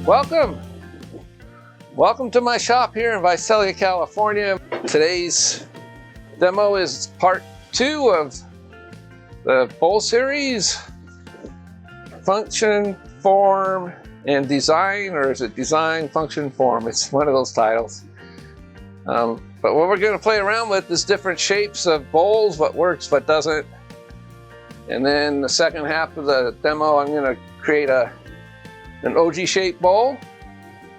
Welcome! Welcome to my shop here in Visalia, California. Today's demo is part 2 of the bowl series. Function, form, and design, or is it design, function, form? It's one of those titles. But what we're going to play around with is different shapes of bowls, what works, what doesn't. And then the second half of the demo, I'm going to create an Ogee-shaped bowl.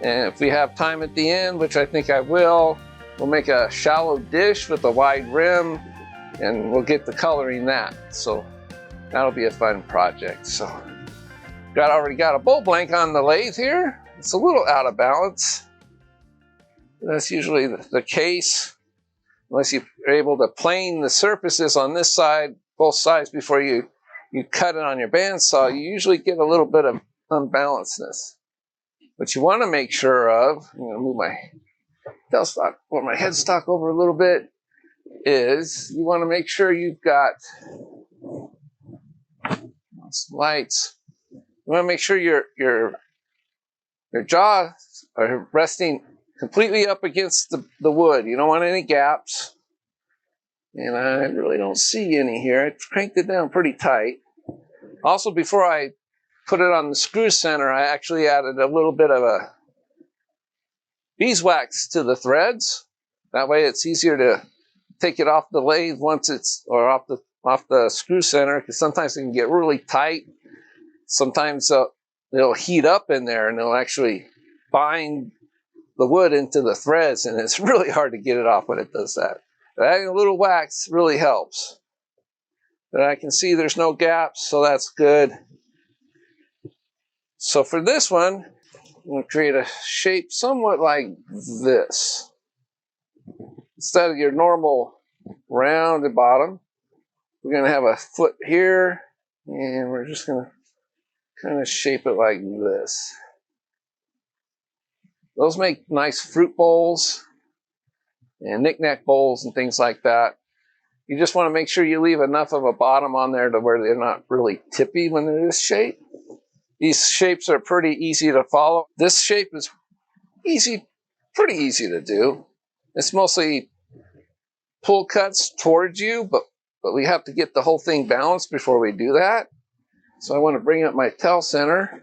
And if we have time at the end, which I think I will, we'll make a shallow dish with a wide rim, and we'll get the coloring that. So that'll be a fun project. So already got a bowl blank on the lathe here. It's a little out of balance. That's usually the case, unless you're able to plane the surfaces on this side, both sides, before you cut it on your bandsaw. You usually get a little bit of unbalancedness. What you want to make sure of, I'm going to move my tailstock or my headstock over a little bit, is you want to make sure you've got some lights. You want to make sure your jaws are resting completely up against the wood. You don't want any gaps. And I really don't see any here. I cranked it down pretty tight. Also, before I put it on the screw center, I actually added a little bit of a beeswax to the threads. That way it's easier to take it off the lathe once it's, or off the screw center, because sometimes it can get really tight. Sometimes it'll heat up in there and it'll actually bind the wood into the threads, and it's really hard to get it off when it does that. But adding a little wax really helps. But I can see there's no gaps, so that's good. So for this one, I'm going to create a shape somewhat like this. Instead of your normal rounded bottom, we're going to have a foot here, and we're just going to kind of shape it like this. Those make nice fruit bowls and knick-knack bowls and things like that. You just want to make sure you leave enough of a bottom on there to where they're not really tippy when they're this shape. These shapes are pretty easy to follow. This shape is pretty easy to do. It's mostly pull cuts towards you, but we have to get the whole thing balanced before we do that. So I want to bring up my tail center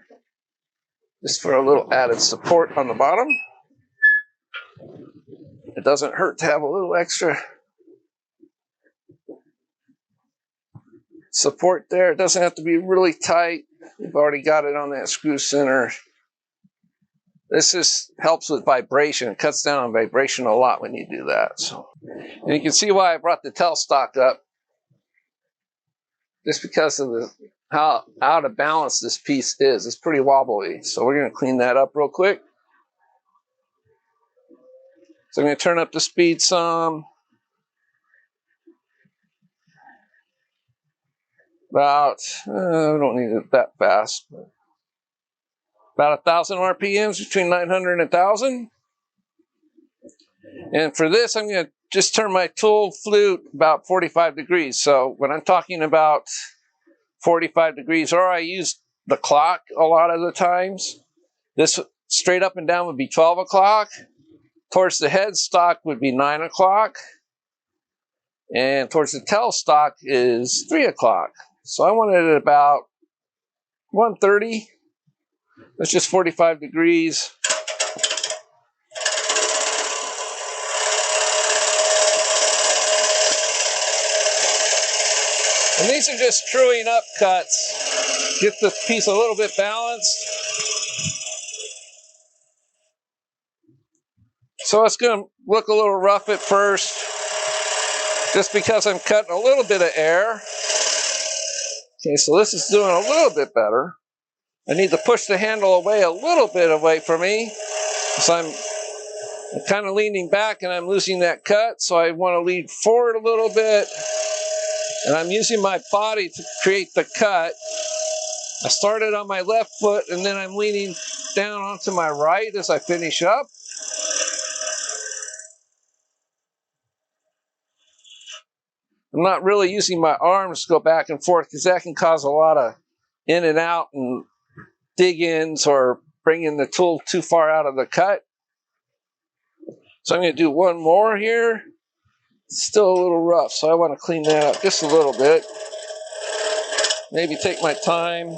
just for a little added support on the bottom. It doesn't hurt to have a little extra support there. It doesn't have to be really tight. We've already got it on that screw center. This just helps with vibration. It cuts down on vibration a lot when you do that. So, and you can see why I brought the tailstock up. Just because of how out of balance this piece is. It's pretty wobbly. So we're going to clean that up real quick. So I'm going to turn up the speed some. About, I don't need it that fast, but about 1,000 RPMs, between 900 and 1,000. And for this, I'm going to just turn my tool flute about 45 degrees. So when I'm talking about 45 degrees, or I use the clock a lot of the times, this straight up and down would be 12 o'clock. Towards the headstock would be 9 o'clock. And towards the tailstock is 3 o'clock. So I want it at about 1:30. That's just 45 degrees. And these are just truing up cuts. Get the piece a little bit balanced. So it's going to look a little rough at first, just because I'm cutting a little bit of air. Okay, so this is doing a little bit better. I need to push the handle away a little bit away from me. So I'm kind of leaning back and I'm losing that cut. So I want to lean forward a little bit. And I'm using my body to create the cut. I started on my left foot and then I'm leaning down onto my right as I finish up. I'm not really using my arms to go back and forth because that can cause a lot of in and out and dig-ins or bringing the tool too far out of the cut. So I'm going to do one more here. It's still a little rough, so I want to clean that up just a little bit. Maybe take my time.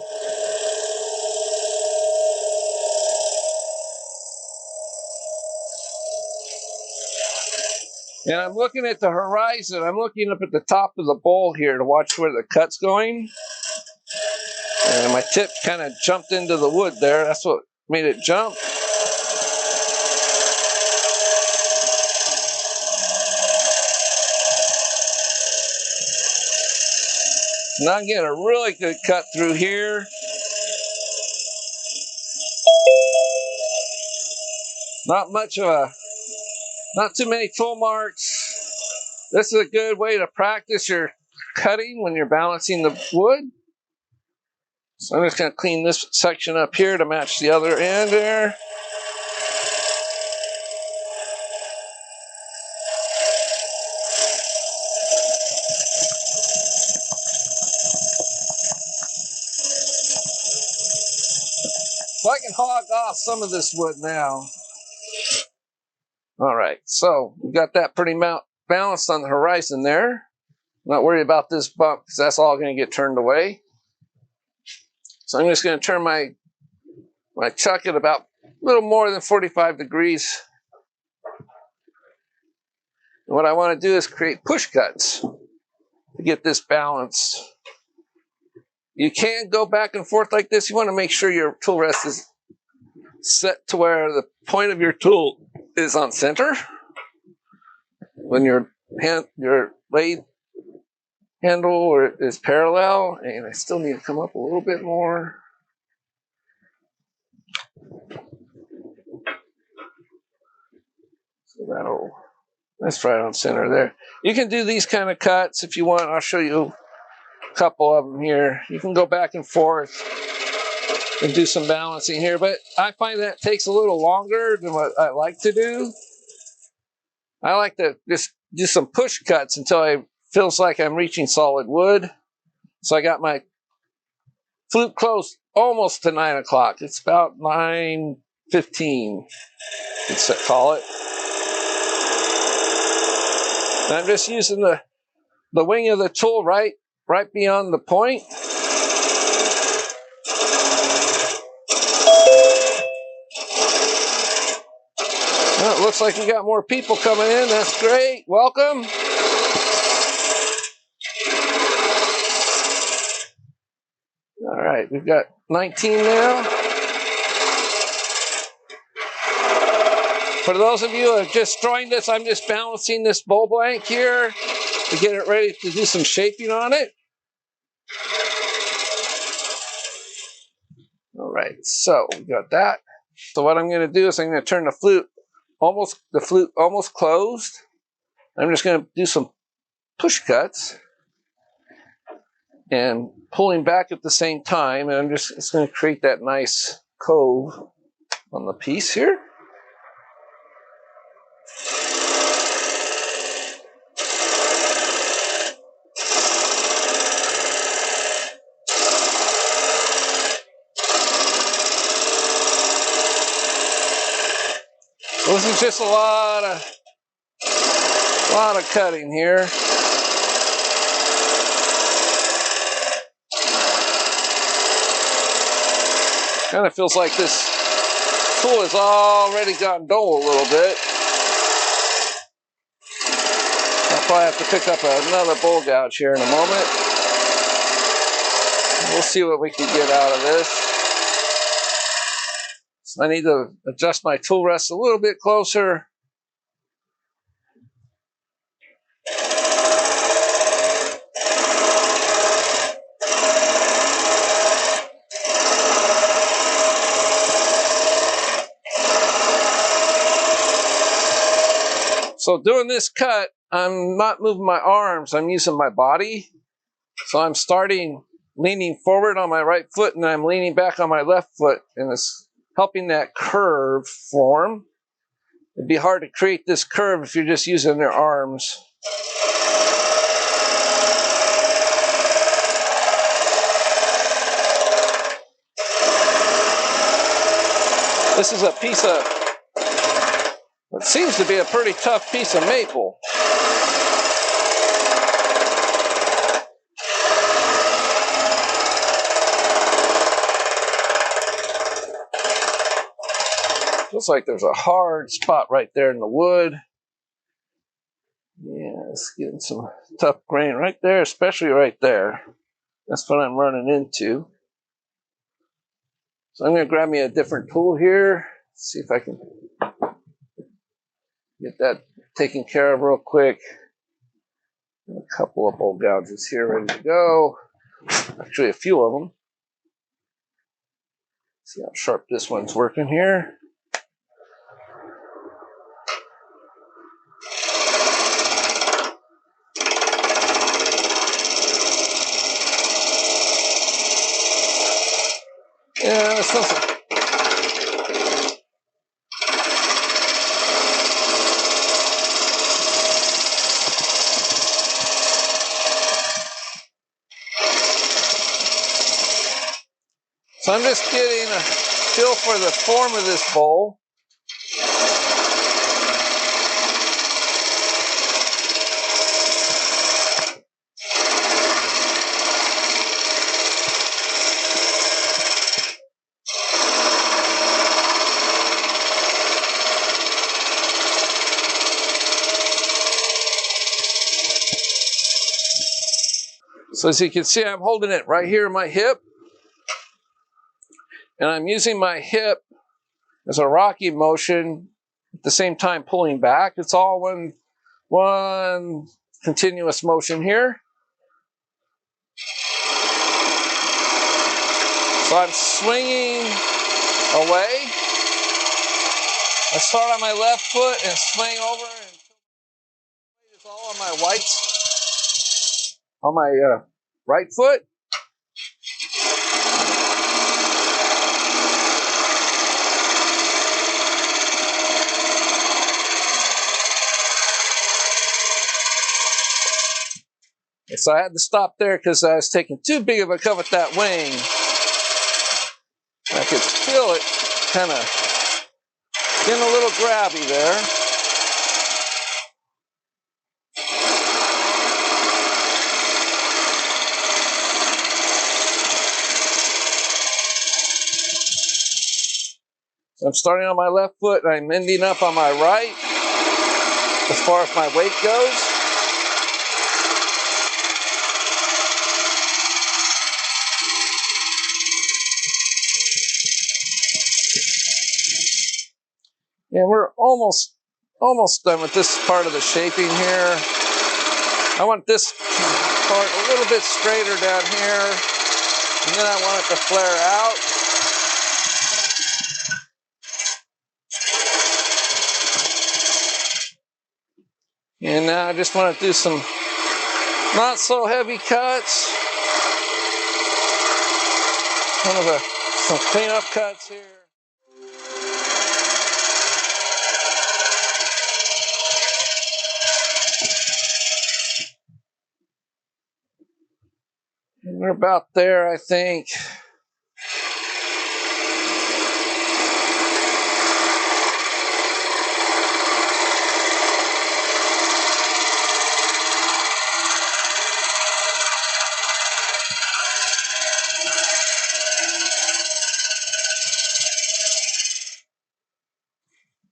And I'm looking at the horizon. I'm looking up at the top of the bowl here to watch where the cut's going. And my tip kind of jumped into the wood there. That's what made it jump. Now I'm getting a really good cut through here. Not too many tool marks. This is a good way to practice your cutting when you're balancing the wood. So I'm just going to clean this section up here to match the other end there. So I can hog off some of this wood now. All right, so we got that pretty balanced on the horizon there. Not worried about this bump because that's all going to get turned away. So I'm just going to turn my chuck at about a little more than 45 degrees. And what I want to do is create push cuts to get this balanced. You can go back and forth like this. You want to make sure your tool rest is set to where the point of your tool is on center. When your lathe handle is parallel, and I still need to come up a little bit more. So that's right on center there. You can do these kind of cuts if you want. I'll show you a couple of them here. You can go back and forth and do some balancing here, but I find that takes a little longer than what I like to do. I like to just do some push cuts until it feels like I'm reaching solid wood. So I got my flute closed almost to 9 o'clock. It's about 9:15, let's call it. And I'm just using the wing of the tool right beyond the point. Well, it looks like we got more people coming in. That's great. Welcome. All right, we've got 19 now. For those of you who have just joined us, I'm just balancing this bowl blank here to get it ready to do some shaping on it. All right, so we got that. So what I'm going to do is I'm going to turn the flute almost closed. I'm just going to do some push cuts and pulling back at the same time, and it's going to create that nice cove on the piece here. This is just a lot of cutting here. Kind of feels like this tool has already gotten dull a little bit. I'll probably have to pick up another bowl gouge here in a moment. We'll see what we can get out of this. I need to adjust my tool rest a little bit closer. So doing this cut, I'm not moving my arms, I'm using my body. So I'm starting leaning forward on my right foot, and I'm leaning back on my left foot, and it's helping that curve form. It'd be hard to create this curve if you're just using your arms. This is a piece of what seems to be a pretty tough piece of maple. Looks like there's a hard spot right there in the wood. Yeah, it's getting some tough grain right there, especially right there. That's what I'm running into. So I'm going to grab me a different tool here. See if I can get that taken care of real quick. A couple of bowl gouges here ready to go. Actually, a few of them. See how sharp this one's working here. Yeah, that's nothing. So I'm just getting a feel for the form of this bowl. So as you can see, I'm holding it right here in my hip. And I'm using my hip as a rocky motion, at the same time pulling back. It's all one continuous motion here. So I'm swinging away. I start on my left foot and swing over, and it's all on my right foot. So I had to stop there because I was taking too big of a cut with that wing. I could feel it kind of getting a little grabby there. So I'm starting on my left foot and I'm ending up on my right as far as my weight goes. And we're almost done with this part of the shaping here. I want this part a little bit straighter down here, and then I want it to flare out. And now I just want to do some not so heavy cuts. Some cleanup cuts here. And we're about there, I think.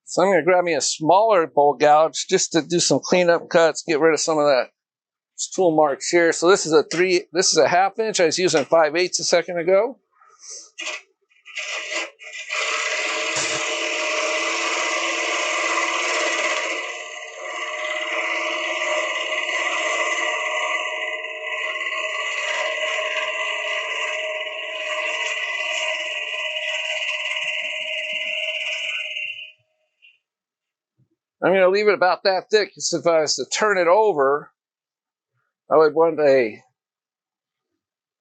So I'm going to grab me a smaller bowl gouge just to do some cleanup cuts, get rid of some of that tool marks here. So this is a 1/2 inch. I was using 5/8 a second ago. I'm going to leave it about that thick, because if I was to turn it over, I would want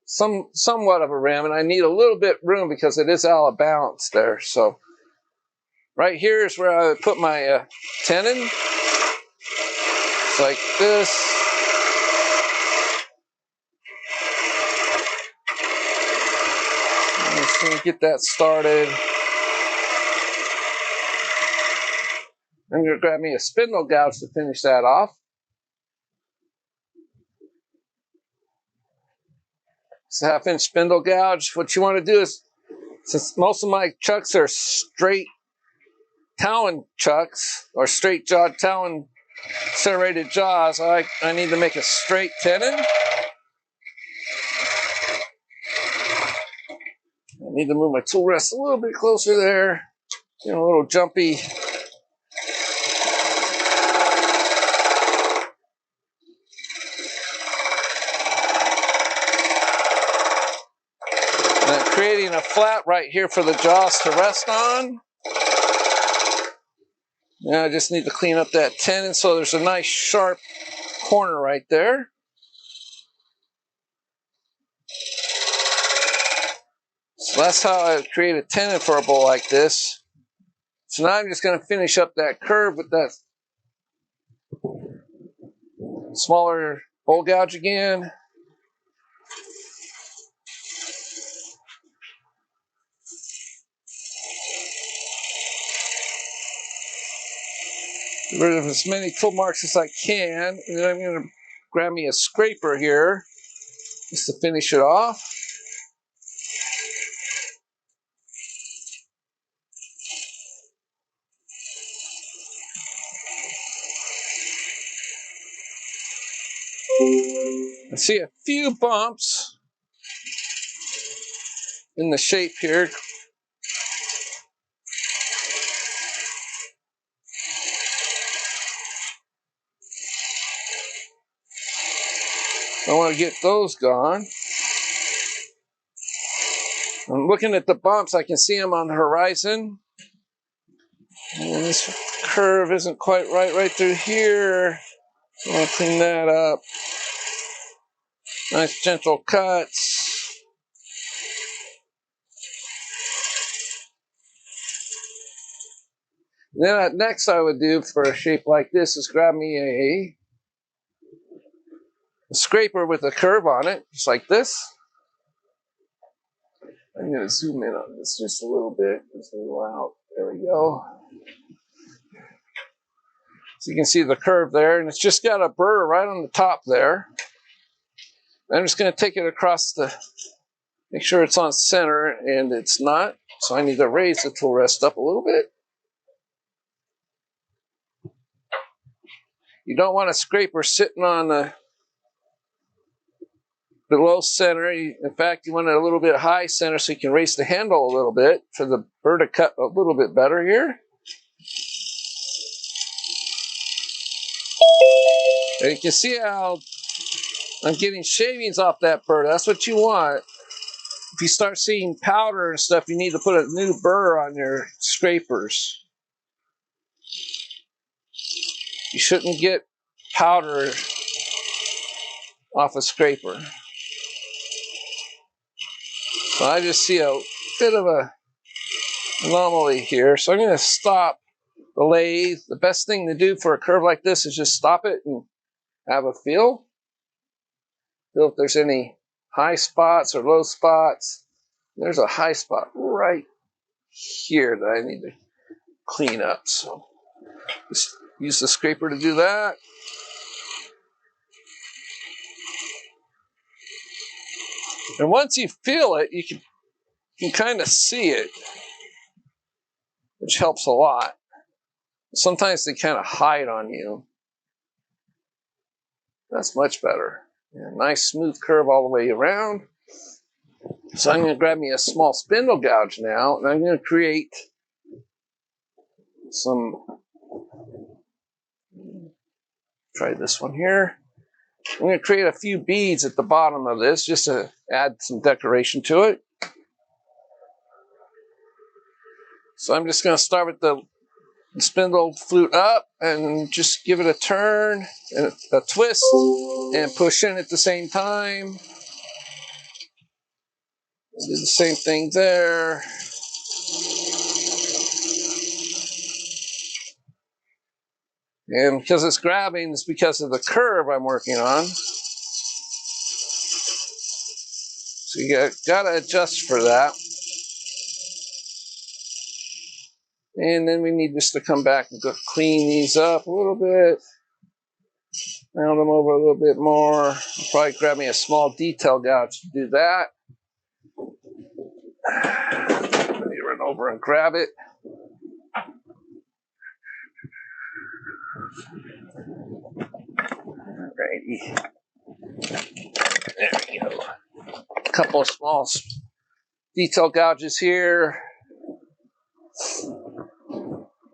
somewhat of a rim, and I need a little bit room because it is out of balance there. So right here is where I would put my tenon. It's like this. I'm just going to get that started. I'm going to grab me a spindle gouge to finish that off. It's a 1/2-inch spindle gouge. What you want to do is, since most of my chucks are straight talon chucks, or straight jawed talon serrated jaws, I need to make a straight tenon. I need to move my tool rest a little bit closer there. Getting a little jumpy. And I'm creating a flat right here for the jaws to rest on. Now I just need to clean up that tenon so there's a nice sharp corner right there. So that's how I create a tenon for a bowl like this. So now I'm just going to finish up that curve with that smaller bowl gouge again. Get rid of as many tool marks as I can. And then I'm going to grab me a scraper here just to finish it off. I see a few bumps in the shape here. I want to get those gone. I'm looking at the bumps. I can see them on the horizon. And this curve isn't quite right through here. I want to clean that up. Nice gentle cuts. Then next I would do for a shape like this is grab me a scraper with a curve on it, just like this. I'm going to zoom in on this just a little bit, just a little out. There we go. So you can see the curve there, and it's just got a burr right on the top there. I'm just going to take it across make sure it's on center, and it's not. So I need to raise the tool rest up a little bit. You don't want a scraper sitting on the below center. In fact, you want it a little bit high center so you can raise the handle a little bit for the burr to cut a little bit better here. And you can see how I'm getting shavings off that burr. That's what you want. If you start seeing powder and stuff, you need to put a new burr on your scrapers. You shouldn't get powder off a scraper. So I just see a bit of a anomaly here. So I'm going to stop the lathe. The best thing to do for a curve like this is just stop it and have a feel. Feel if there's any high spots or low spots. There's a high spot right here that I need to clean up. So just use the scraper to do that. And once you feel it, you can kind of see it, which helps a lot. Sometimes they kind of hide on you. That's much better. Yeah, nice smooth curve all the way around. So I'm going to grab me a small spindle gouge now, and I'm going to create some, try this one here. I'm going to create a few beads at the bottom of this just to add some decoration to it. So I'm just going to start with the spindle flute up and just give it a turn and a twist and push in at the same time. Do the same thing there. And because it's grabbing, it's because of the curve I'm working on. So you got to adjust for that. And then we need just to come back and go clean these up a little bit. Round them over a little bit more. I'll probably grab me a small detail gouge to do that. Let me run over and grab it. Alrighty. There we go. A couple of small detail gouges here.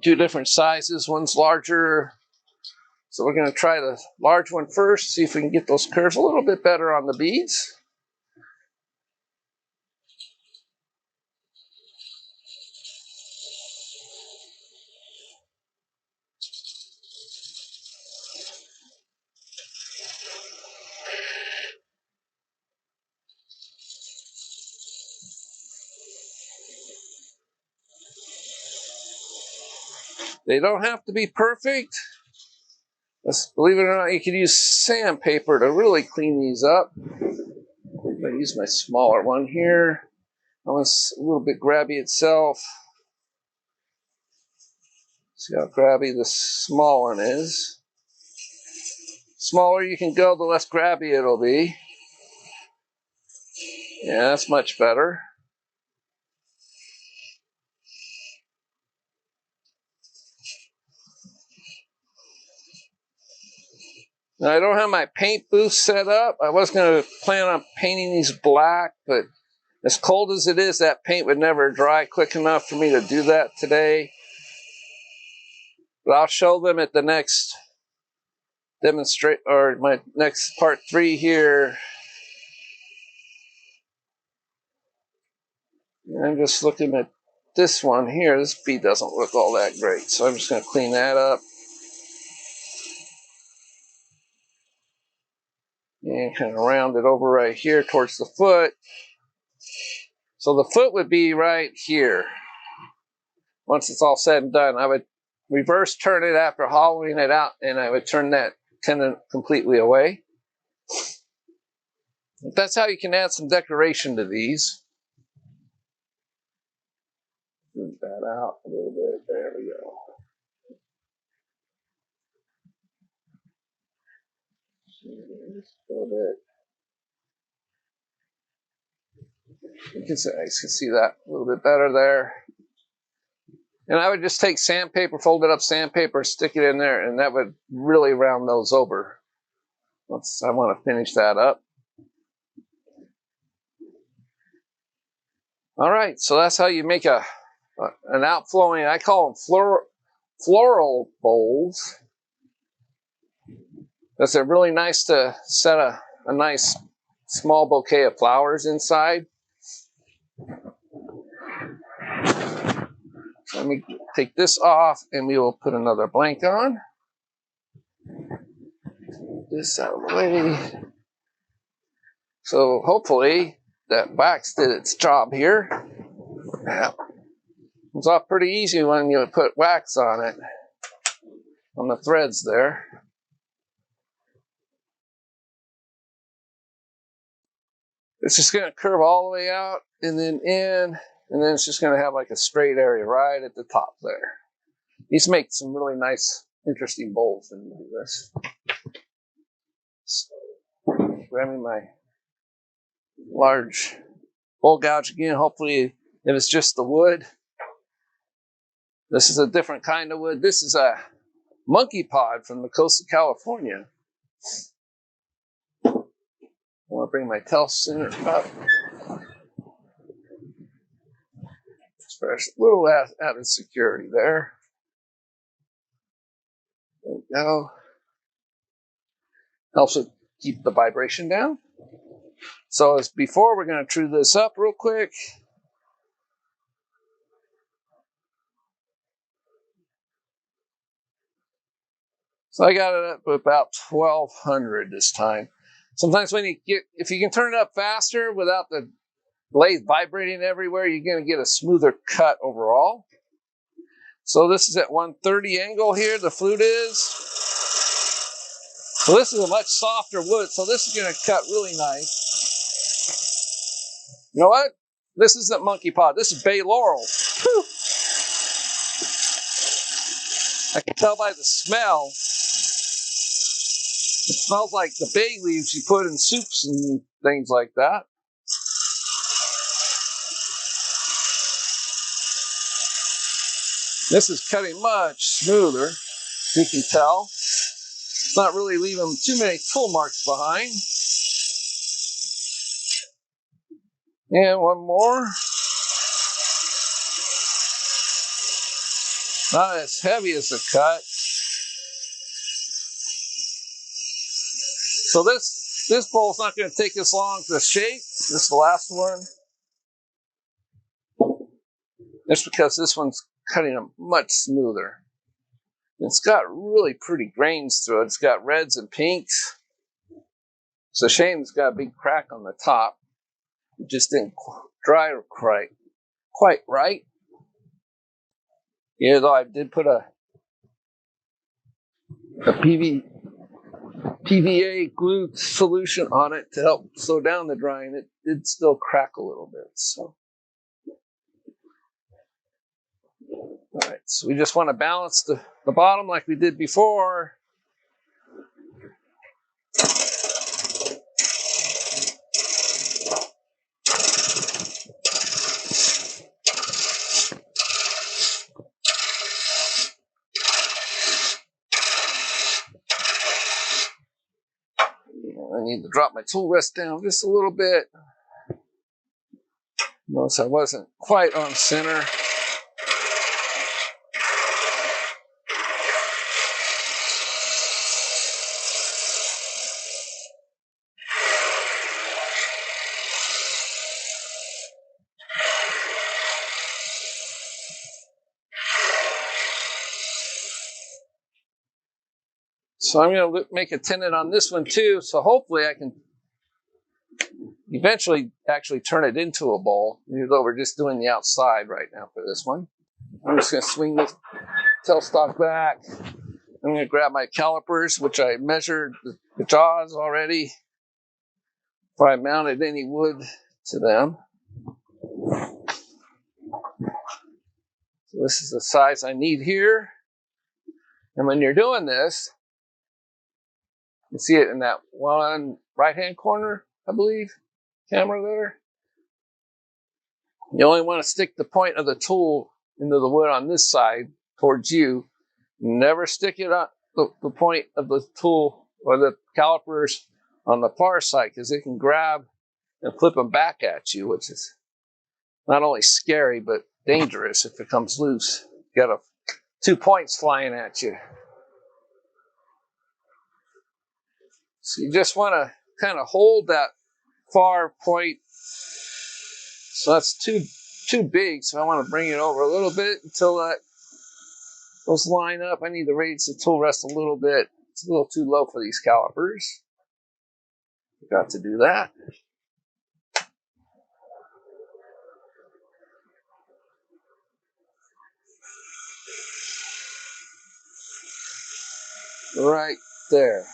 Two different sizes. One's larger. So we're going to try the large one first, see if we can get those curves a little bit better on the beads. They don't have to be perfect. Believe it or not, you can use sandpaper to really clean these up. I'm going to use my smaller one here. It's a little bit grabby itself. See how grabby the small one is. Smaller you can go, the less grabby it'll be. Yeah, that's much better. Now, I don't have my paint booth set up. I was going to plan on painting these black, but as cold as it is, that paint would never dry quick enough for me to do that today. But I'll show them at the next demonstrate, or my next part 3 here. And I'm just looking at this one here. This bead doesn't look all that great, so I'm just going to clean that up. And kind of round it over right here towards the foot. So the foot would be right here. Once it's all said and done, I would reverse turn it after hollowing it out, and I would turn that tendon completely away. But that's how you can add some decoration to these. Move that out a little bit. There we go. Just a little bit. You can see that a little bit better there. And I would just take sandpaper, fold it up sandpaper, stick it in there, and that would really round those over. Once I want to finish that up. All right, so that's how you make an outflowing, I call them floral bowls. Because they're really nice to set a nice small bouquet of flowers inside. So let me take this off and we will put another blank on. This out of the way. So hopefully that wax did its job here. Yeah. It's all pretty easy when you put wax on it, on the threads there. It's just going to curve all the way out and then in, and then it's just going to have like a straight area right at the top there. These make some really nice, interesting bowls when you do this. So, grabbing my large bowl gouge again. Hopefully, if it's just the wood. This is a different kind of wood. This is a monkey pod from the coast of California. I want to bring my tail center up. Just for a little added security there. There we go. Helps it keep the vibration down. So as before, we're going to true this up real quick. So I got it up to about 1200 this time. Sometimes when if you can turn it up faster without the lathe vibrating everywhere, you're going to get a smoother cut overall. So this is at 130 angle here, the flute is. So this is a much softer wood, so this is going to cut really nice. You know what? This isn't monkey pod, this is bay laurel. Whew. I can tell by the smell. It smells like the bay leaves you put in soups and things like that. This is cutting much smoother, you can tell. It's not really leaving too many tool marks behind. And one more. Not as heavy as the cut. So this bowl's not going to take as long to shape. This is the last one. That's because this one's cutting them much smoother. It's got really pretty grains through it. It's got reds and pinks. It's a shame it's got a big crack on the top. It just didn't dry quite right. Yeah, though I did put a PVA glue solution on it to help slow down the drying. It did still crack a little bit. So, all right. So we just want to balance the bottom like we did before. I need to drop my tool rest down just a little bit. Notice I wasn't quite on center. So I'm going to make a tenon on this one too. So hopefully I can eventually actually turn it into a bowl, even though we're just doing the outside right now for this one. I'm just going to swing this tailstock back. I'm going to grab my calipers, which I measured the jaws already before I mounted any wood to them. So this is the size I need here. And when you're doing this, you see it in that one right-hand corner, I believe, camera there. You only want to stick the point of the tool into the wood on this side towards you. Never stick it on the point of the tool or the calipers on the far side, because it can grab and flip them back at you, which is not only scary but dangerous if it comes loose. You got 2 points flying at you. So you just want to kind of hold that far point. So that's too big, so I want to bring it over a little bit until those line up. I need to raise the tool rest a little bit. It's a little too low for these calipers. Got to do that. Right there.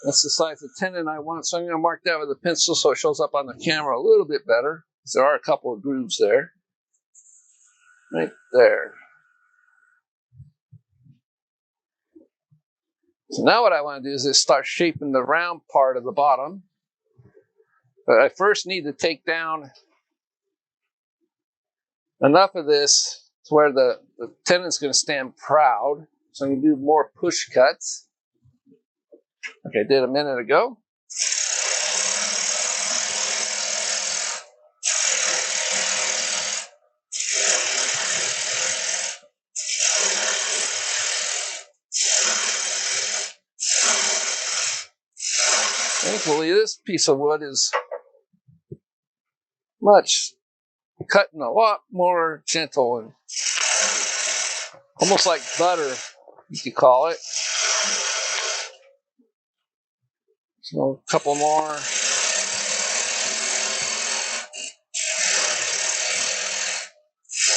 That's the size of tenon I want. So I'm going to mark that with a pencil so it shows up on the camera a little bit better, because there are a couple of grooves there. Right there. So now what I want to do is just start shaping the round part of the bottom. But I first need to take down enough of this to where the tenon's going to stand proud. So I'm going to do more push cuts, like I did a minute ago. Thankfully, this piece of wood is cutting a lot more gentle and almost like butter, you could call it. So a couple more.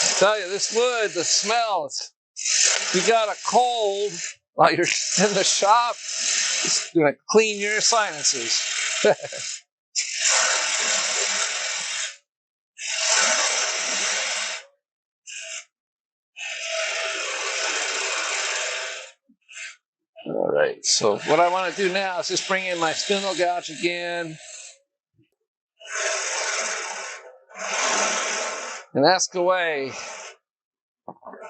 I tell you, this wood, the smell, if you got a cold while you're in the shop, it's going to clean your sinuses. right, so what I want to do now is just bring in my spindle gouge again and ask away.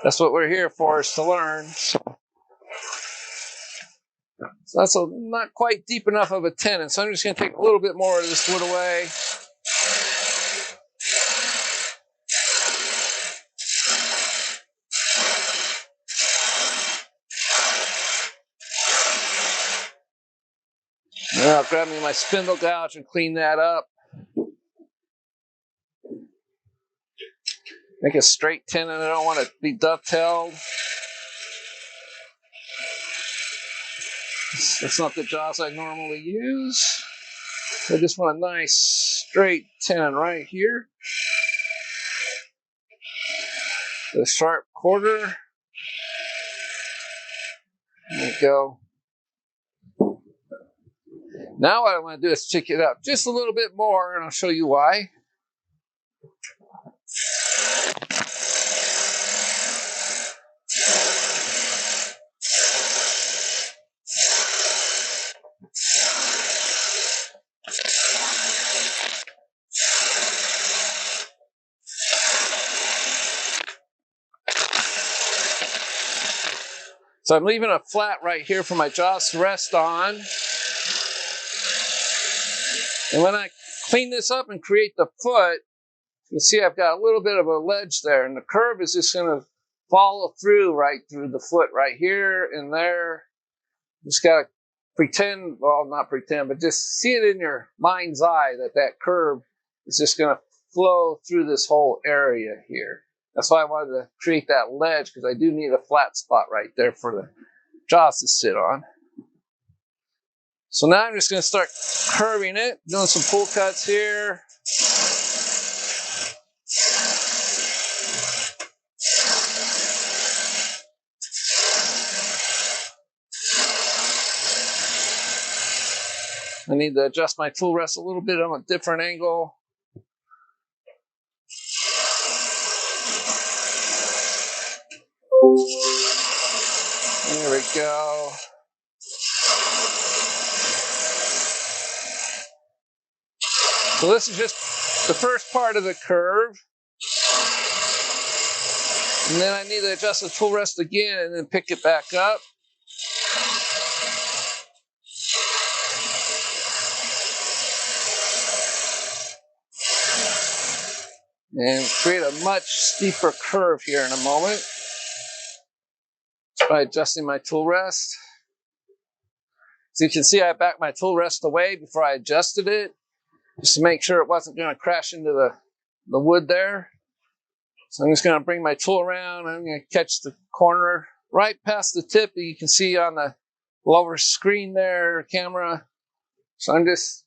That's what we're here for, is to learn. So that's not quite deep enough of a tenon, so I'm just going to take a little bit more of this wood away. Now I'll grab me my spindle gouge and clean that up. Make a straight tenon. I don't want it to be dovetailed. That's not the jaws I normally use. I just want a nice straight tenon right here. The sharp quarter. There we go. Now what I want to do is check it up just a little bit more, and I'll show you why. So I'm leaving a flat right here for my jaws to rest on. And when I clean this up and create the foot, you can see I've got a little bit of a ledge there, and the curve is just going to follow through right through the foot right here and there. Just got to pretend, well, not pretend, but just see it in your mind's eye that that curve is just going to flow through this whole area here. That's why I wanted to create that ledge, because I do need a flat spot right there for the jaws to sit on. So now I'm just going to start curving it, doing some pull cuts here. I need to adjust my tool rest a little bit on a different angle. There we go. So this is just the first part of the curve. And then I need to adjust the tool rest again and then pick it back up. And create a much steeper curve here in a moment by adjusting my tool rest. So you can see I backed my tool rest away before I adjusted it, just to make sure it wasn't going to crash into the wood there. So I'm just going to bring my tool around. I'm going to catch the corner right past the tip that you can see on the lower screen there, camera. So I'm just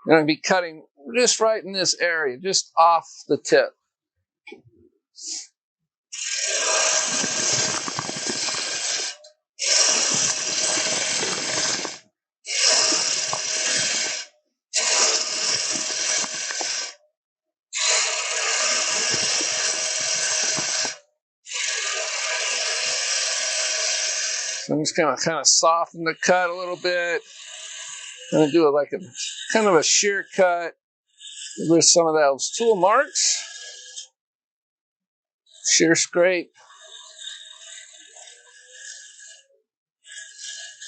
going to be cutting just right in this area, just off the tip. So I'm just going to kind of soften the cut a little bit. I'm going to do it like a kind of a shear cut with some of those tool marks. Shear scrape.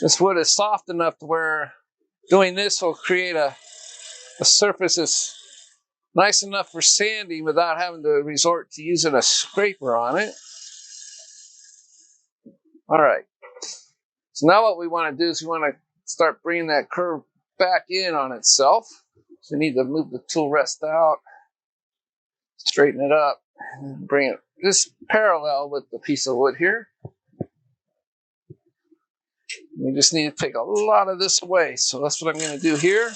This wood is soft enough to where doing this will create a surface that's nice enough for sanding without having to resort to using a scraper on it. All right. So now what we want to do is we want to start bringing that curve back in on itself. So we need to move the tool rest out, straighten it up, and bring it just parallel with the piece of wood here. We just need to take a lot of this away. So that's what I'm going to do here.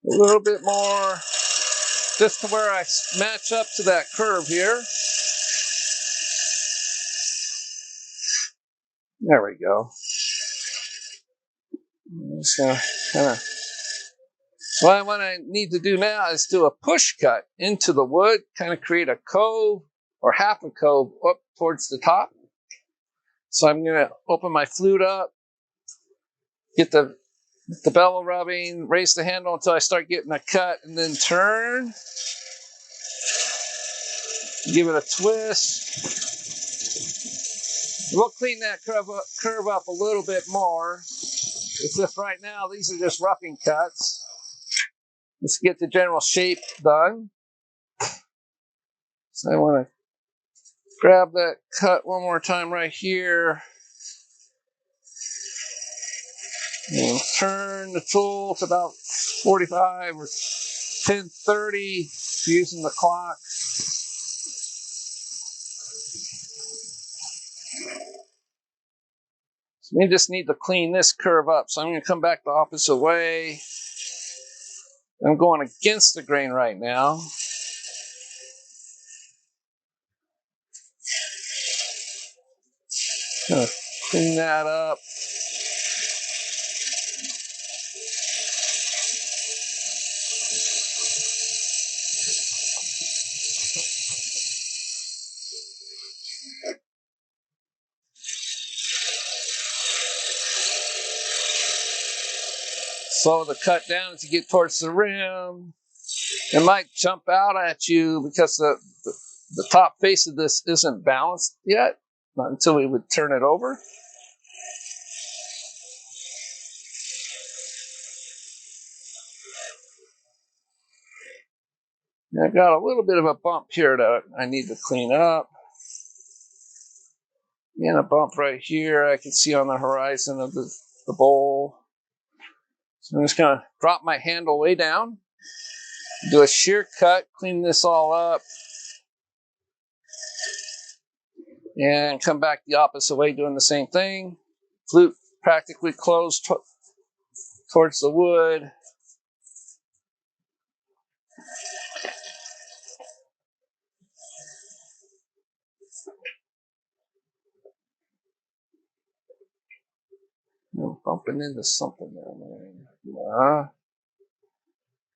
A little bit more, just to where I match up to that curve here. There we go. I'm just going to kind of What I need to do now is do a push cut into the wood, kind of create a cove or half a cove up towards the top. So I'm going to open my flute up, get the bevel rubbing, raise the handle until I start getting a cut, and then turn. Give it a twist. We'll clean that curve up a little bit more. It's just right now, these are just roughing cuts. Let's get the general shape done. So I want to grab that cut one more time right here. And turn the tool to about 45 or 10:30 using the clock. So we just need to clean this curve up. So I'm going to come back the opposite way. I'm going against the grain right now. Gonna clean that up. Slow the cut down as you get towards the rim. It might jump out at you because the top face of this isn't balanced yet, not until we would turn it over. And I've got a little bit of a bump here that I need to clean up. And a bump right here I can see on the horizon of the bowl. So I'm just going to drop my handle way down, do a shear cut, clean this all up, and come back the opposite way doing the same thing. Flute practically closed towards the wood. I'm bumping into something down there.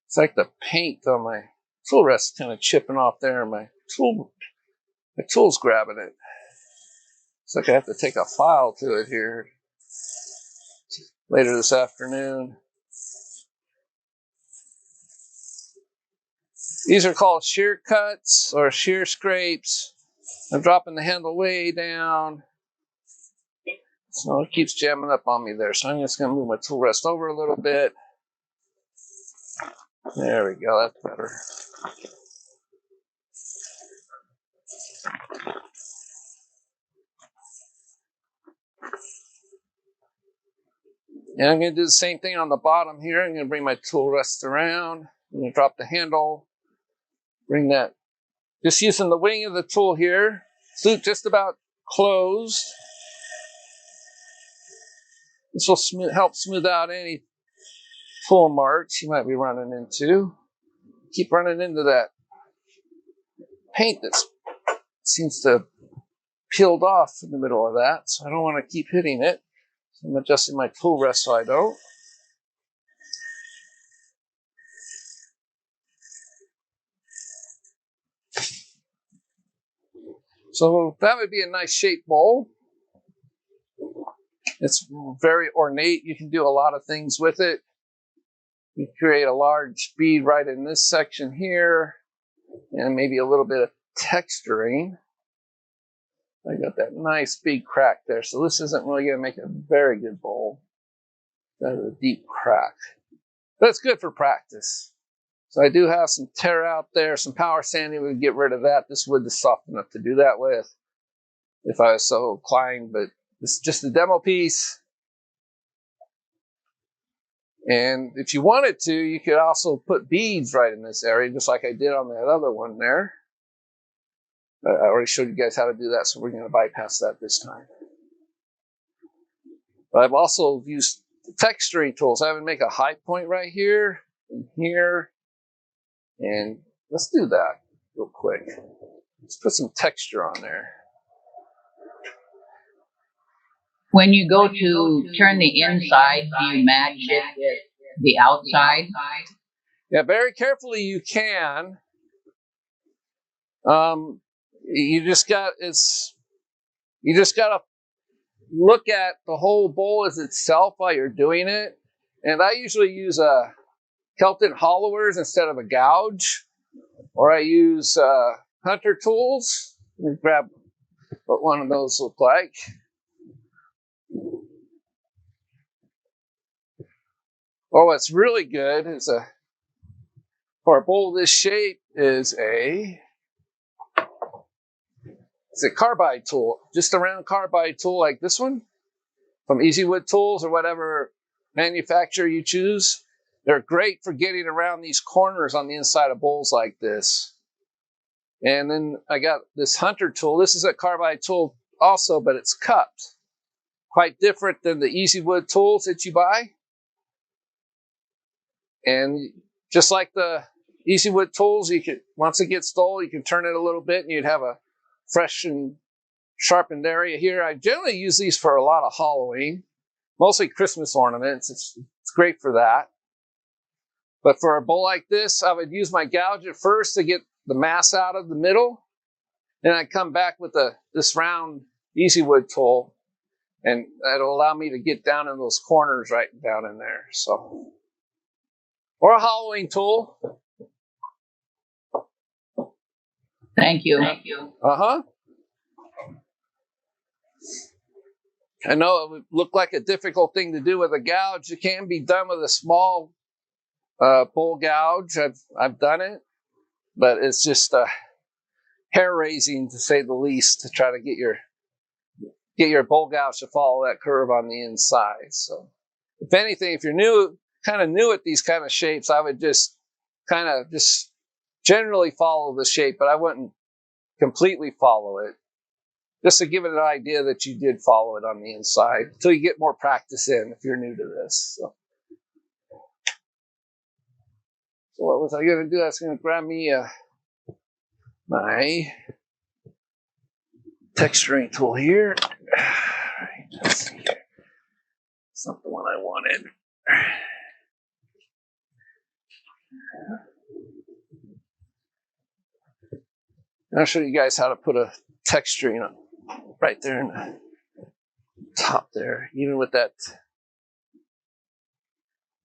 It's like the paint on my tool rest kind of chipping off there. My tool's grabbing it. It's like I have to take a file to it here later this afternoon. These are called shear cuts or shear scrapes. I'm dropping the handle way down. So it keeps jamming up on me there. So I'm just going to move my tool rest over a little bit. There we go. That's better. And I'm going to do the same thing on the bottom here. I'm going to bring my tool rest around. I'm going to drop the handle. Bring that. Just using the wing of the tool here. Flute just about closed. This will help smooth out any tool marks you might be running into. Keep running into that paint that seems to have peeled off in the middle of that, so I don't want to keep hitting it. So I'm adjusting my tool rest so I don't. So that would be a nice shaped bowl. It's very ornate. You can do a lot of things with it. You create a large bead right in this section here, and maybe a little bit of texturing. I got that nice big crack there, so this isn't really going to make a very good bowl. That is a deep crack, but it's good for practice. So I do have some tear out there, some power sanding would get rid of that. This wood is soft enough to do that with if I was so inclined, but this is just a demo piece. And if you wanted to, you could also put beads right in this area, just like I did on that other one there. I already showed you guys how to do that, so we're going to bypass that this time. But I've also used the texturing tools. I would make a high point right here and here. And let's do that real quick. Let's put some texture on there. When you go to turn the inside, do you match it with the outside? Yeah, very carefully you can. You just got to look at the whole bowl as itself while you're doing it. And I usually use a Kelton hollowers instead of a gouge, or I use hunter tools. Let me grab what one of those look like. Or what's really good is for a bowl this shape is it's a carbide tool, just a round carbide tool like this one from Easy Wood Tools or whatever manufacturer you choose. They're great for getting around these corners on the inside of bowls like this. And then I got this hunter tool. This is a carbide tool also, but it's cupped. Quite different than the Easy Wood tools that you buy. And just like the Easy Wood tools, you could, once it gets dull, you can turn it a little bit and you'd have a fresh and sharpened area here. I generally use these for a lot of Halloween, mostly Christmas ornaments. It's great for that. But for a bowl like this, I would use my gouge at first to get the mass out of the middle. Then I'd come back with this round Easy Wood tool, and that'll allow me to get down in those corners right down in there. So, or a Halloween tool. Thank you. Uh-huh. I know it would look like a difficult thing to do with a gouge. It can be done with a small bowl gouge. I've done it, but it's just hair raising to say the least to try to get your bowl gouge to follow that curve on the inside. So, if anything, if you're kind of new at these kind of shapes, I would just generally follow the shape, but I wouldn't completely follow it. Just to give it an idea that you did follow it on the inside until you get more practice in if you're new to this. So what was I going to do? I was going to grab me my texturing tool here. Let's see here. It's not the one I wanted. I'll show you guys how to put a texturing on right there in the top there, even with that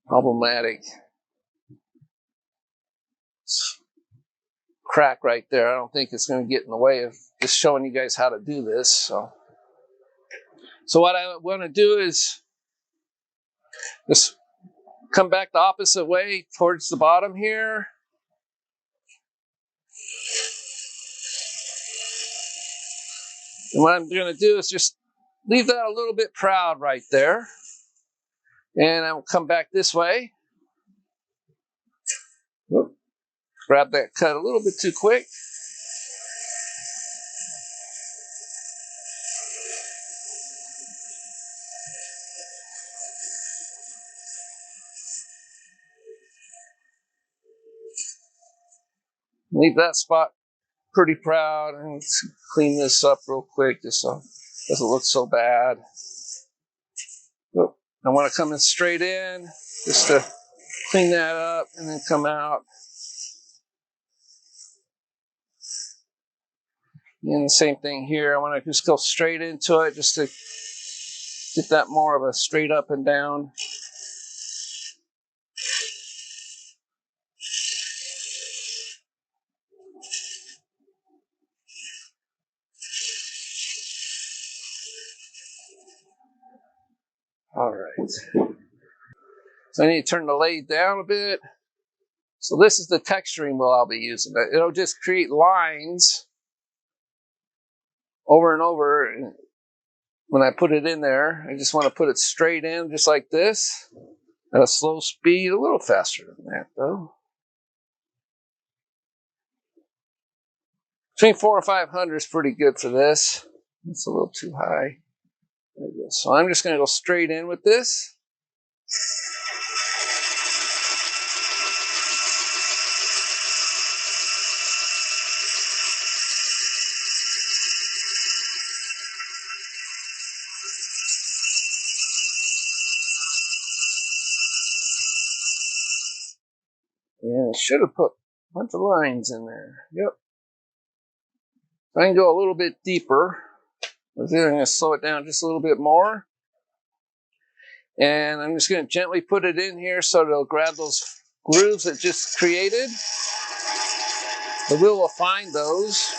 problematic crack right there. I don't think it's going to get in the way of just showing you guys how to do this. So what I want to do is just come back the opposite way towards the bottom here. And what I'm going to do is just leave that a little bit proud right there. And I'll come back this way. Whoop. Grab that cut a little bit too quick. Leave that spot pretty proud, and let's clean this up real quick just so it doesn't look so bad. Whoop. I want to come in straight in just to clean that up and then come out. And the same thing here. I want to just go straight into it just to get that more of a straight up and down. All right. So I need to turn the lathe down a bit. So this is the texturing wheel I'll be using. It'll just create lines over and over. And when I put it in there, I just want to put it straight in just like this at a slow speed, a little faster than that though. Between 400 or 500 is pretty good for this. It's a little too high. There we go. So I'm just going to go straight in with this. And I should have put a bunch of lines in there. Yep. I can go a little bit deeper. But then I'm going to slow it down just a little bit more. And I'm just going to gently put it in here so it'll grab those grooves it just created. The wheel will find those.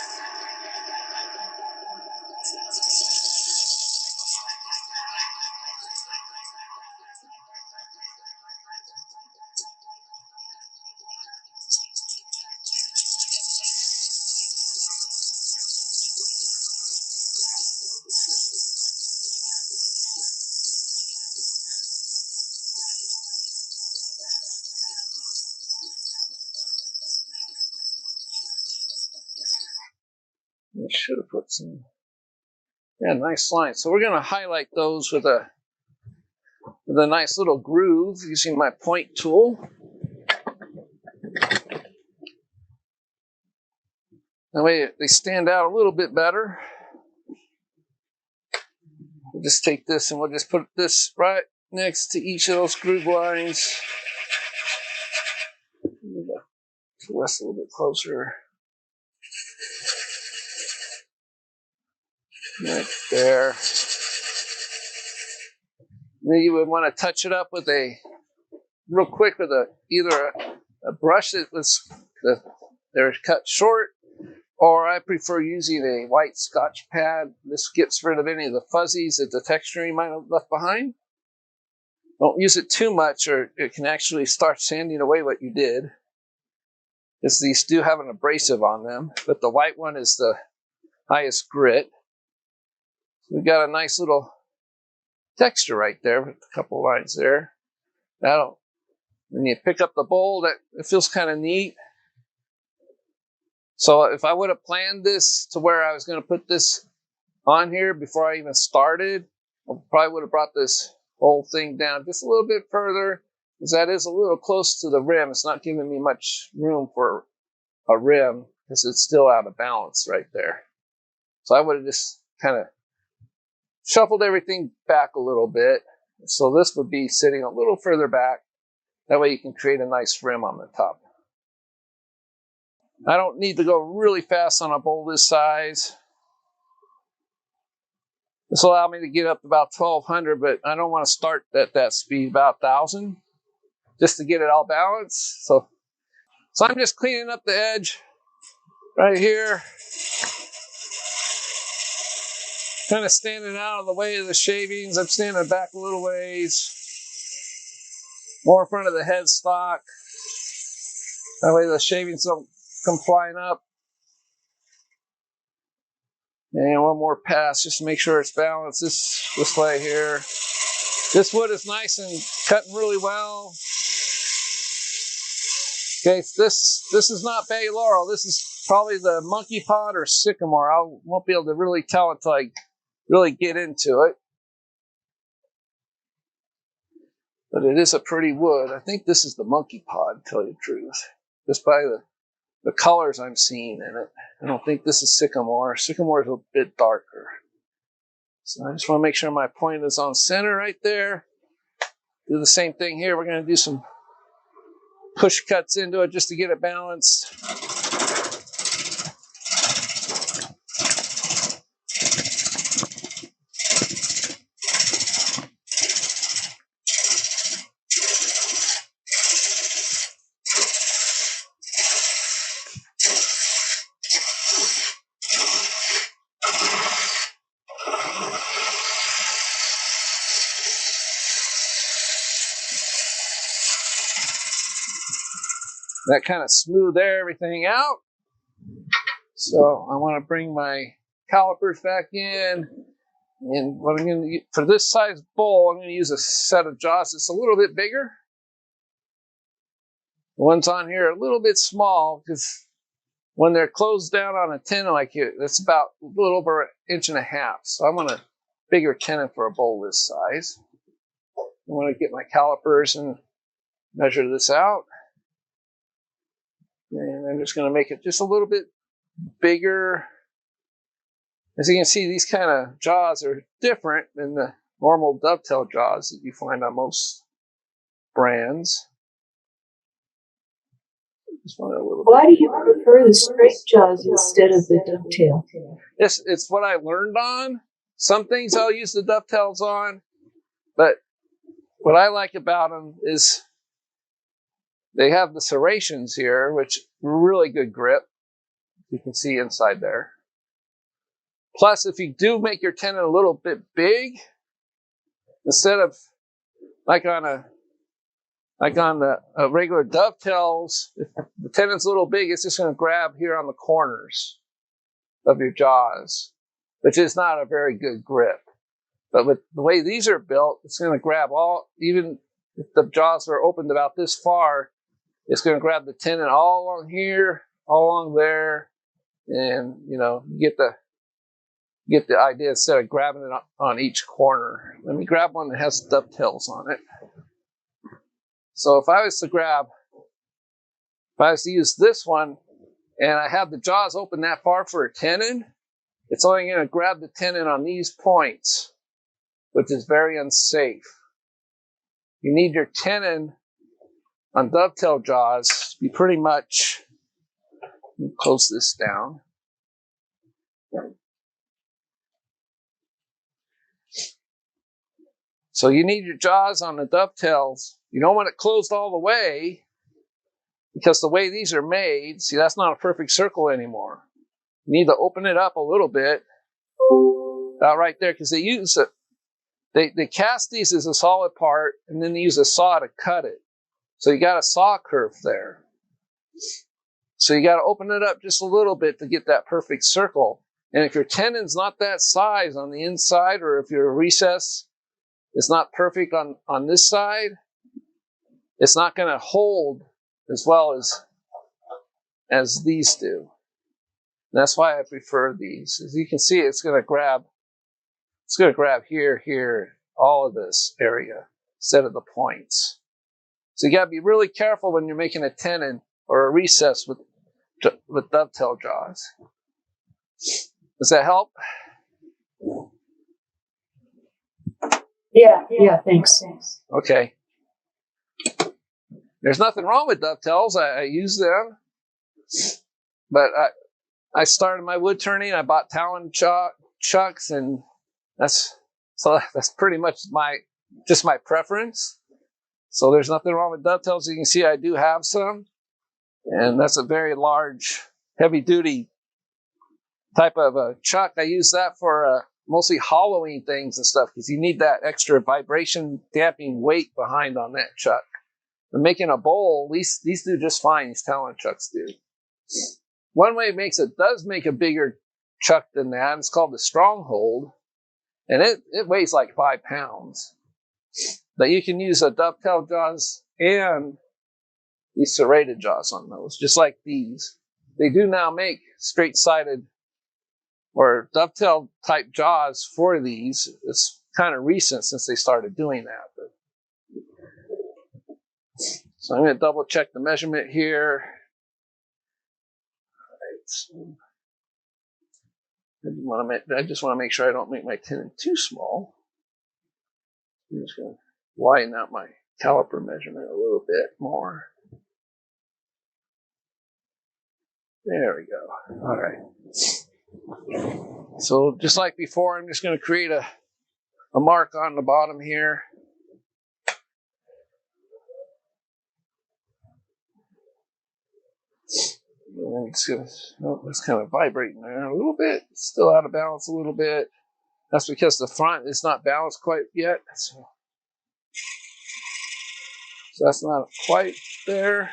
I should have put some, nice lines. So we're going to highlight those with a nice little groove using my point tool. That way they stand out a little bit better. We'll just take this and we'll just put this right next to each of those groove lines. Move the west a little bit closer. Right there. Then you would want to touch it up with real quick with either a brush that was they're cut short, or I prefer using a white Scotch pad. This gets rid of any of the fuzzies that the texturing might have left behind. Don't use it too much or it can actually start sanding away what you did. Because these do have an abrasive on them, but the white one is the highest grit. We've got a nice little texture right there with a couple lines there. When you pick up the bowl, it feels kind of neat. So if I would have planned this to where I was going to put this on here before I even started, I probably would have brought this whole thing down just a little bit further, because that is a little close to the rim. It's not giving me much room for a rim because it's still out of balance right there. So I would have just kind of shuffled everything back a little bit. So this would be sitting a little further back. That way you can create a nice rim on the top. I don't need to go really fast on a bowl this size. This will allow me to get up to about 1200, but I don't want to start at that speed, about 1000, just to get it all balanced. So I'm just cleaning up the edge right here. Kind of standing out of the way of the shavings. I'm standing back a little ways. More in front of the headstock. That way the shavings don't come flying up. And one more pass just to make sure it's balanced this way here. This wood is nice and cutting really well. Okay, this is not bay laurel. This is probably the monkey pod or sycamore. I won't be able to really tell until I really get into it. But it is a pretty wood. I think this is the monkey pod, to tell you the truth. Just by the colors I'm seeing in it. I don't think this is sycamore. Sycamore is a bit darker. So I just want to make sure my point is on center right there. Do the same thing here. We're going to do some push cuts into it just to get it balanced. That kind of smoothed everything out. So I want to bring my calipers back in. And what I'm going to use, for this size bowl, I'm going to use a set of jaws that's a little bit bigger. The ones on here are a little bit small because when they're closed down on a tenon like it, that's about a little over 1.5 inches. So I want a bigger tenon for a bowl this size. I want to get my calipers and measure this out. And I'm just going to make it just a little bit bigger. As you can see, these kind of jaws are different than the normal dovetail jaws that you find on most brands. Just want it a little bit. Why do you prefer the straight jaws instead of the dovetail? It's what I learned on. Some things I'll use the dovetails on, but what I like about them is they have the serrations here, which really good grip. You can see inside there. Plus, if you do make your tenon a little bit big, instead of like on the regular dovetails, if the tenon's a little big, it's just going to grab here on the corners of your jaws, which is not a very good grip. But with the way these are built, it's going to grab all, even if the jaws are opened about this far, it's going to grab the tenon all along here, all along there, and you know, you get the idea instead of grabbing it on each corner. Let me grab one that has dovetails on it. So if I was to use this one and I have the jaws open that far for a tenon, it's only going to grab the tenon on these points, which is very unsafe. You need your tenon on dovetail jaws to be pretty much, let me close this down. So you need your jaws on the dovetails. You don't want it closed all the way, because the way these are made, see, that's not a perfect circle anymore. You need to open it up a little bit, about right there, because they use it. They cast these as a solid part, and then they use a saw to cut it. So you got a saw curve there. So you got to open it up just a little bit to get that perfect circle. And if your tenon's not that size on the inside, or if your recess is not perfect on this side, it's not going to hold as well as these do. And that's why I prefer these. As you can see, it's going to grab here, here, all of this area instead of the points. So you got to be really careful when you're making a tenon or a recess with dovetail jaws. Does that help? Yeah, thanks. Okay. There's nothing wrong with dovetails. I use them. But I started my wood turning. I bought Talon chucks, and that's pretty much my preference. So there's nothing wrong with dovetails. You can see I do have some. And that's a very large, heavy-duty type of a chuck. I use that for mostly hollowing things and stuff, because you need that extra vibration damping weight behind on that chuck. And making a bowl, these do just fine. These Talon chucks do. One way it does make a bigger chuck than that. It's called the Stronghold, and it weighs like 5 pounds. But you can use a dovetail jaws and these serrated jaws on those, just like these. They do now make straight-sided or dovetail type jaws for these. It's kind of recent since they started doing that. So I'm going to double check the measurement here. All right. I just want to make sure I don't make my tenon too small. I'm just going to widen out my caliper measurement a little bit more. There we go. All right. So just like before, I'm just going to create a mark on the bottom here. And it's kind of vibrating there a little bit. It's still out of balance a little bit. That's because the front is not balanced quite yet. So that's not quite there.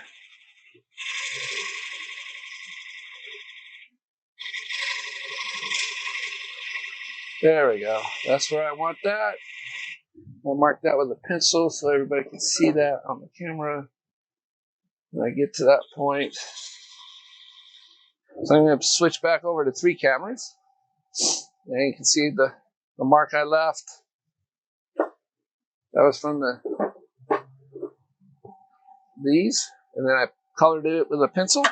There we go. That's where I want that. I'll mark that with a pencil so everybody can see that on the camera when I get to that point. So I'm going to switch back over to 3 cameras. And you can see the mark I left. That was from these. And then I colored it with a pencil.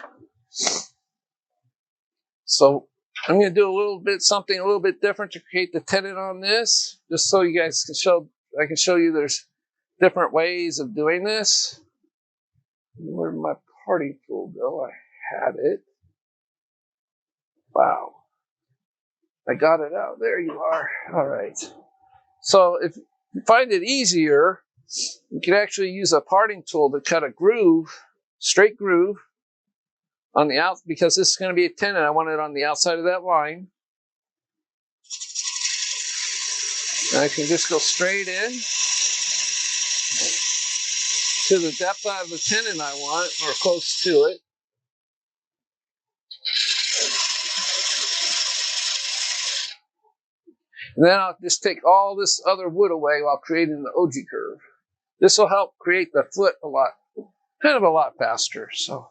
So I'm going to do something a little bit different to create the tenon on this, just so you guys I can show you there's different ways of doing this. Where my parting tool go? I had it. Wow. I got it out. There you are. All right. So if you find it easier, you can actually use a parting tool to cut a groove, straight groove, on the out, because this is going to be a tenon. I want it on the outside of that line. And I can just go straight in to the depth of the tenon I want, or close to it. And then I'll just take all this other wood away while creating the Ogee-Curve. This will help create the foot a lot faster. So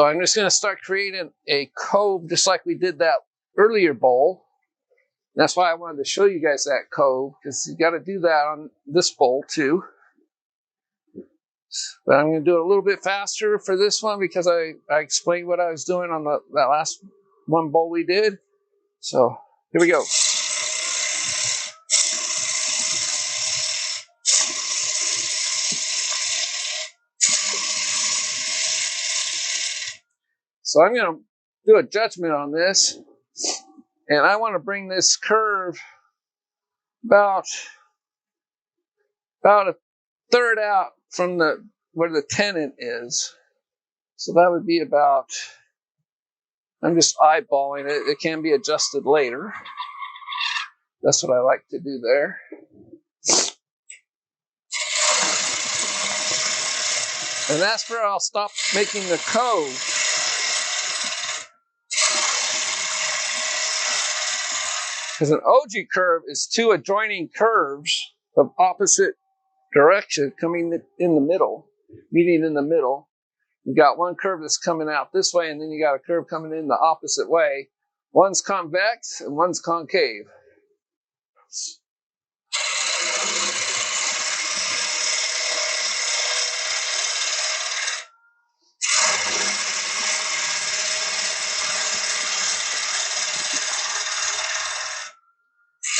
I'm just going to start creating a cove just like we did that earlier bowl. That's why I wanted to show you guys that cove, because you got to do that on this bowl too. But I'm going to do it a little bit faster for this one because I explained what I was doing on that last one bowl we did. So here we go. So I'm going to do a judgment on this, and I want to bring this curve about a third out from where the tenon is. So that would be about, I'm just eyeballing it. It can be adjusted later. That's what I like to do there. And that's where I'll stop making the cove. Because an Ogee-Curve is two adjoining curves of opposite direction coming in the middle, meeting in the middle. You got one curve that's coming out this way, and then you got a curve coming in the opposite way. One's convex and one's concave.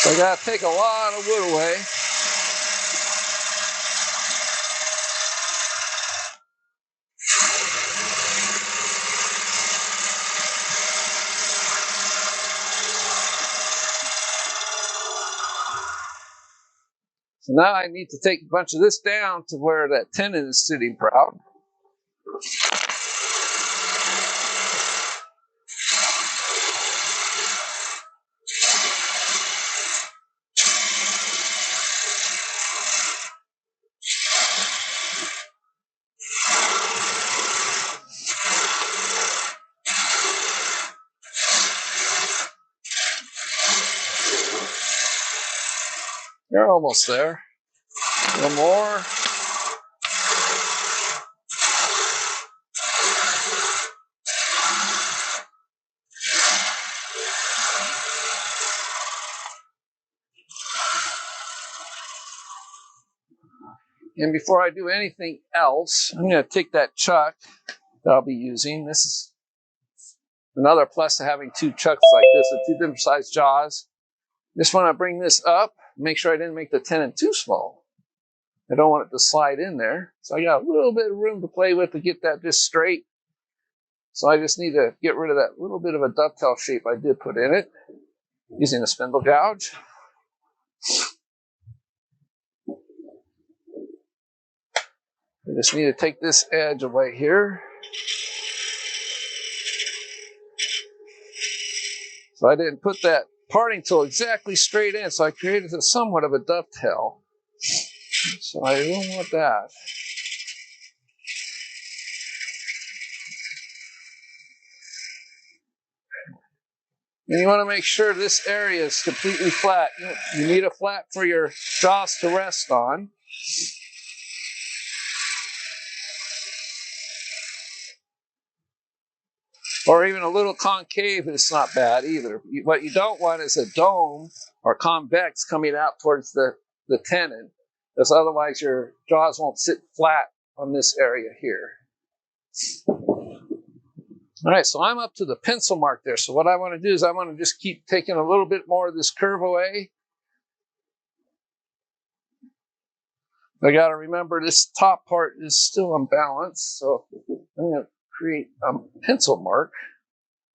So I got to take a lot of wood away. So now I need to take a bunch of this down to where that tenon is sitting proud. You're almost there. A little more. And before I do anything else, I'm going to take that chuck that I'll be using. This is another plus to having two chucks like this with two different size jaws. Just want to bring this up, make sure I didn't make the tenon too small. I don't want it to slide in there. So I got a little bit of room to play with to get that just straight. So I just need to get rid of that little bit of a dovetail shape I did put in it using a spindle gouge. I just need to take this edge away here. So I didn't put that parting tool exactly straight in, so I created somewhat of a dovetail. So I don't want that. And you want to make sure this area is completely flat. You need a flat for your jaws to rest on. Or even a little concave is not bad either. What you don't want is a dome or convex coming out towards the tenon, because otherwise your jaws won't sit flat on this area here. All right, so I'm up to the pencil mark there. So what I want to do is I want to just keep taking a little bit more of this curve away. I got to remember this top part is still unbalanced, so I'm going to create a pencil mark.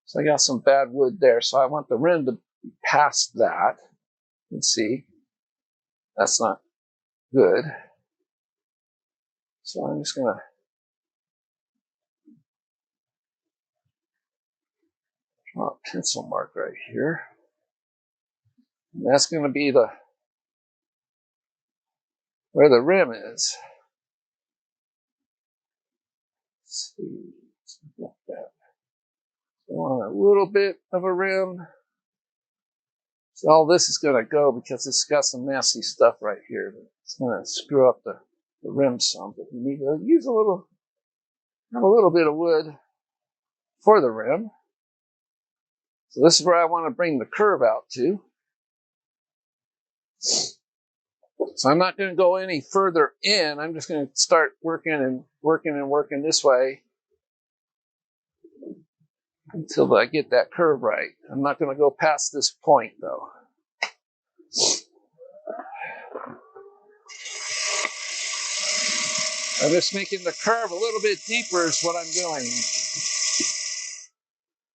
So I got some bad wood there, so I want the rim to be past that. You can see that's not good. So I'm just going to draw a pencil mark right here. And that's going to be where the rim is. Let's see, something like that. So I want a little bit of a rim. So all this is going to go because it's got some nasty stuff right here. It's going to screw up the rim some. But you need to use a little bit of wood for the rim. So this is where I want to bring the curve out to. So I'm not going to go any further in. I'm just going to start working this way until I get that curve right. I'm not going to go past this point though. I'm just making the curve a little bit deeper is what I'm doing.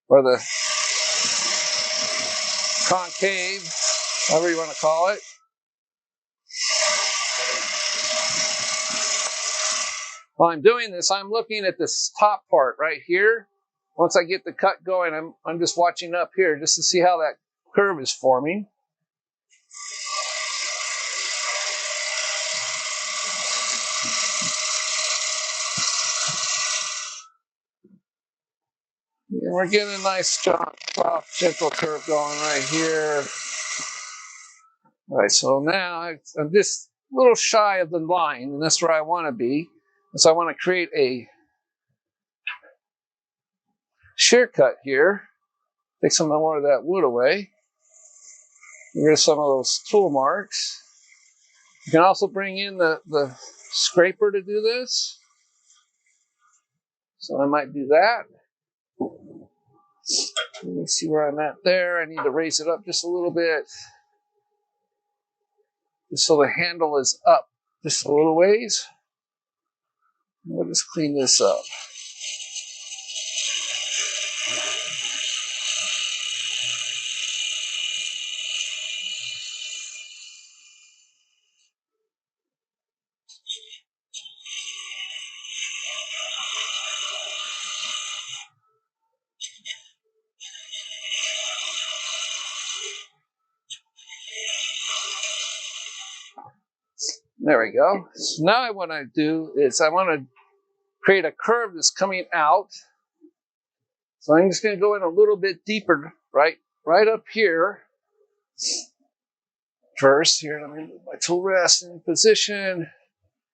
Or the concave, however you want to call it. While I'm doing this, I'm looking at this top part right here. Once I get the cut going, I'm just watching up here just to see how that curve is forming. And we're getting a nice soft, gentle curve going right here. All right, so now I'm just a little shy of the line, and that's where I want to be. And so I want to create a shear cut here. Take some more of that wood away. Get rid of some of those tool marks. You can also bring in the scraper to do this. So I might do that. Let me see where I'm at there. I need to raise it up just a little bit. Just so the handle is up just a little ways. We'll just clean this up. There we go. So now what I want to do is I want to create a curve that's coming out. So I'm just going to go in a little bit deeper, right up here. First, here, let me move my tool rest in position.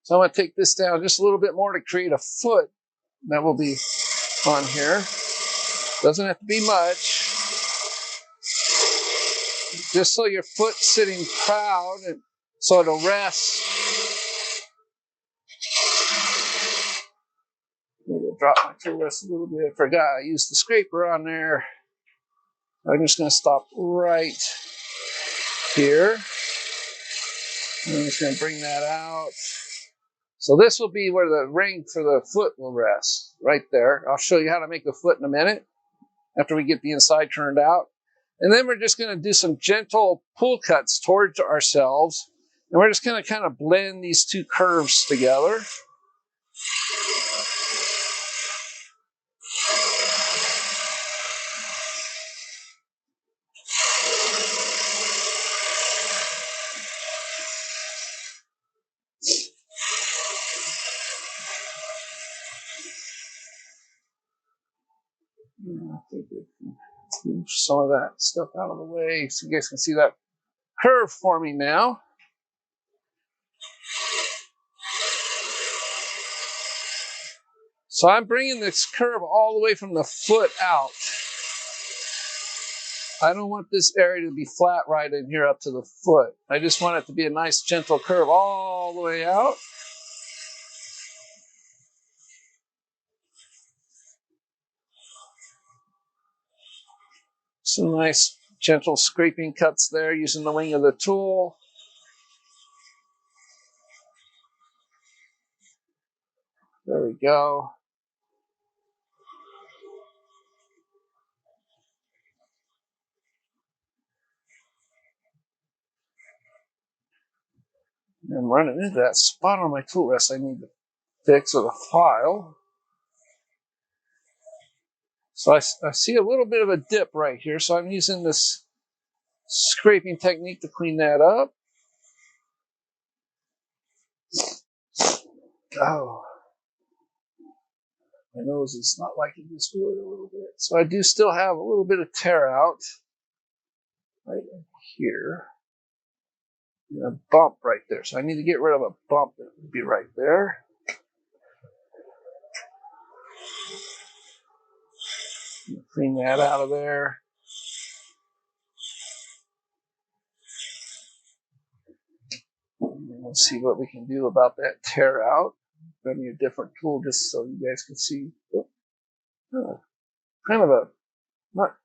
So I'm going to take this down just a little bit more to create a foot that will be on here. Doesn't have to be much. Just so your foot's sitting proud and so it'll rest. Need to drop my tool rest a little bit. Forgot I used the scraper on there. I'm just going to stop right here. I'm just going to bring that out. So this will be where the ring for the foot will rest, right there. I'll show you how to make the foot in a minute after we get the inside turned out. And then we're just going to do some gentle pull cuts towards ourselves. And we're just going to kind of blend these two curves together. Move some of that stuff out of the way so you guys can see that curve forming now. So I'm bringing this curve all the way from the foot out. I don't want this area to be flat right in here up to the foot. I just want it to be a nice gentle curve all the way out. Some nice gentle scraping cuts there using the wing of the tool. There we go. And I'm running into that spot on my tool rest I need to fix with a file. So I see a little bit of a dip right here, so I'm using this scraping technique to clean that up. Oh, my nose is not liking this wood a little bit. So I do still have a little bit of tear out right here. And a bump right there. So I need to get rid of a bump that would be right there. Clean that out of there. And we'll see what we can do about that tear out. Grab me a different tool just so you guys can see. Kind of a not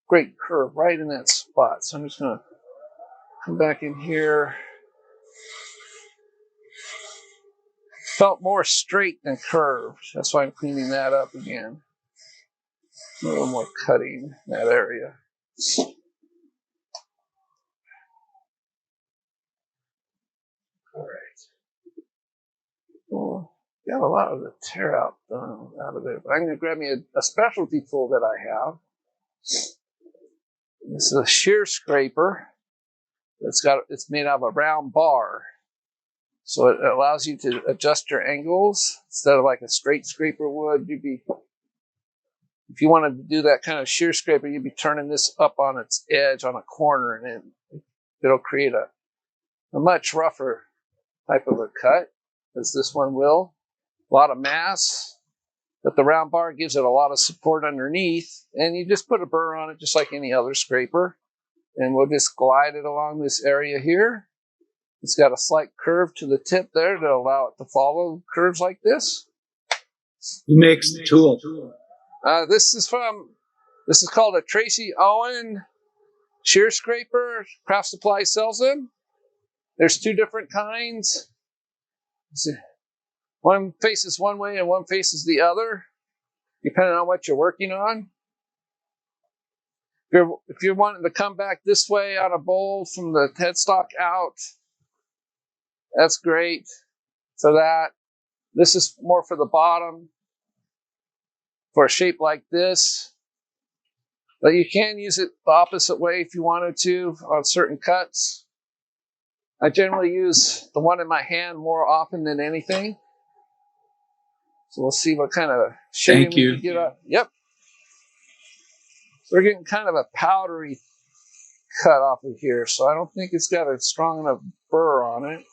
great curve right in that spot. So I'm just going to come back in here. Felt more straight than curved. That's why I'm cleaning that up again. A little more cutting in that area. All right. Well, got a lot of the tear out done out of there. But I'm going to grab me a specialty tool that I have. This is a shear scraper. It's made out of a round bar. So it allows you to adjust your angles instead of like a straight scraper would. If you wanted to do that kind of shear scraper, you'd be turning this up on its edge on a corner, and it'll create a much rougher type of a cut, as this one will. A lot of mass, but the round bar gives it a lot of support underneath, and you just put a burr on it just like any other scraper, and we'll just glide it along this area here. It's got a slight curve to the tip there to allow it to follow curves like this. Who makes the tool? This is called a Tracy Owen shear scraper. Craft Supply sells them. There's two different kinds. One faces one way and one faces the other, depending on what you're working on. If you're wanting to come back this way on a bowl from the headstock out, that's great for that. This is more for the bottom, for a shape like this. But you can use it the opposite way if you wanted to on certain cuts. I generally use the one in my hand more often than anything. So we'll see what kind of shading we can get up. Yep. So we're getting kind of a powdery cut off of here, so I don't think it's got a strong enough burr on it.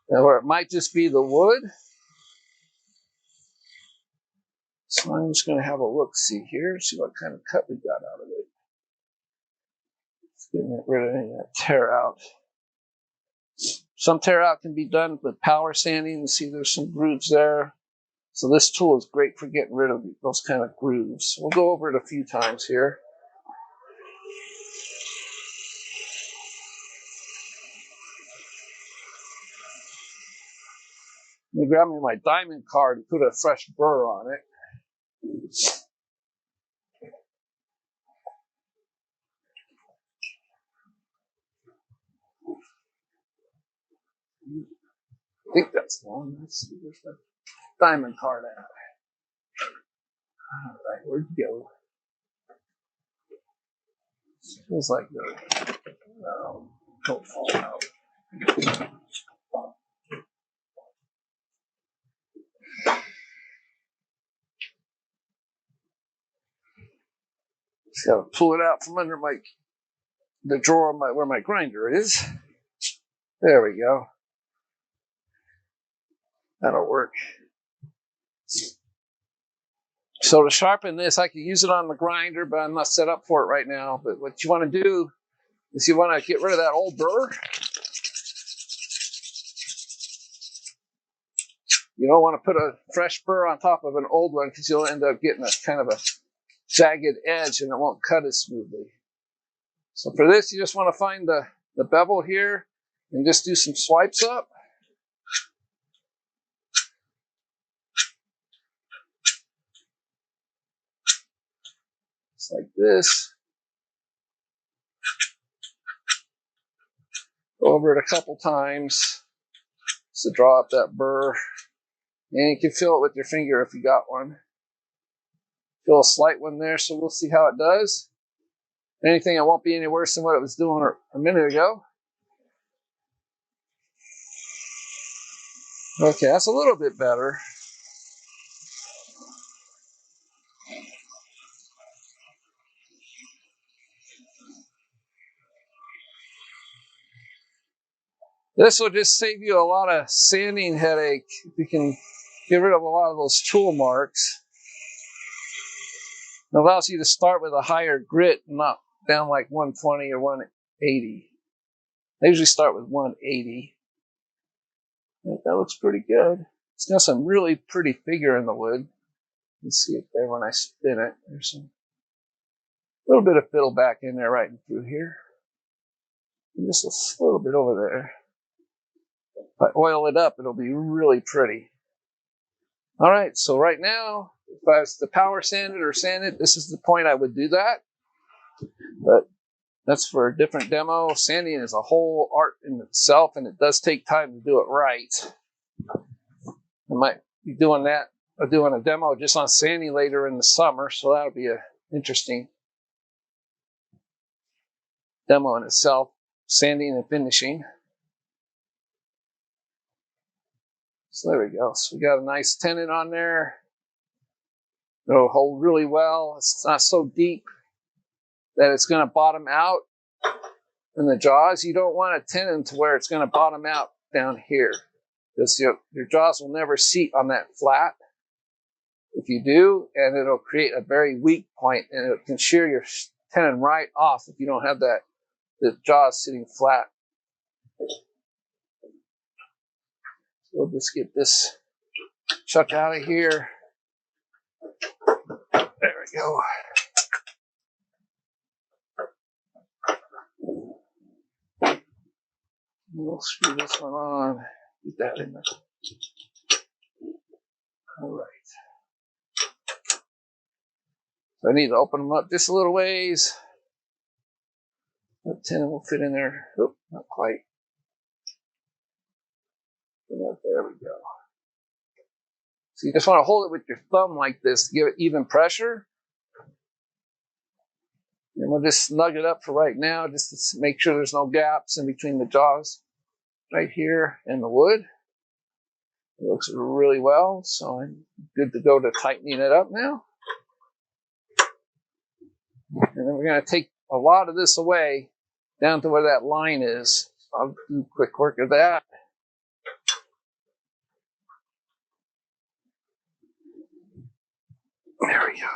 Or it might just be the wood. So I'm just going to have a look-see here, see what kind of cut we got out of it. Let's get rid of any of that tear out. Some tear out can be done with power sanding. You see there's some grooves there. So this tool is great for getting rid of those kind of grooves. We'll go over it a few times here. Let me grab me my diamond card and put a fresh burr on it. I think that's the one. Let's see, where's the diamond card at? All right, where'd you go? Feels like the don't fall out. Just gotta pull it out from under the drawer of where my grinder is. There we go. That'll work. So to sharpen this, I could use it on the grinder, but I'm not set up for it right now. But what you want to do is you want to get rid of that old burr. You don't want to put a fresh burr on top of an old one because you'll end up getting a kind of a jagged edge and it won't cut as smoothly. So for this, you just want to find the bevel here and just do some swipes up. Just like this. Go over it a couple times just to draw up that burr. And you can feel it with your finger if you got one. Feel a slight one there, so we'll see how it does. Anything, it won't be any worse than what it was doing a minute ago. Okay, that's a little bit better. This will just save you a lot of sanding headache. You can get rid of a lot of those tool marks. It allows you to start with a higher grit, not down like 120 or 180. I usually start with 180. That looks pretty good. It's got some really pretty figure in the wood. You can see it there when I spin it. There's some little bit of fiddle back in there right through here. And just a little bit over there. If I oil it up, it'll be really pretty. All right, so right now, if I was to power sand it or sand it, this is the point I would do that. But that's for a different demo. Sanding is a whole art in itself, and it does take time to do it right. I might be doing that, or doing a demo just on sanding later in the summer, so that'll be an interesting demo in itself, sanding and finishing. So there we go. So we got a nice tenon on there. It'll hold really well. It's not so deep that it's going to bottom out in the jaws. You don't want a tenon to where it's going to bottom out down here, because your jaws will never seat on that flat. If you do, and it'll create a very weak point, and it can shear your tenon right off if you don't have the jaws sitting flat. We'll just get this chuck out of here. There we go. We'll screw this one on. Get that in there. All right. So I need to open them up just a little ways. That tenon will fit in there. Oop, not quite. There we go. So you just want to hold it with your thumb like this to give it even pressure. And we'll just snug it up for right now, just to make sure there's no gaps in between the jaws right here and the wood. It looks really well, so I'm good to go to tightening it up now. And then we're going to take a lot of this away down to where that line is. I'll do quick work of that. There we go.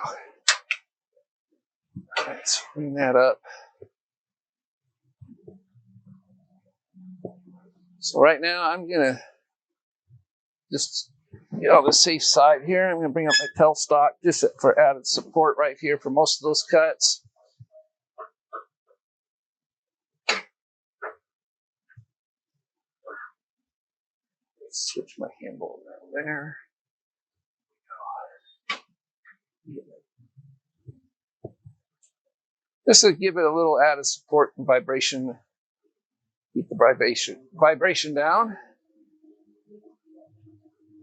All right, let's bring that up. So right now I'm going to just get on the safe side here. I'm going to bring up my tailstock just for added support right here for most of those cuts. Let's switch my handle around there. Just to give it a little added support and vibration. Keep the vibration down.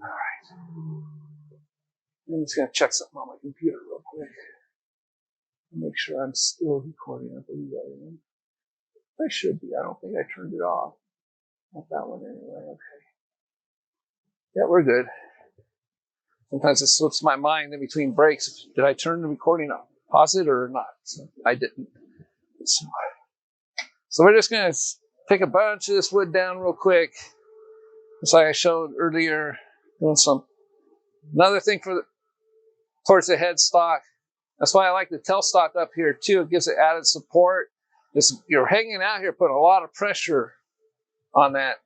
All right. I'm just going to check something on my computer real quick. Make sure I'm still recording. I believe I am. I should be. I don't think I turned it off. Not that one anyway. Okay. Yeah, we're good. Sometimes it slips my mind in between breaks. Did I turn the recording off? Pause it or not? So I didn't. So we're just going to take a bunch of this wood down real quick. Just like I showed earlier, doing some. Another thing towards the headstock. That's why I like the tailstock up here too. It gives it added support. You're hanging out here, putting a lot of pressure on that,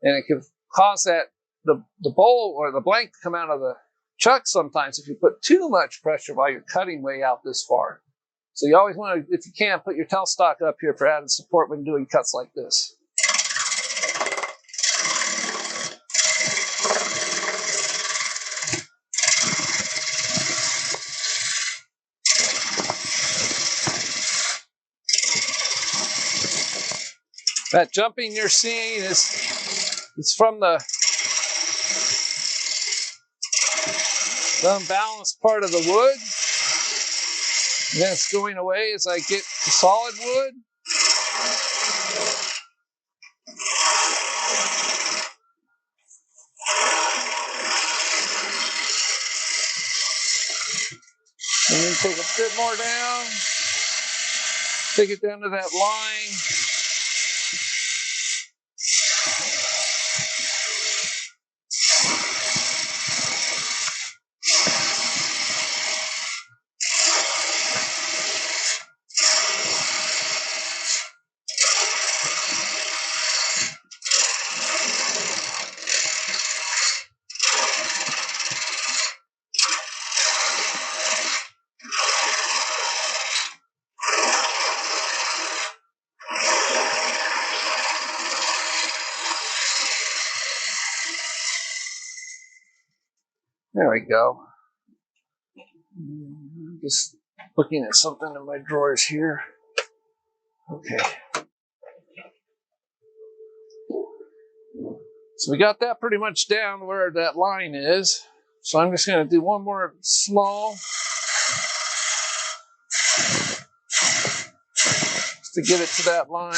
and it can cause the bowl or the blank to come out of the chuck sometimes if you put too much pressure while you're cutting way out this far. So you always want to, if you can, put your tailstock up here for added support when doing cuts like this. That jumping you're seeing is from the unbalanced part of the wood. And then it's going away as I get the solid wood. And then take a bit more down. Take it down to that line. There we go. Just looking at something in my drawers here. Okay. So we got that pretty much down where that line is. So I'm just going to do one more small just to get it to that line.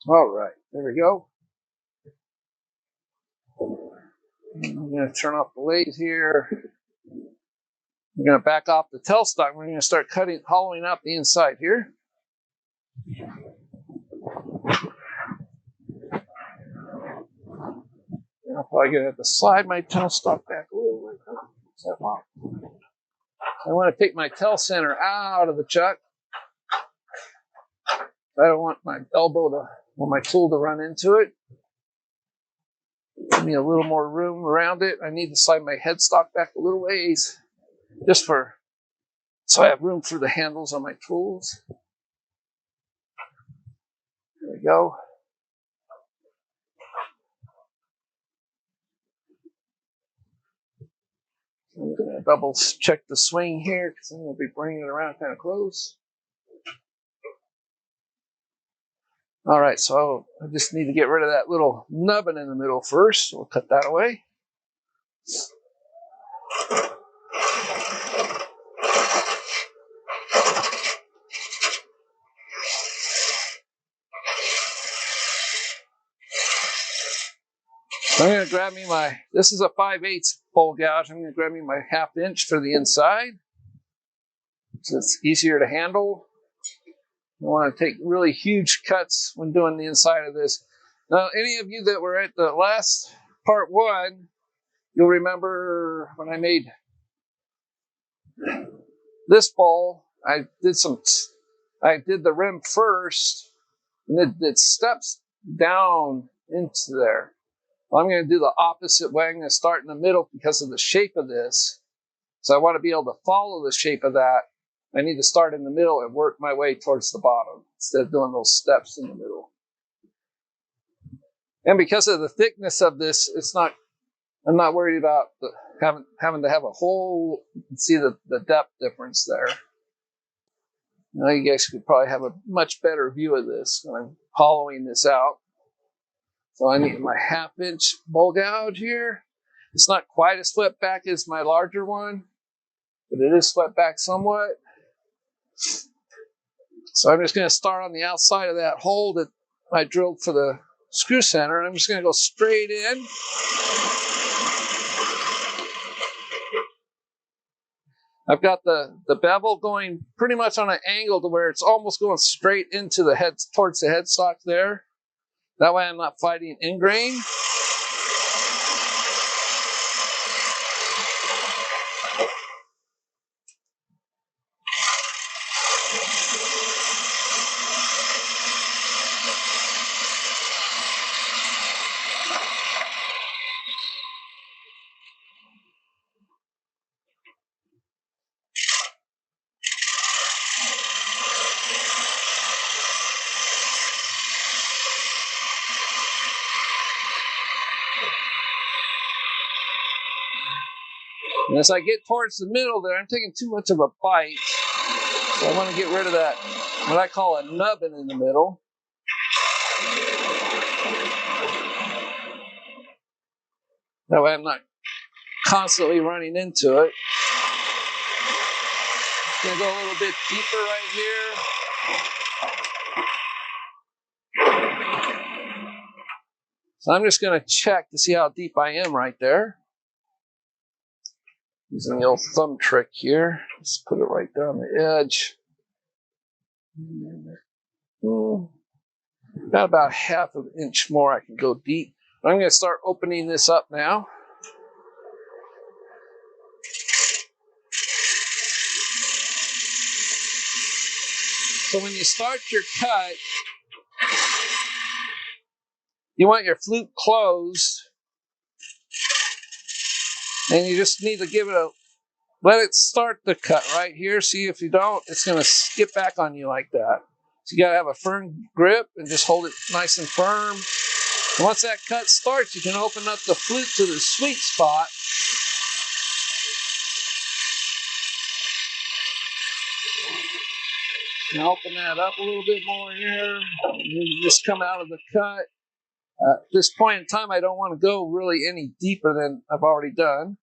All right, there we go. I'm going to turn off the lathe here. I'm going to back off the tailstock. We're going to start hollowing out the inside here. I'm probably going to have to slide my tailstock back a little bit. I want to take my tail center out of the chuck. I don't want my my tool to run into it. Give me a little more room around it. I need to slide my headstock back a little ways, so I have room for the handles on my tools. There we go. I'm going to double check the swing here because I'm going to be bringing it around kind of close. All right, so I just need to get rid of that little nubbin in the middle first. So we'll cut that away. So I'm going to grab me this is a 5/8 bowl gouge. I'm going to grab me my 1/2 inch for the inside. So it's easier to handle. I want to take really huge cuts when doing the inside of this. Now, any of you that were at the last part 1, you'll remember when I made this bowl, I did the rim first, and it steps down into there. Well, I'm going to do the opposite way. I'm going to start in the middle because of the shape of this. So I want to be able to follow the shape of that. I need to start in the middle and work my way towards the bottom instead of doing those steps in the middle. And because of the thickness of this, I'm not worried about having to have a hole. You can see the depth difference there. Now you guys could probably have a much better view of this when I'm hollowing this out. So I need my 1/2 inch bowl gouge here. It's not quite as swept back as my larger one, but it is swept back somewhat. So I'm just going to start on the outside of that hole that I drilled for the screw center. I'm just going to go straight in. I've got the bevel going pretty much on an angle to where it's almost going straight into the head, towards the headstock there. That way I'm not fighting ingrain. And as I get towards the middle there, I'm taking too much of a bite. So I want to get rid of that, what I call a nubbin in the middle. That way I'm not constantly running into it. Gonna go a little bit deeper right here. So I'm just gonna check to see how deep I am right there. Using the old thumb trick here. Just put it right down the edge. Got about half an inch more I can go deep. I'm gonna start opening this up now. So when you start your cut, you want your flute closed, and you just need to give it let it start the cut right here. See, if you don't, it's going to skip back on you like that. So you got to have a firm grip and just hold it nice and firm. And once that cut starts, you can open up the flute to the sweet spot. And open that up a little bit more here. And you just come out of the cut. At this point in time, I don't want to go really any deeper than I've already done.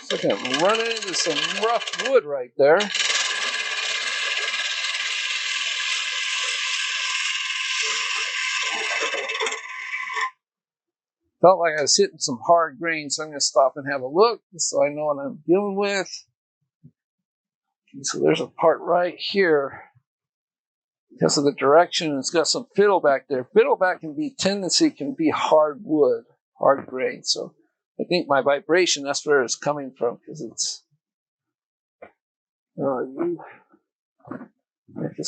It's like I'm running into some rough wood right there. Felt like I was hitting some hard grain, so I'm going to stop and have a look so I know what I'm dealing with. Okay, so there's a part right here. Because of the direction, it's got some fiddleback there. Fiddleback can be hard wood, hard grain. So I think my vibration, that's where it's coming from, because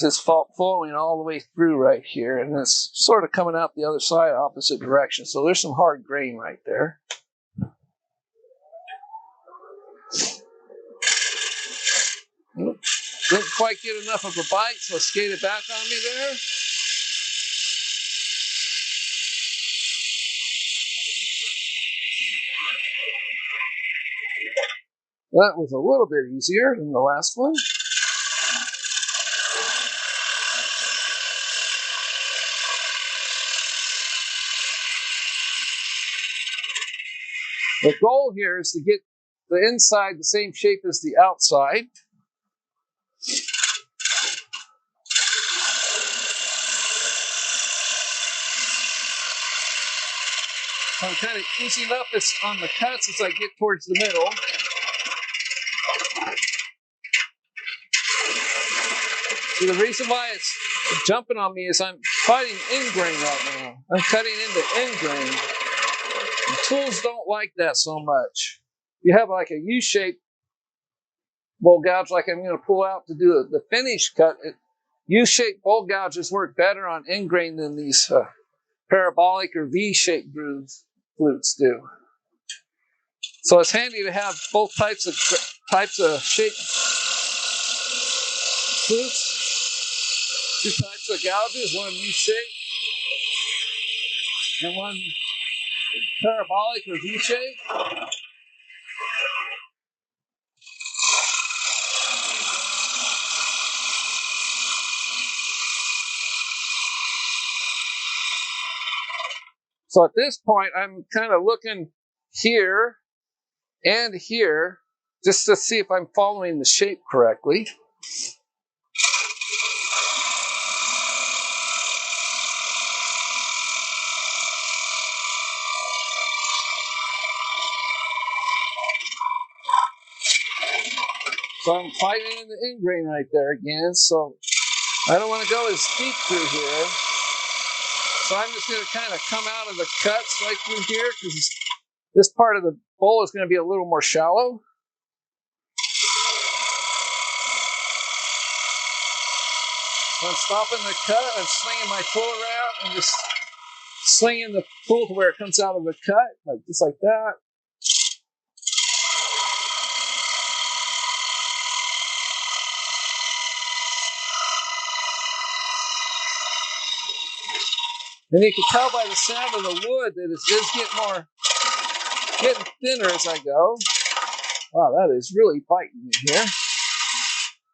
it's flowing all the way through right here, and it's sort of coming out the other side, opposite direction. So there's some hard grain right there. Didn't quite get enough of a bite, so I skated back on me there. That was a little bit easier than the last one. The goal here is to get the inside the same shape as the outside. I'm kind of easing up on the cuts as I get towards the middle. See, the reason why it's jumping on me is I'm fighting end grain right now. I'm cutting into end grain. And tools don't like that so much. You have like a U-shaped bowl gouge like I'm going to pull out to do the finish cut. U-shaped bowl gouges work better on end grain than these parabolic or V-shaped grooves flutes do. So it's handy to have both types of shaped flutes. Two types of gouges, one U-shaped and one parabolic or V-shaped. So at this point, I'm kind of looking here and here just to see if I'm following the shape correctly. So I'm fighting in the end grain right there again. So I don't want to go as deep through here. So I'm just going to kind of come out of the cuts right through here because this part of the bowl is going to be a little more shallow. So I'm stopping the cut. I'm swinging my tool around and just slinging the tool to where it comes out of the cut, like just like that. And you can tell by the sound of the wood that it is getting thinner as I go. Wow, that is really biting in here.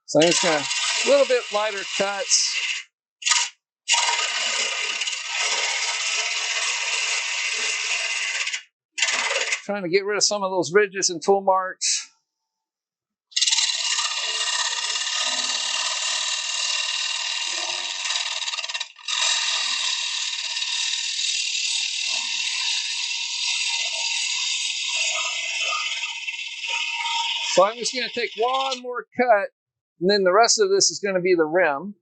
So I'm just going to a little bit lighter cuts. Trying to get rid of some of those ridges and tool marks. So I'm just going to take one more cut, and then the rest of this is going to be the rim.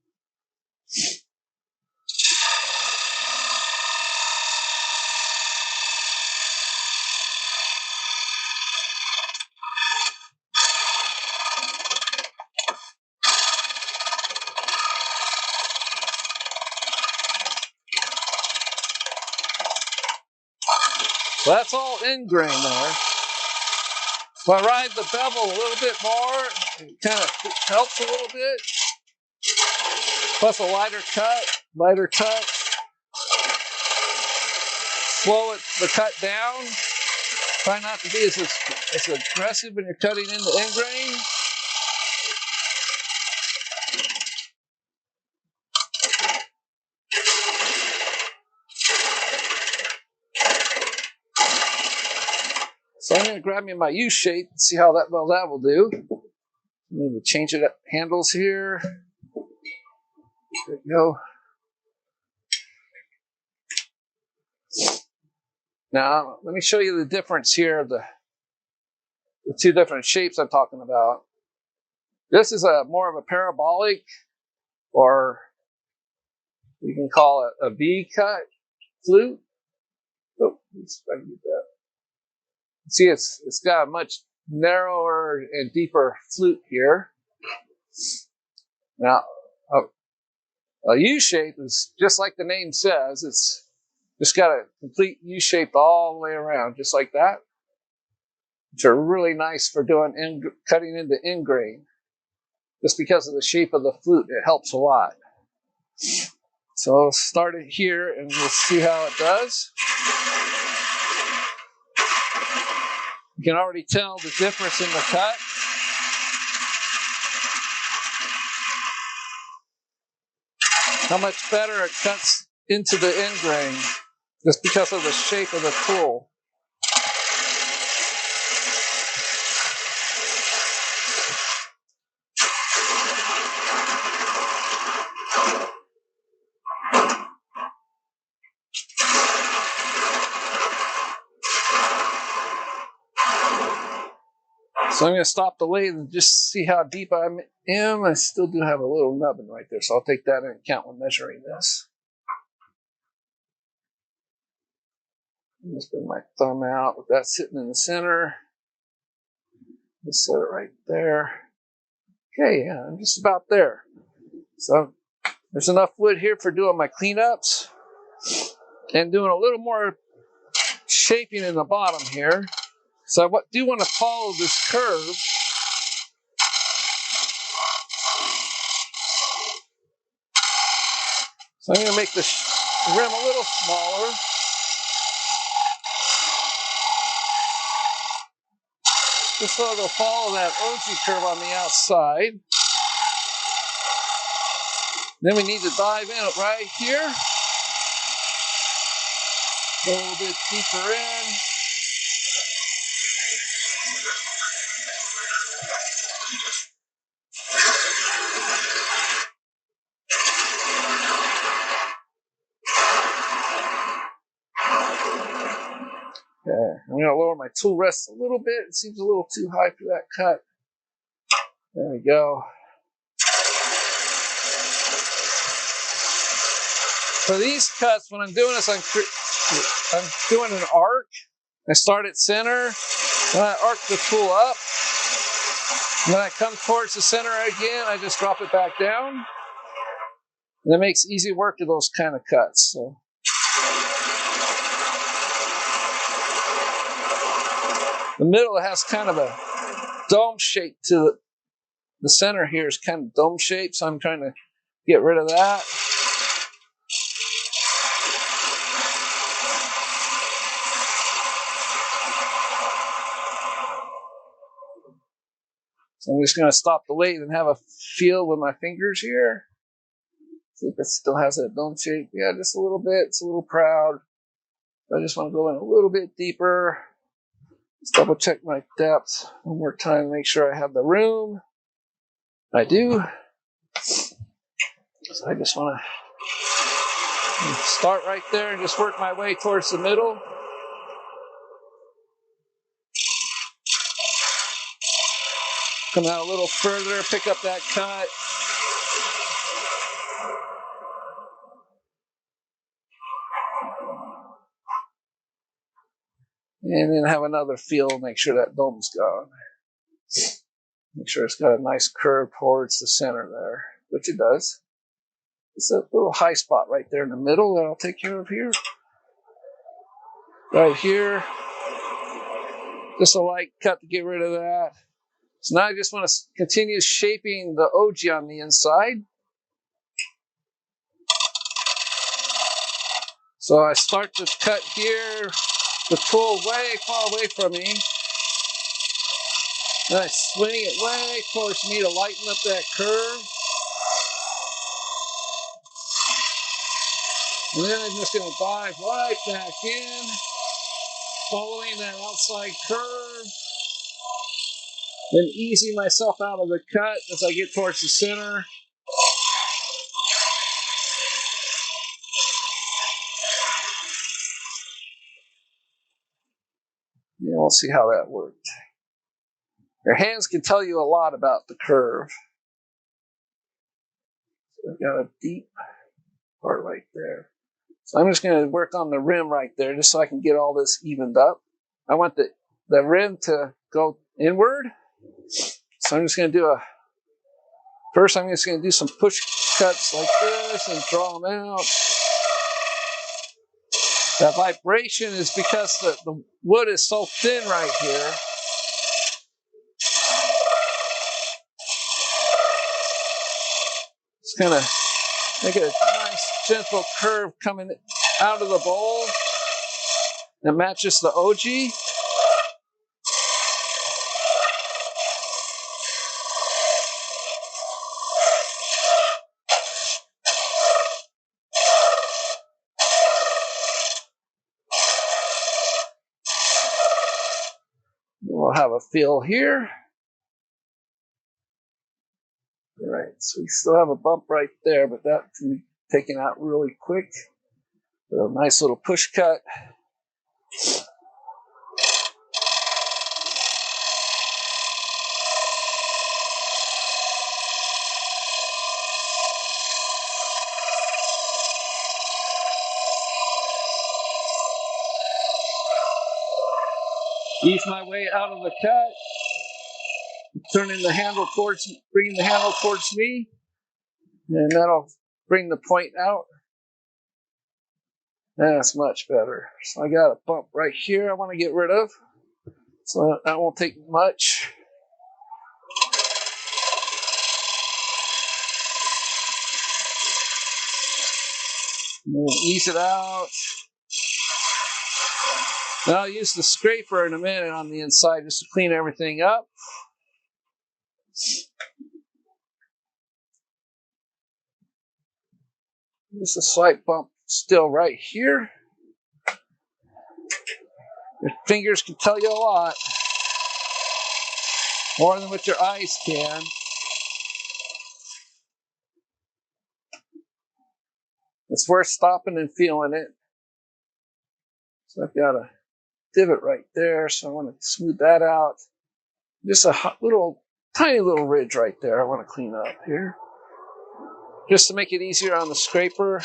So that's all end grain there. If I ride the bevel a little bit more, it kind of helps a little bit. Plus a lighter cut. Slow the cut down. Try not to be as aggressive when you're cutting into end grain. So I'm going to grab me my U-shape and see how that will do. Maybe change it up handles here. There we go. Now, let me show you the difference here of the two different shapes I'm talking about. This is more of a parabolic, or you can call it a V-cut flute. Oh, let's try to get that. See, it's got a much narrower and deeper flute here. Now, a U-shape is just like the name says. It's just got a complete U-shape all the way around, just like that. Which are really nice for doing cutting into end grain. Just because of the shape of the flute, it helps a lot. So I'll start it here, and we'll see how it does. You can already tell the difference in the cut. How much better it cuts into the end grain, just because of the shape of the tool. So I'm going to stop the lathe and just see how deep I am. I still do have a little nubbin right there, so I'll take that into account when measuring this. Just bring my thumb out with that sitting in the center. Just set it right there. Okay, yeah, I'm just about there. So there's enough wood here for doing my cleanups and doing a little more shaping in the bottom here. So I do want to follow this curve. So I'm going to make the rim a little smaller. Just so it'll follow that Ogee-Curve on the outside. Then we need to dive in right here. Go a little bit deeper in. Okay, I'm going to lower my tool rest a little bit. It seems a little too high for that cut. There we go. For these cuts, when I'm doing this, I'm doing an arc. I start at center, then I arc the tool up. When I come towards the center again, I just drop it back down. And it makes easy work of those kind of cuts. So The middle has kind of a dome shape to the center here is kind of dome shaped, so I'm trying to get rid of that. So I'm just going to stop the lathe and have a feel with my fingers here. See if it still has that dome shape. Yeah, just a little bit. It's a little proud. I just want to go in a little bit deeper. Let's double check my depth one more time. Make sure I have the room. I do. So I just want to start right there and just work my way towards the middle. Come out a little further, pick up that cut. And then have another feel, make sure that dome's gone. Make sure it's got a nice curve towards the center there, which it does. It's a little high spot right there in the middle that I'll take care of here. Right here. Just a light cut to get rid of that. So now I just want to continue shaping the Ogee on the inside. So I start to cut here, the tool way far away from me. Then I swing it way towards me to lighten up that curve. And then I'm just going to dive right back in, following that outside curve. Then easing myself out of the cut as I get towards the center. Yeah, we'll see how that worked. Your hands can tell you a lot about the curve. So I've got a deep part right there. So I'm just going to work on the rim right there just so I can get all this evened up. I want the rim to go inward. So I'm just going to do first I'm just going to do some push cuts like this and draw them out. That vibration is because the wood is so thin right here. It's going to make it a nice gentle curve coming out of the bowl that matches the Ogee. We'll have a fill here. All right, so we still have a bump right there, but that can be taken out really quick. A nice little push cut. Ease my way out of the cut. Bringing the handle towards me, and that'll bring the point out. That's much better. So I got a bump right here I want to get rid of. So that won't take much. And then ease it out. Now I'll use the scraper in a minute on the inside just to clean everything up. Just a slight bump still right here. Your fingers can tell you a lot. More than what your eyes can. It's worth stopping and feeling it. So I've got a divot right there, so I want to smooth that out. Just a tiny little ridge right there I want to clean up here. Just to make it easier on the scraper.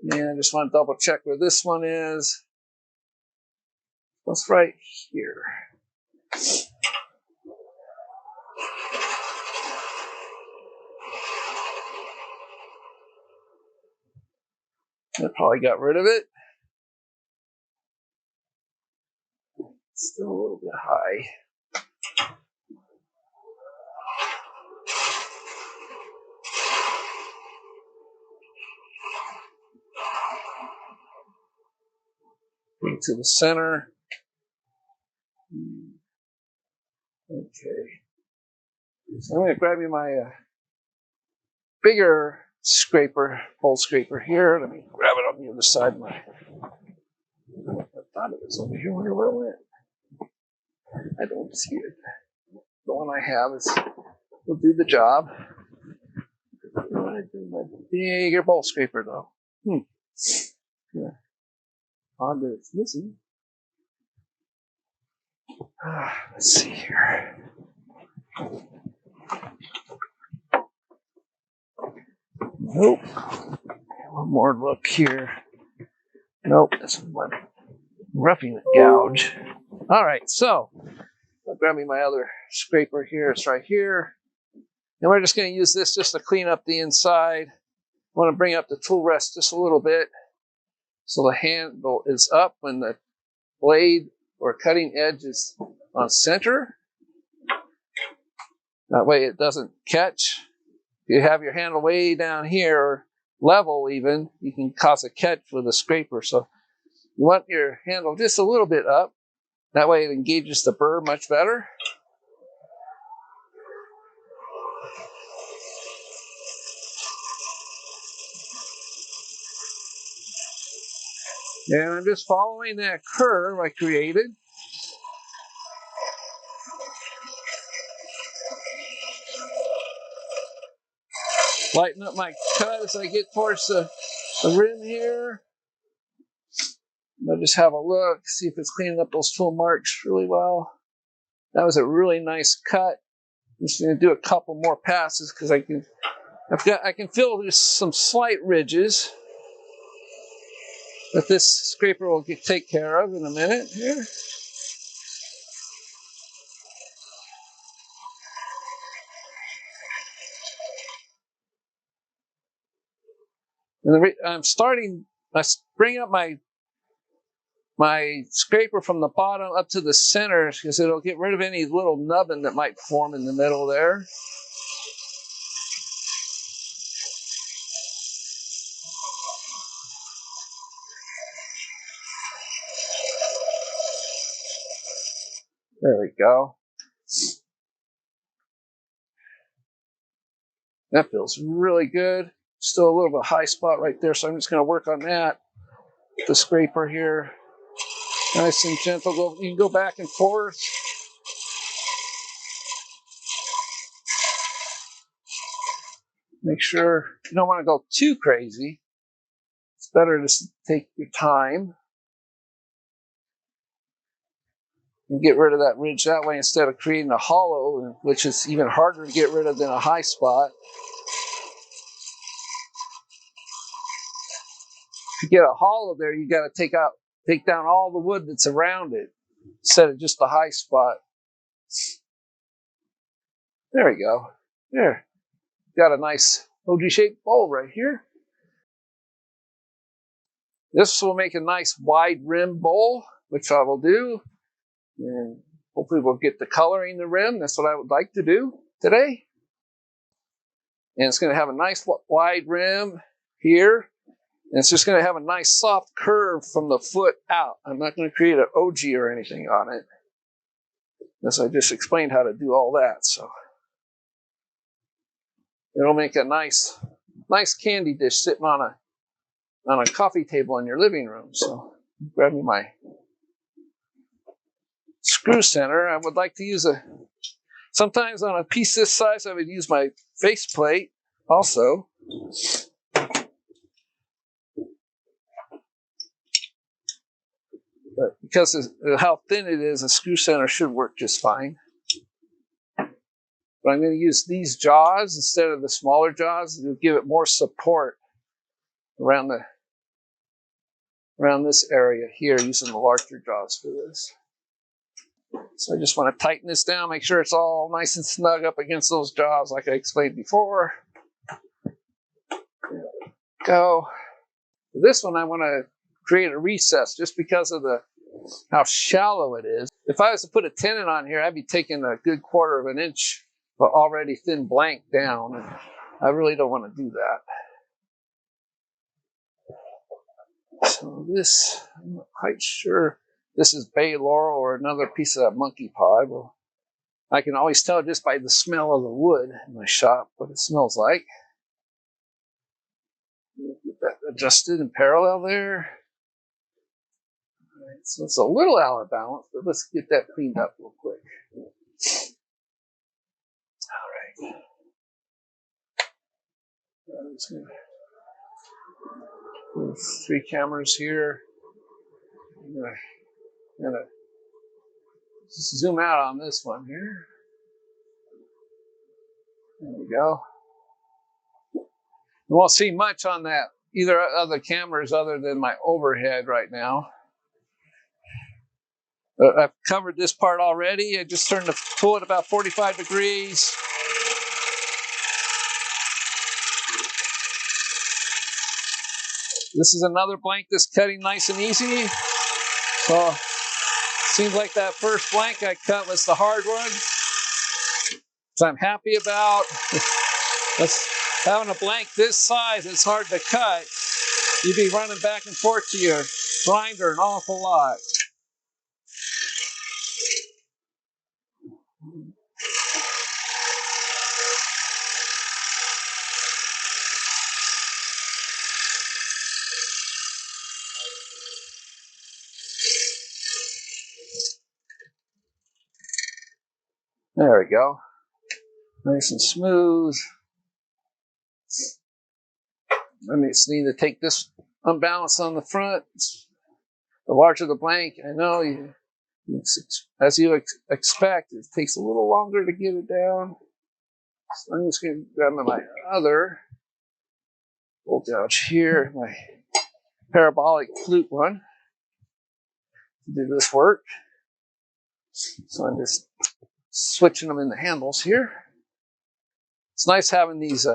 And I just want to double check where this one is. That's right here. I probably got rid of it. bit high. Bring to the center. Okay. So I'm going to grab you my bigger scraper, bowl scraper here. Let me grab it on the other side of my. I thought it was over here. Where it went? I don't see it. The one I have will do the job. I want to do my bigger bowl scraper though. Yeah. Odd that it's missing. Let's see here. Nope. One more look here. Nope, that's one roughing the gouge. All right, so I'll grab me my other scraper here. It's right here. And we're just going to use this just to clean up the inside. I want to bring up the tool rest just a little bit so the handle is up when the blade or cutting edge is on center. That way it doesn't catch. If you have your handle way down here, or level even, you can cause a catch with a scraper. So you want your handle just a little bit up. That way it engages the burr much better. And I'm just following that curve I created. Lighten up my cut as I get towards the rim here. I'll just have a look, see if it's cleaning up those tool marks really well. That was a really nice cut. I'm just going to do a couple more passes because I can feel just some slight ridges that this scraper will take care of in a minute here. And I bring up my scraper from the bottom up to the center because it'll get rid of any little nubbin that might form in the middle there. There we go. That feels really good. Still a little bit high spot right there, so I'm just going to work on that. The scraper here. Nice and gentle. You can go back and forth. Make sure you don't want to go too crazy. It's better to take your time and get rid of that ridge that way instead of creating a hollow, which is even harder to get rid of than a high spot. If you get a hollow there, you got to take down all the wood that's around it instead of just the high spot. There we go. There. Got a nice Ogee-shaped bowl right here. This will make a nice wide rim bowl, which I will do. And hopefully we'll get the coloring the rim. That's what I would like to do today. And it's going to have a nice wide rim here. And it's just going to have a nice soft curve from the foot out. I'm not going to create an Ogee or anything on it. As I just explained how to do all that. So it'll make a nice candy dish sitting on a coffee table in your living room. So grab me my screw center. I would like to use sometimes on a piece this size, I would use my face plate also. But because of how thin it is, a screw center should work just fine. But I'm going to use these jaws instead of the smaller jaws to give it more support around this area here, using the larger jaws for this. So I just want to tighten this down, make sure it's all nice and snug up against those jaws like I explained before. There we go. For this one, I want to create a recess just because of how shallow it is. if I was to put a tenon on here, I'd be taking a good 1/4 of an inch of already thin blank down. And I really don't want to do that. So this, I'm not quite sure. This is bay laurel or another piece of monkey pod. Well, I can always tell just by the smell of the wood in my shop what it smells like. Get that adjusted and parallel there. All right, so it's a little out of balance, but let's get that cleaned up real quick. All right. I'm just going to put 3 cameras here. I'm going to zoom out on this one here. There we go. You won't see much on that either other cameras other than my overhead right now. I've covered this part already. I just turned the tool at about 45 degrees. This is another blank that's cutting nice and easy. So seems like that first blank I cut was the hard one, which I'm happy about. Having a blank this size, it's hard to cut. You'd be running back and forth to your grinder an awful lot. There we go. Nice and smooth. I just need to take this unbalance on the front. The larger the blank, I know, as you expect, it takes a little longer to get it down. So I'm just going to grab my other bolt gouge here, my parabolic flute one, to do this work. So I'm just switching them in the handles here. It's nice having these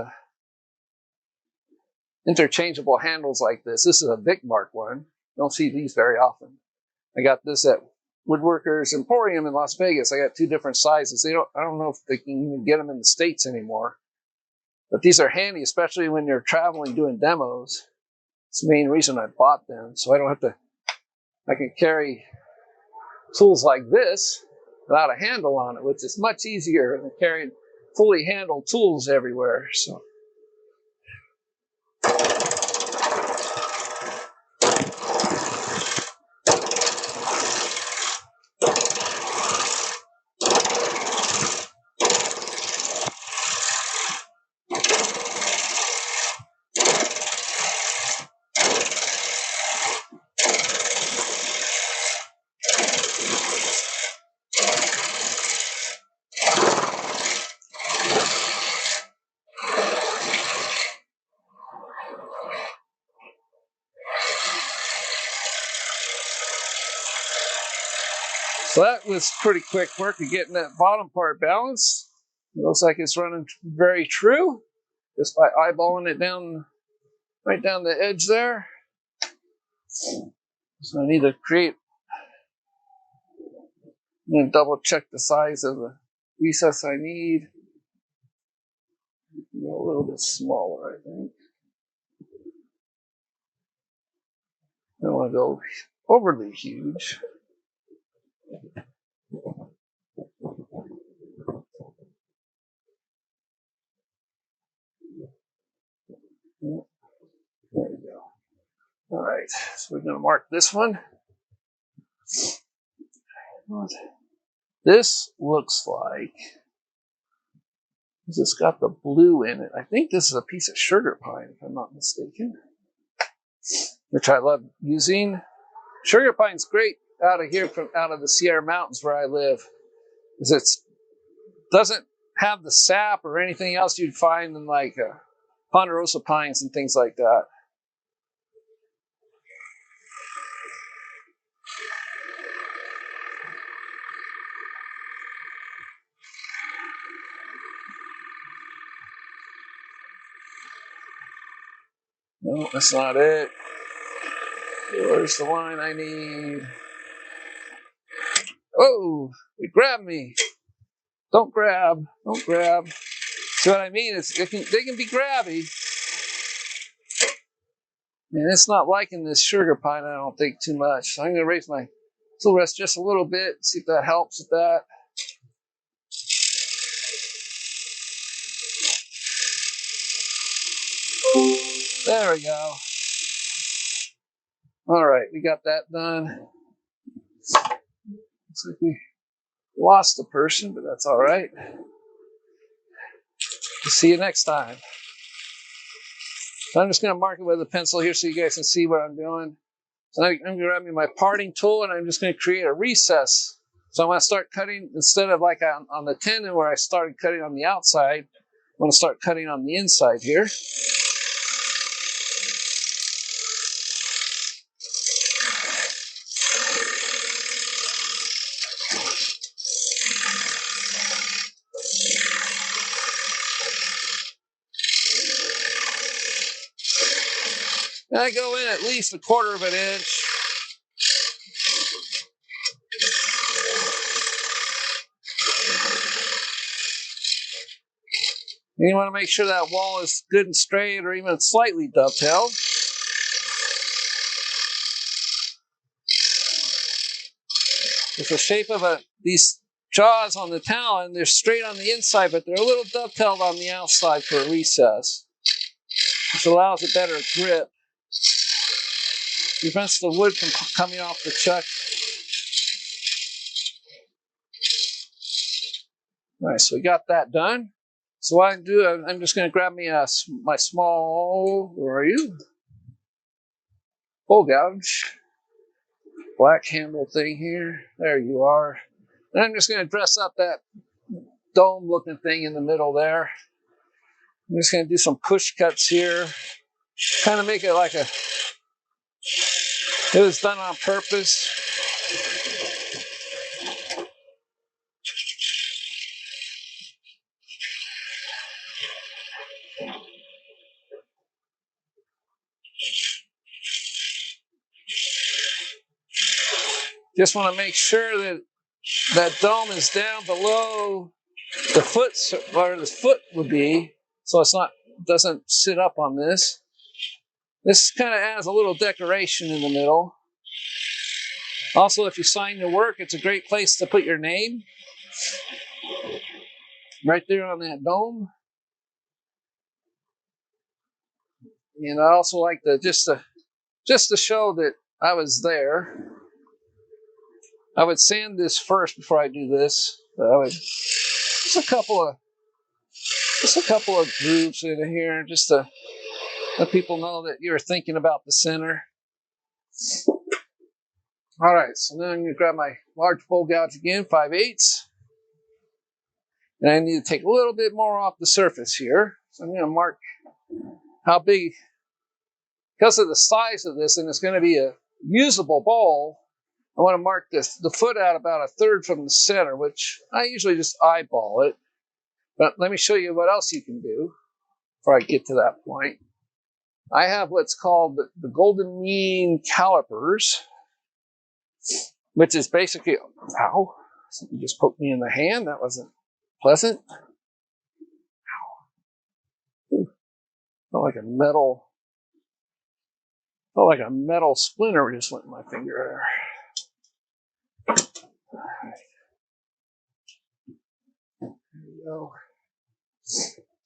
interchangeable handles like this. This is a Vic Mark one. Don't see these very often. I got this at Woodworkers Emporium in Las Vegas. I got 2 different sizes. I don't know if they can even get them in the States anymore. But these are handy, especially when you're traveling doing demos. It's the main reason I bought them. So I don't have to, I can carry tools like this without a handle on it, which is much easier than carrying fully handled tools everywhere. So. So that was pretty quick work of getting that bottom part balanced. It looks like it's running very true, just by eyeballing it down, right down the edge there. So I need to I'm going to double check the size of the recess I need. A little bit smaller, I think. I don't want to go overly huge. There we go. All right, so we're going to mark this one. What this looks like is it's got the blue in it. I think this is a piece of sugar pine, if I'm not mistaken, which I love using. Sugar pine's great out of here, out of the Sierra Mountains where I live, because it doesn't have the sap or anything else you'd find in like ponderosa pines and things like that. No, that's not it. Where's the line I need? Oh, it grabbed me. Don't grab. Don't grab. See what I mean? They can be grabby. And it's not liking this sugar pine, I don't think, too much. So I'm going to raise my tool rest just a little bit, see if that helps with that. There we go. All right, we got that done. Looks like we lost a person, but that's all right. We'll see you next time. So I'm just going to mark it with a pencil here so you guys can see what I'm doing. So I'm going to grab me my parting tool and I'm just going to create a recess. So I'm going to start cutting, instead of like on the tendon where I started cutting on the outside, I'm going to start cutting on the inside here. And I go in at least 1/4 of an inch. And you want to make sure that wall is good and straight or even slightly dovetailed. With the shape of these jaws on the talon, they're straight on the inside, but they're a little dovetailed on the outside for a recess, which allows a better grip. Prevents the wood from coming off the chuck. All right, so we got that done. So what I do, I'm just going to grab me my small, where are you? Hole gouge. Black handle thing here. There you are. And I'm just going to dress up that dome looking thing in the middle there. I'm just going to do some push cuts here. Kind of make it like it was done on purpose. Just want to make sure that that dome is down below the foot, where the foot would be, so it's not doesn't sit up on this. This kind of adds a little decoration in the middle. Also, if you sign your work, it's a great place to put your name. Right there on that dome. And I also like just to show that I was there. I would sand this first before I do this. I would just a couple of grooves in here, just to let people know that you're thinking about the center. All right, so now I'm going to grab my large hole gouge again, 5/8. And I need to take a little bit more off the surface here. So I'm going to mark how big, because of the size of this, and it's going to be a usable bowl, I want to mark the foot out about 1/3 from the center, which I usually just eyeball it. But let me show you what else you can do before I get to that point. I have what's called the golden mean calipers, which is basically, ow, something just poked me in the hand. That wasn't pleasant. Ooh, felt like a metal splinter just went in my finger there. There we go.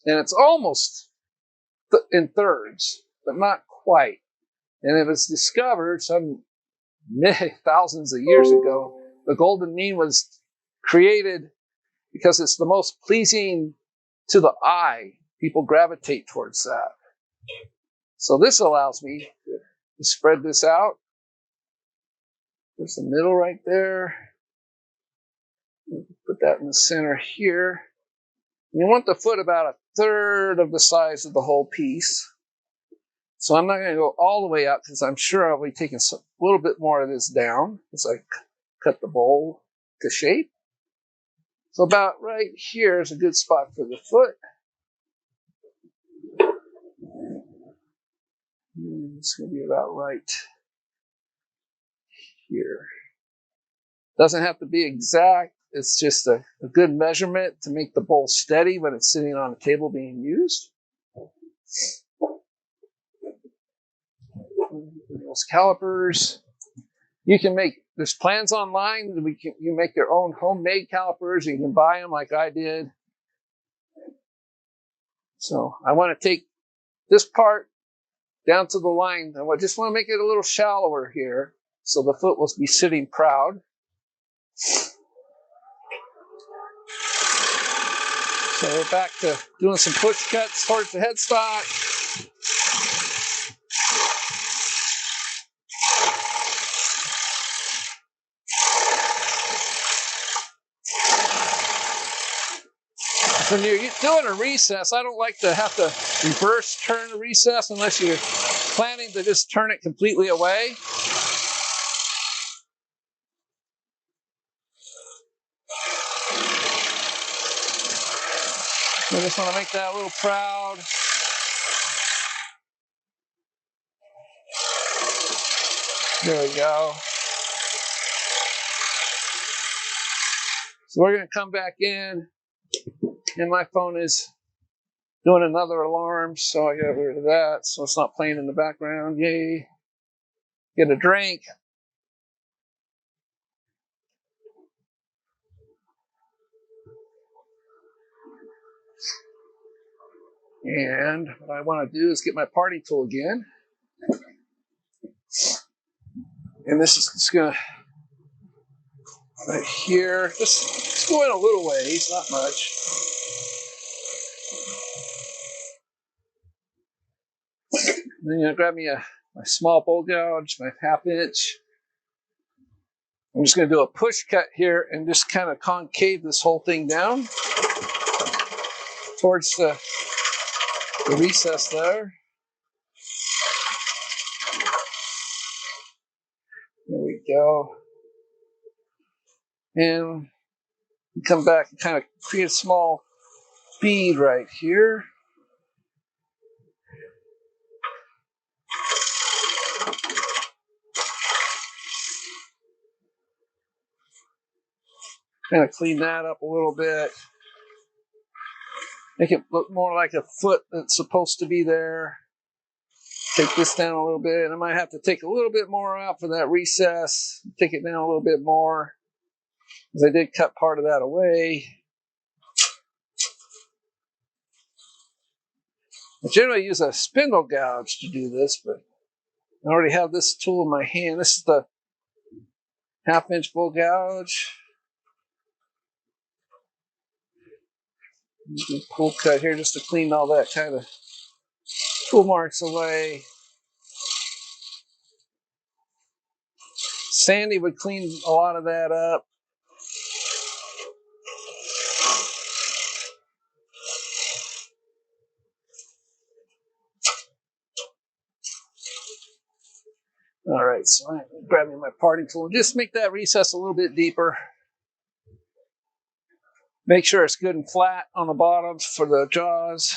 And it's almost in thirds, but not quite. And it was discovered some thousands of years ago. The golden mean was created because it's the most pleasing to the eye. People gravitate towards that. So this allows me to spread this out. There's the middle right there. Put that in the center here. You want the foot about 1/3 of the size of the whole piece. So I'm not going to go all the way out because I'm sure I'll be taking a little bit more of this down as I cut the bowl to shape. So about right here is a good spot for the foot. It's going to be about right here. Doesn't have to be exact. It's just a good measurement to make the bowl steady when it's sitting on a table being used. Those calipers. You can make, there's plans online. You make your own homemade calipers. You can buy them like I did. So I want to take this part down to the line. I just want to make it a little shallower here so the foot will be sitting proud. So we're back to doing some push cuts towards the headstock. When you're doing a recess, I don't like to have to reverse turn a recess unless you're planning to just turn it completely away. I just want to make that a little proud. There we go. So we're going to come back in, and my phone is doing another alarm, so I got rid of that, so it's not playing in the background. Yay. Get a drink. And what I want to do is get my party tool again. And this is just going to, right here, just going a little ways, not much. Then I'm going to grab me my small bowl gouge, my 1/2 inch. I'm just going to do a push cut here and just kind of concave this whole thing down towards the recess there. There we go. And come back and kind of create a small bead right here. Kind of clean that up a little bit. Make it look more like a foot that's supposed to be there. Take this down a little bit. And I might have to take a little bit more out for that recess. Take it down a little bit more, because I did cut part of that away. I generally use a spindle gouge to do this, but I already have this tool in my hand. This is the 1/2 inch bowl gouge. Pull cut here just to clean all that kind of tool marks away. Sandy would clean a lot of that up. All right, so I'm grabbing my parting tool. Just make that recess a little bit deeper. Make sure it's good and flat on the bottoms for the jaws.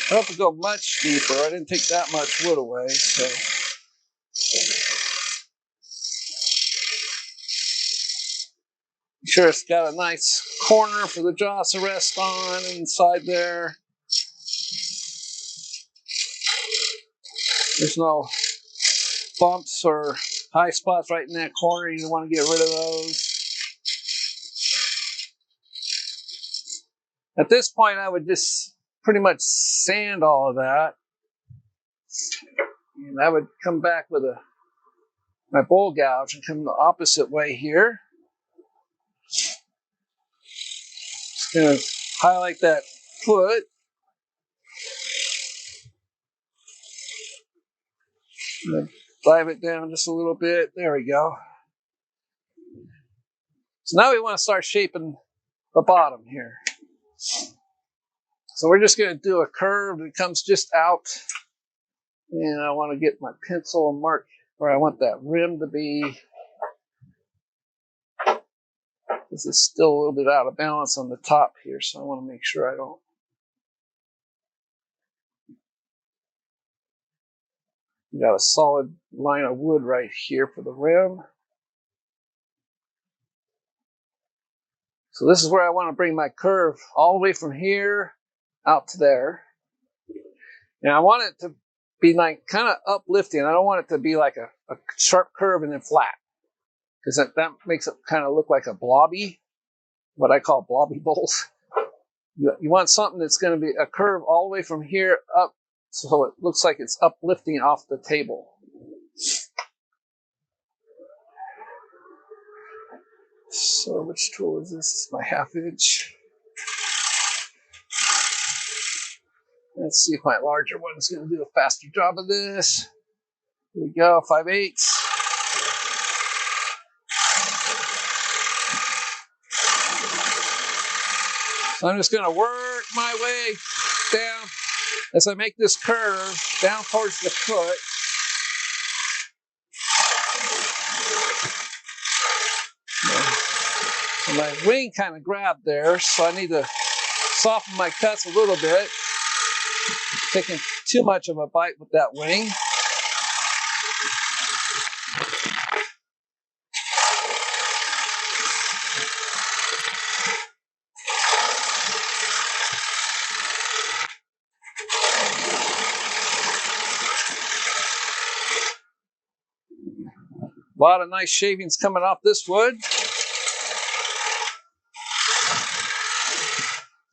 I don't have to go much deeper. I didn't take that much wood away, so. Make sure it's got a nice corner for the jaws to rest on inside there. There's no bumps or high spots right in that corner. You want to get rid of those. At this point, I would just pretty much sand all of that. And I would come back with my bowl gouge and come the opposite way here. Just going to highlight that foot. And dive it down just a little bit. There we go. So now we want to start shaping the bottom here. So we're just going to do a curve that comes just out. And I want to get my pencil and mark where I want that rim to be. This is still a little bit out of balance on the top here, so I want to make sure I don't. You got a solid line of wood right here for the rim. So this is where I want to bring my curve all the way from here out to there. And I want it to be like kind of uplifting. I don't want it to be like a sharp curve and then flat, because that makes it kind of look like a blobby, what I call blobby bowls. You want something that's going to be a curve all the way from here up, so it looks like it's uplifting off the table. So which tool is this? This is my 1/2 inch. Let's see if my larger one is going to do a faster job of this. Here we go, 5/8. So I'm just going to work my way down as I make this curve down towards the foot. And my wing kind of grabbed there, so I need to soften my cuts a little bit. Taking too much of a bite with that wing. A lot of nice shavings coming off this wood.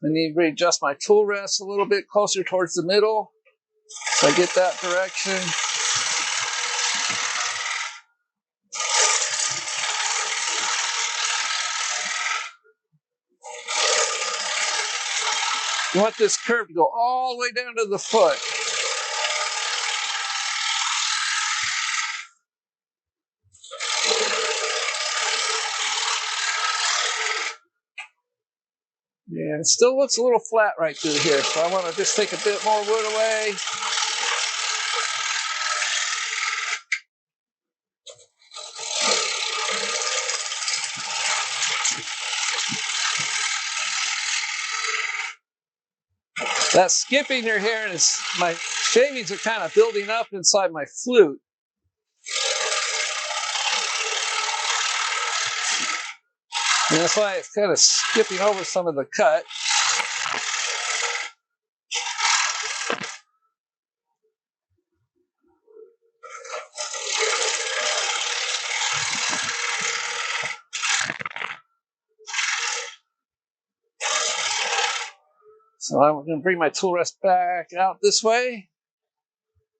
I need to readjust my tool rest a little bit closer towards the middle so I get that direction. You want this curve to go all the way down to the foot. And it still looks a little flat right through here, so I want to just take a bit more wood away. That skipping you're hearing is my shavings are kind of building up inside my flute. And that's why it's kind of skipping over some of the cut. So I'm going to bring my tool rest back out this way,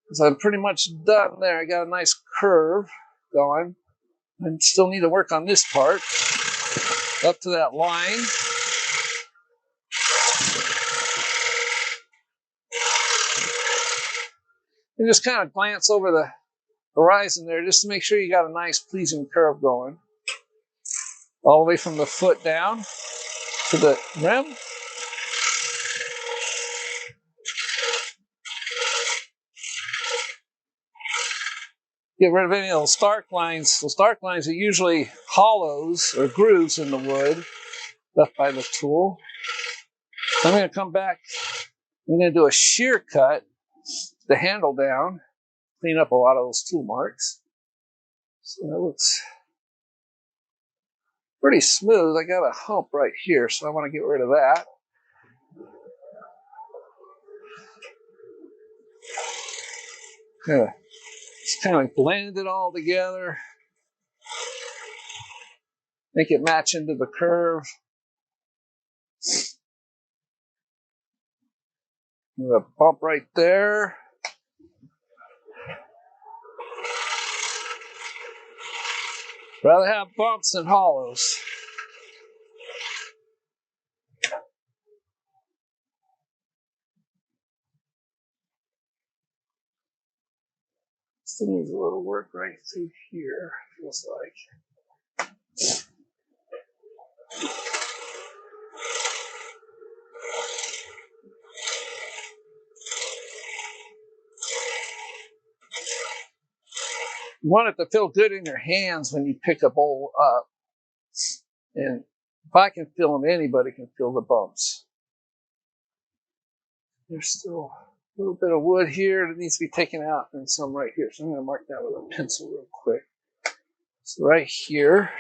because I'm pretty much done there. I got a nice curve going. I still need to work on this part up to that line. And just kind of glance over the horizon there just to make sure you got a nice pleasing curve going. All the way from the foot down to the rim. Get rid of any of those dark lines. Those dark lines are usually hollows or grooves in the wood left by the tool. I'm going to come back. I'm going to do a shear cut, the handle down, clean up a lot of those tool marks. So that looks pretty smooth. I got a hump right here, so I want to get rid of that. Just kind of blend it all together. Make it match into the curve. A bump right there. Rather have bumps than hollows. Still needs a little work right through here, feels like. You want it to feel good in your hands when you pick a bowl up. And if I can feel them, anybody can feel the bumps. They're still little bit of wood here that needs to be taken out and some right here. So I'm going to mark that with a pencil real quick. So right here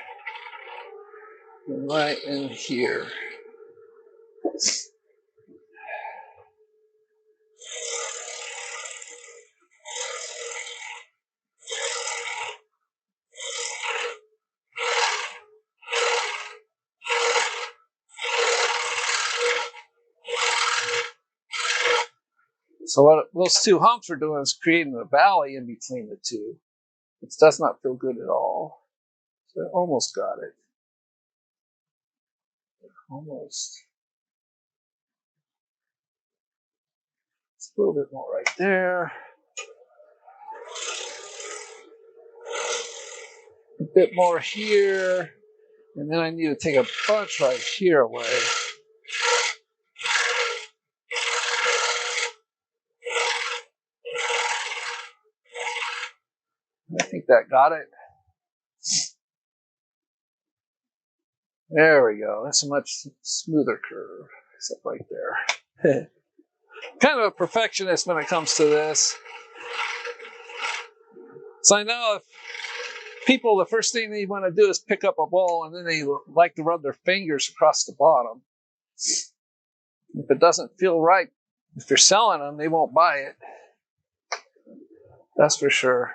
and right in here. So what those two humps are doing is creating a valley in between the two. It does not feel good at all. So I almost got it. Almost. It's a little bit more right there. A bit more here. And then I need to take a bunch right here away. I think that got it. There we go. That's a much smoother curve, except right there. Kind of a perfectionist when it comes to this. So I know if people, the first thing they want to do is pick up a bowl and then they like to rub their fingers across the bottom. If it doesn't feel right, if you're selling them, they won't buy it. That's for sure.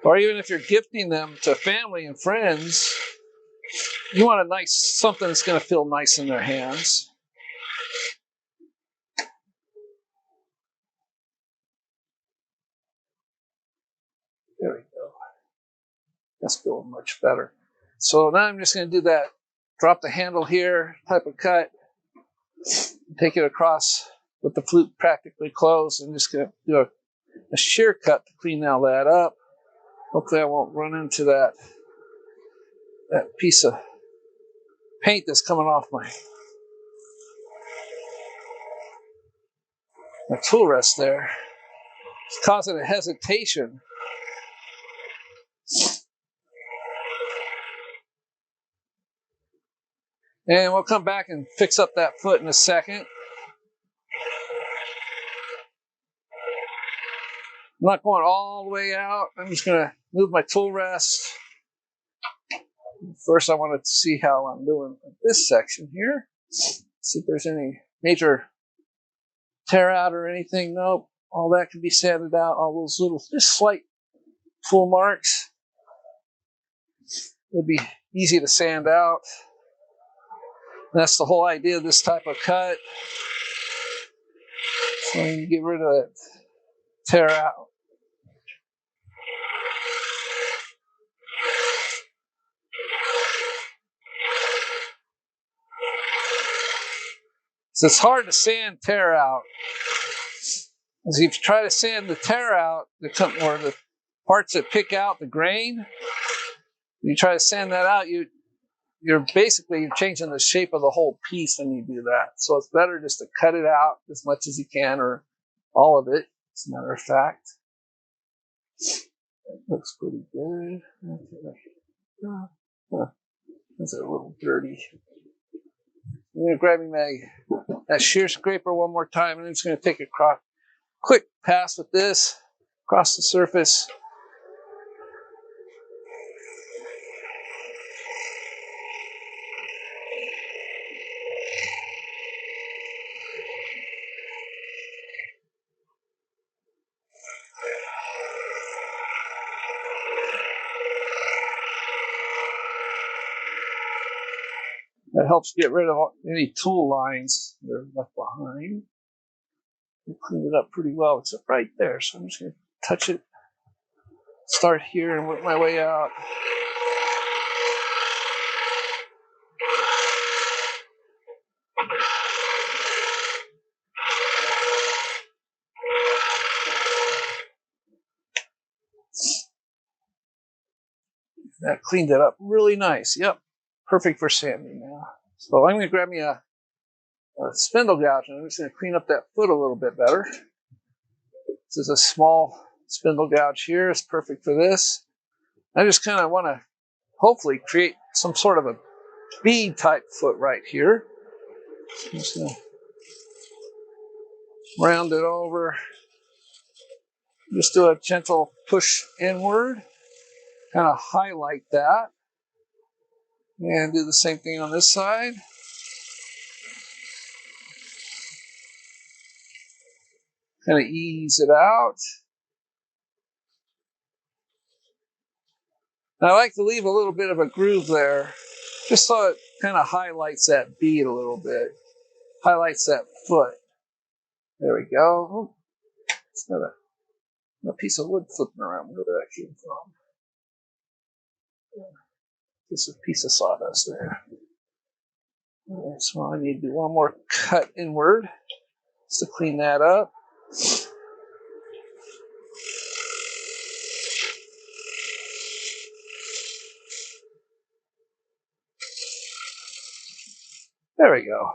Or even if you're gifting them to family and friends, you want a nice, something that's going to feel nice in their hands. There we go. That's feeling much better. So now I'm just going to do that. Drop the handle here, type of cut, take it across with the flute practically closed. I'm just going to do a shear cut to clean all that up. Hopefully I won't run into that piece of paint that's coming off my tool rest there. It's causing a hesitation. And we'll come back and fix up that foot in a second. I'm not going all the way out. I'm just going to move my tool rest. First, I want to see how I'm doing with this section here. See if there's any major tear out or anything. Nope. All that can be sanded out. All those little, just slight full marks would be easy to sand out. And that's the whole idea of this type of cut. So you get rid of that tear out. So it's hard to sand tear out. As if you try to sand the tear out, or the parts that pick out the grain, you try to sand that out, you're changing the shape of the whole piece when you do that. So it's better just to cut it out as much as you can, or all of it, as a matter of fact. That looks pretty good. That's a little dirty. I'm going to grab that shear scraper one more time, and I'm just going to take a quick pass with this across the surface. That helps get rid of any tool lines that are left behind. I cleaned it up pretty well, except right there. So I'm just going to touch it, start here, and work my way out. That cleaned it up really nice. Yep, perfect for sanding now. So I'm going to grab me a spindle gouge, and I'm just going to clean up that foot a little bit better. This is a small spindle gouge here. It's perfect for this. I just kind of want to hopefully create some sort of a bead type foot right here. So I'm just going to round it over. Just do a gentle push inward, kind of highlight that. And do the same thing on this side. Kind of ease it out. And I like to leave a little bit of a groove there, just so it kind of highlights that bead a little bit. Highlights that foot. There we go. Oh, it's got a piece of wood flipping around where that came from. Just a piece of sawdust there. All right, so I need to do one more cut inward just to clean that up. There we go.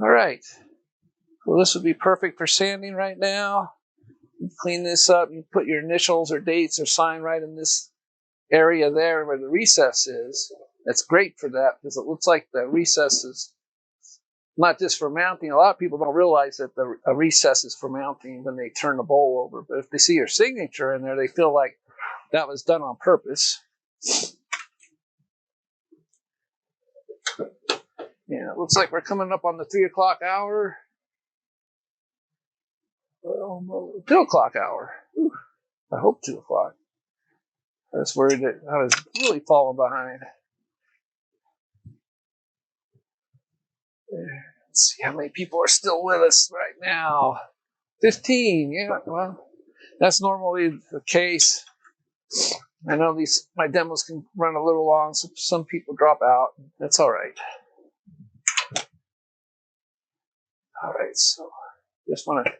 All right. Well, this would be perfect for sanding right now. You clean this up, you put your initials or dates or sign right in this area there where the recess is. That's great for that because it looks like the recess is not just for mounting. A lot of people don't realize that a recess is for mounting when they turn the bowl over. But if they see your signature in there, they feel like that was done on purpose. Yeah, it looks like we're coming up on the 3 o'clock hour. 2 o'clock hour. Ooh, I hope 2 o'clock. I was worried that I was really falling behind. Let's see how many people are still with us right now. 15, yeah, well, that's normally the case. I know my demos can run a little long, so some people drop out. That's all right. All right, so just want to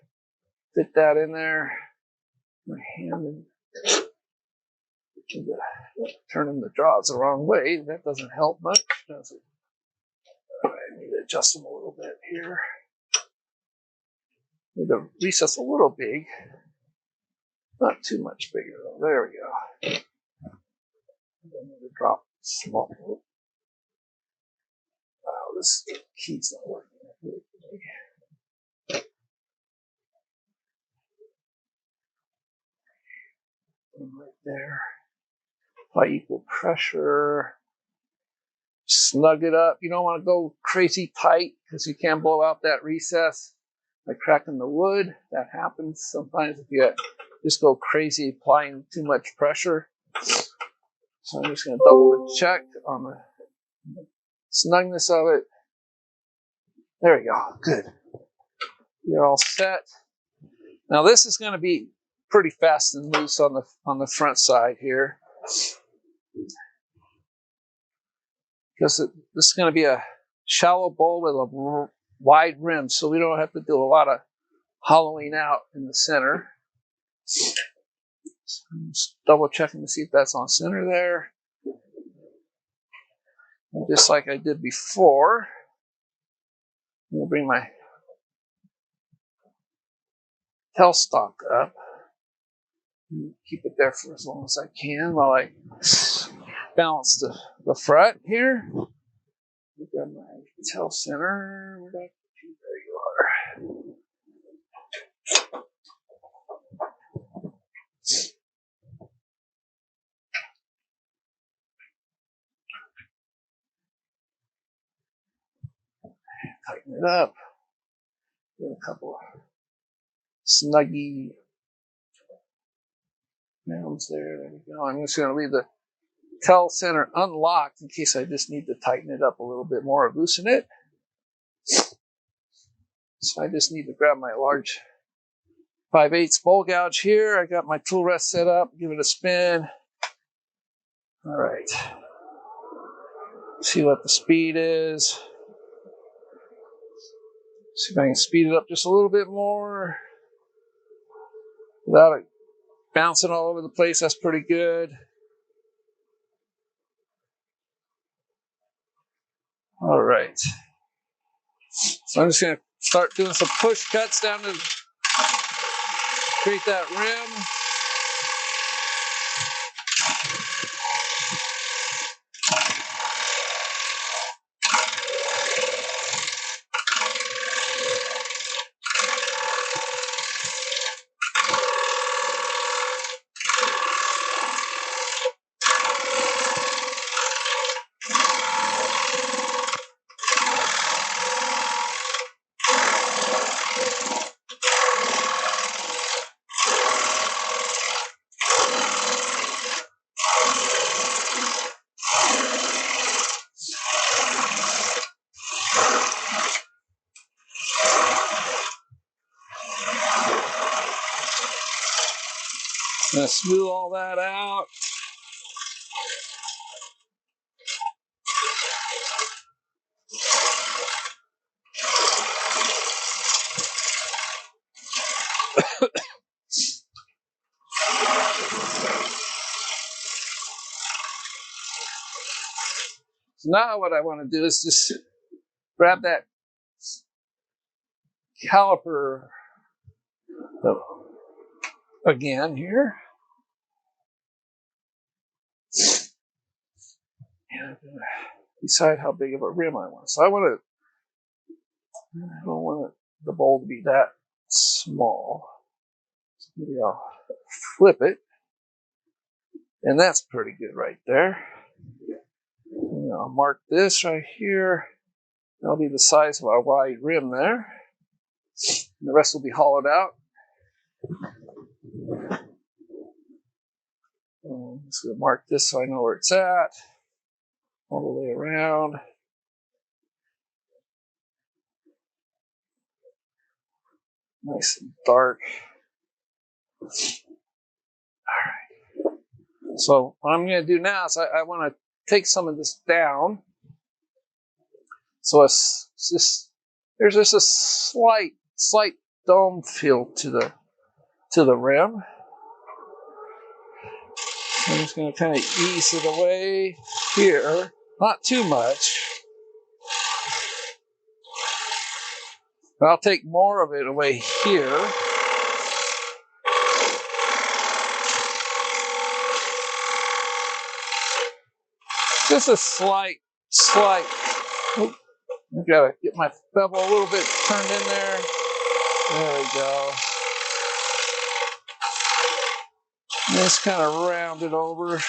fit that in there. My hand and turning the jaws the wrong way. That doesn't help much, does it? All right, I need to adjust them a little bit here. Need the recess a little big. Not too much bigger though. There we go. I need to drop small. Wow, this key's not working. Right there. Apply equal pressure. Snug it up. You don't want to go crazy tight because you can blow out that recess by cracking the wood. That happens sometimes if you just go crazy applying too much pressure. So I'm just going to double check on the snugness of it. There we go. Good. You're all set. Now this is going to be pretty fast and loose on the front side here, because this is going to be a shallow bowl with a wide rim, so we don't have to do a lot of hollowing out in the center. So I'm just double checking to see if that's on center there. And just like I did before, I'm going to bring my tailstock up. Keep it there for as long as I can while I balance the front here. We've got my tail center. There you are. Tighten it up. Get a couple of snuggy mounds there. There we go. I'm just going to leave the tail center unlocked in case I just need to tighten it up a little bit more or loosen it. So I just need to grab my large 5/8 bowl gouge here. I got my tool rest set up. Give it a spin. All right. See what the speed is. See if I can speed it up just a little bit more without it bouncing all over the place. That's pretty good. All right. So I'm just going to start doing some push cuts down to create that rim. gonna smooth all that out. So now what I want to do is just grab that caliper again here. And I'm gonna decide how big of a rim I want. So I don't want the bowl to be that small. So maybe I'll flip it. And that's pretty good right there. And I'll mark this right here. That'll be the size of our wide rim there. And the rest will be hollowed out. I'm just going to mark this so I know where it's at. All the way around. Nice and dark. All right. So what I'm going to do now is I want to take some of this down. So it's just, there's just a slight dome feel to the rim. I'm just going to kind of ease it away here, not too much. But I'll take more of it away here. Just a slight. Oh, I've got to get my bevel a little bit turned in there. There we go. Just kind of round it over.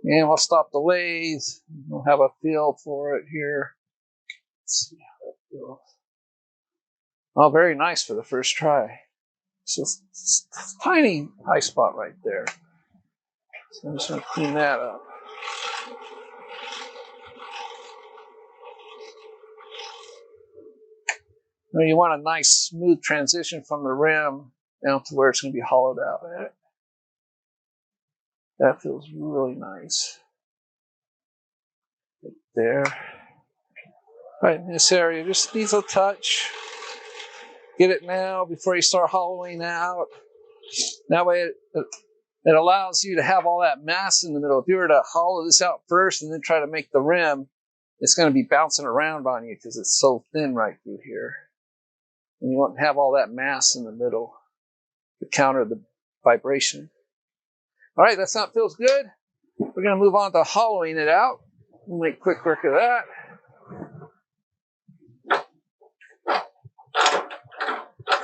And we'll stop the lathe. We'll have a feel for it here. Let's see how that feels. Oh, very nice for the first try. So it's a tiny high spot right there. So I'm just going to clean that up. Now you want a nice smooth transition from the rim down to where it's going to be hollowed out at. That feels really nice. Right there. Right in this area, just needs a touch. Get it now before you start hollowing out. That way it allows you to have all that mass in the middle. If you were to hollow this out first and then try to make the rim, it's going to be bouncing around on you because it's so thin right through here. And you want to have all that mass in the middle to counter the vibration. All right, that sound feels good. We're going to move on to hollowing it out. We'll make quick work of that.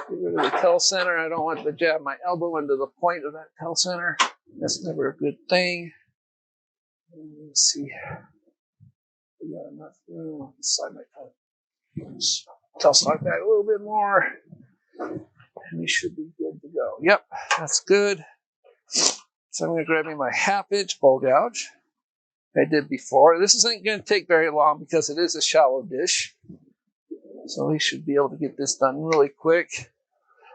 Get rid of the tail center. I don't want to jab my elbow into the point of that tail center. That's never a good thing. Let's see. We got enough room on the side. Tail stock back a little bit more. And we should be good to go. Yep, that's good. So I'm going to grab me my 1/2-inch bowl gouge. I did before. This isn't going to take very long because it is a shallow dish. So we should be able to get this done really quick.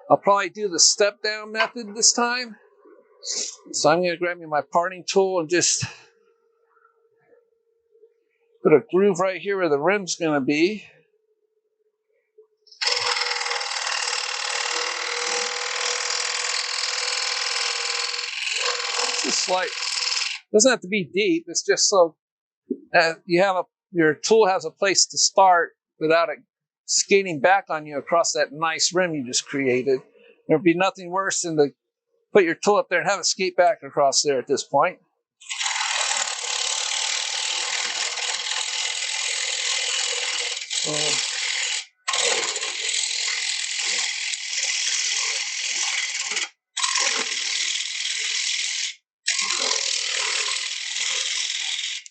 I'll probably do the step down method this time. So I'm going to grab me my parting tool and just put a groove right here where the rim's going to be. Just slight. Doesn't have to be deep. It's just so you have your tool has a place to start without it skating back on you across that nice rim you just created. There'd be nothing worse than to put your tool up there and have it skate back across there at this point.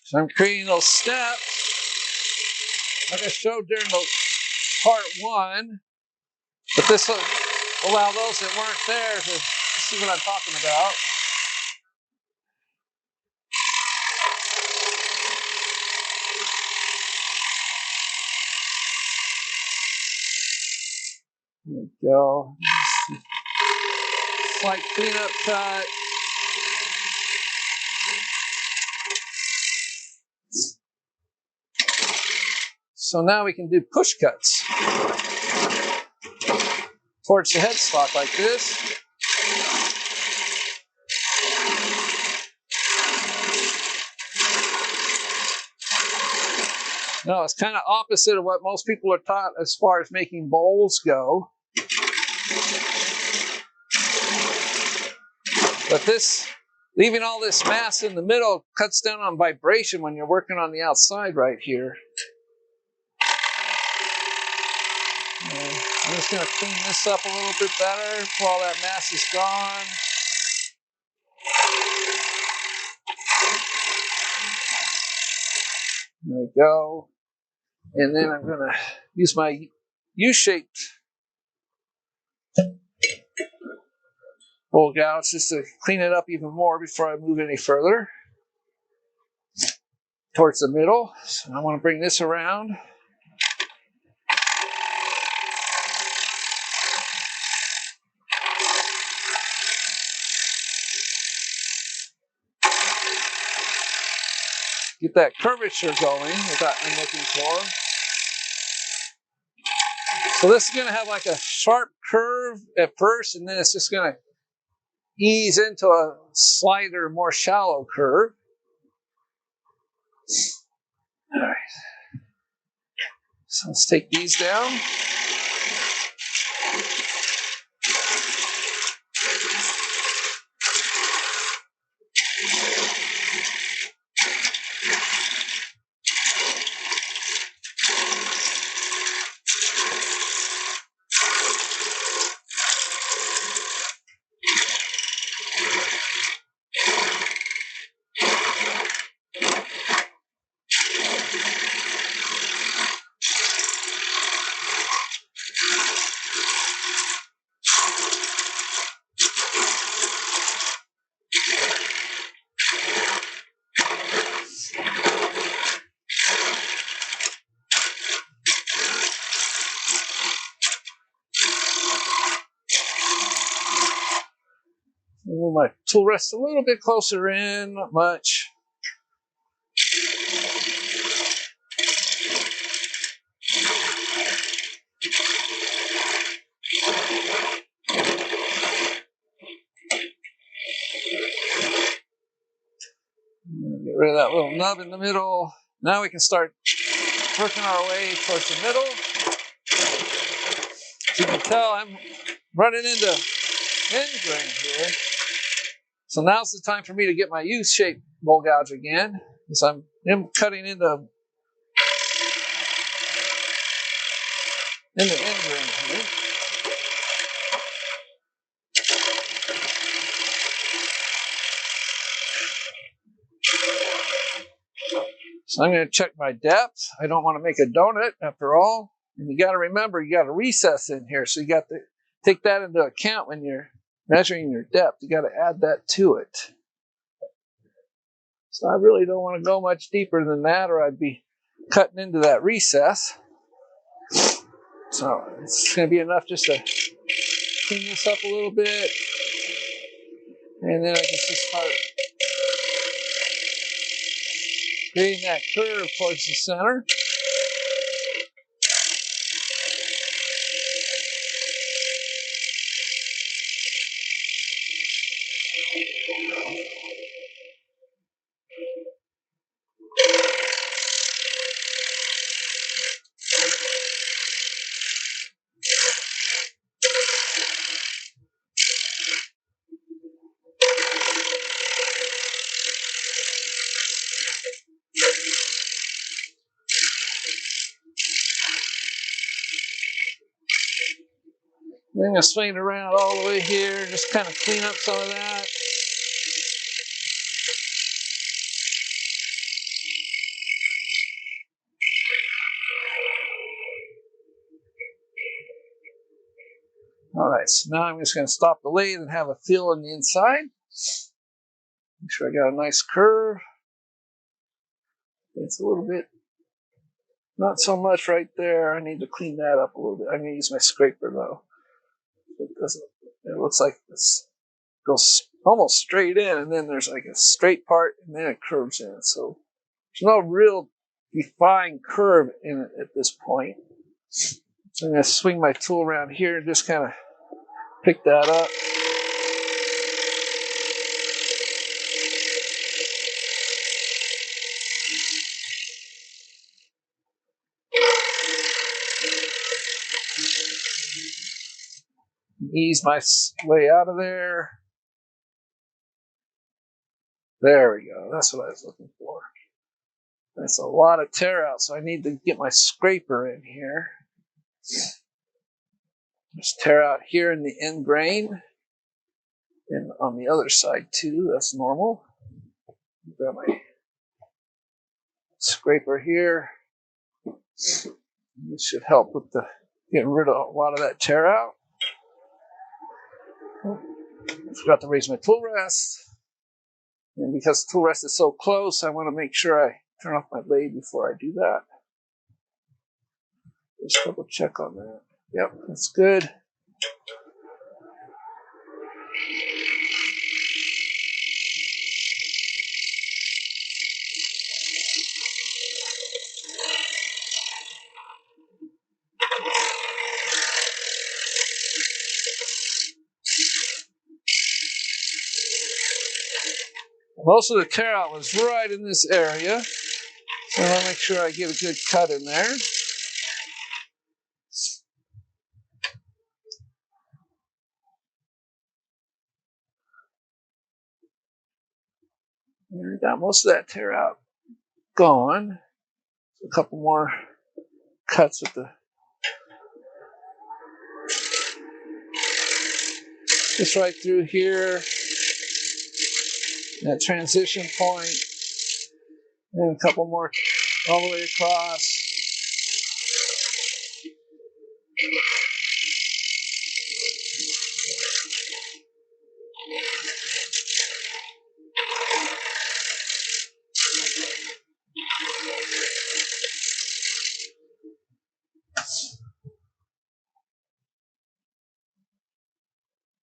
So I'm creating those steps like I showed during the part 1. But allow those that weren't there to see what I'm talking about. There we go. Slight cleanup cut. So now we can do push cuts towards the headstock like this. No, it's kind of opposite of what most people are taught as far as making bowls go. But this, leaving all this mass in the middle, cuts down on vibration when you're working on the outside right here. And I'm just going to clean this up a little bit better before all that mass is gone. There we go. And then I'm going to use my U-shaped bowl gouge just to clean it up even more before I move any further towards the middle. So I want to bring this around. Get that curvature going that I'm looking for. So this is going to have like a sharp curve at first, and then it's just going to ease into a slighter, more shallow curve. All right. So let's take these down. Move my tool rest a little bit closer in, not much. Get rid of that little nub in the middle. Now we can start working our way towards the middle. As you can tell, I'm running into end grain here. So now's the time for me to get my U-shaped bowl gouge again, because I'm cutting into end grain here. So I'm going to check my depth. I don't want to make a donut after all. And you got to remember, you got a recess in here. So you got to take that into account when you're measuring your depth. You got to add that to it. So I really don't want to go much deeper than that, or I'd be cutting into that recess. So it's going to be enough just to clean this up a little bit. And then I can just start creating that curve towards the center. Then I'm going to swing it around all the way here, just kind of clean up some of that. All All right, so now I'm just going to stop the lathe and have a feel on the inside. Make sure I got a nice curve. It's a little bit, not so much right there. I need to clean that up a little bit. I'm going to use my scraper though. It looks like this goes almost straight in, and then there's like a straight part, and then it curves in. So there's no real defined curve in it at this point. So I'm going to swing my tool around here and just kind of pick that up. Ease my way out of there. There we go. That's what I was looking for. That's a lot of tear out, so I need to get my scraper in here. Just tear out here in the end grain. And on the other side too, that's normal. Got my scraper here. This should help with the getting rid of a lot of that tear out. I forgot to raise my tool rest. And because the tool rest is so close, I want to make sure I turn off my lathe before I do that. Just double check on that. Yep, that's good. Most of the tear out was right in this area. So I want to make sure I get a good cut in there. And we got most of that tear out gone. A couple more cuts with the just right through here. That transition point. And a couple more all the way across.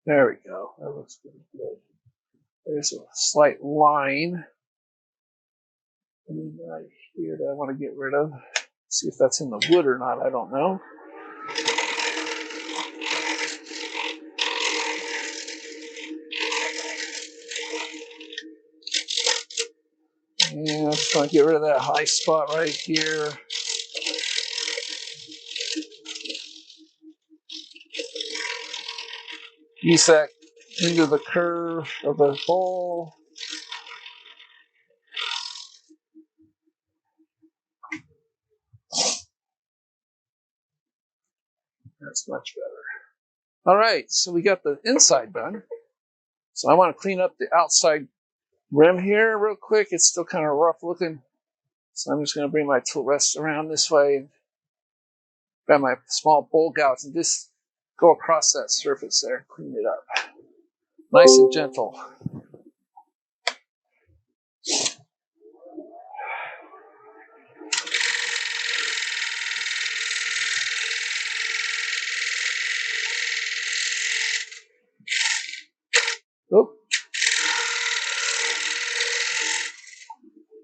There we go. That looks pretty good. There's a slight line right here that I want to get rid of. See if that's in the wood or not. I don't know. And I just want to get rid of that high spot right here. Use that into the curve of the bowl. That's much better. All right, so we got the inside done. So I want to clean up the outside rim here real quick. It's still kind of rough looking. So I'm just going to bring my tool rest around this way and grab my small bowl gouge and just go across that surface there and clean it up. Nice and gentle. Oop.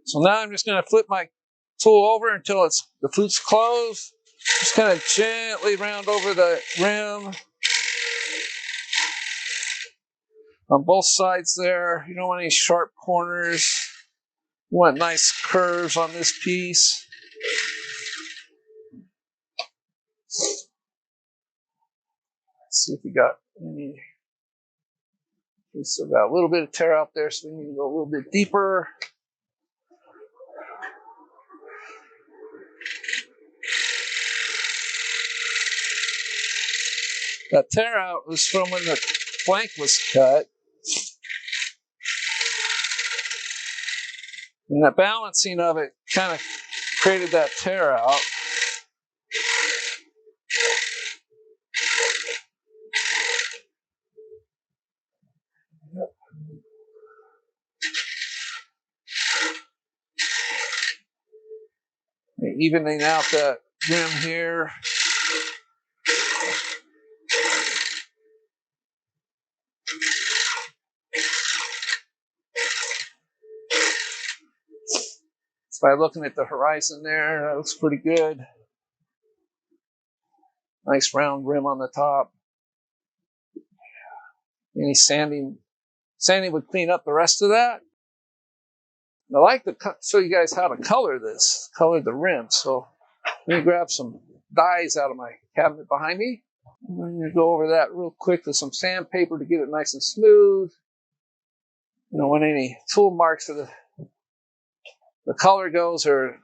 So now I'm just going to flip my tool over until the flute's closed. Just kind of gently round over the rim on both sides there. You don't want any sharp corners. You want nice curves on this piece. Let's see if we got any. We still got a little bit of tear out there, so we need to go a little bit deeper. That tear out was from when the flank was cut. And the balancing of it kind of created that tear out. evening out that rim here. So by looking at the horizon there, that looks pretty good. Nice round rim on the top. Any sanding would clean up the rest of that. I like to show you guys how to color the rim. So let me grab some dyes out of my cabinet behind me. I'm going to go over that real quick with some sandpaper to get it nice and smooth. You don't want any tool marks for the color goes or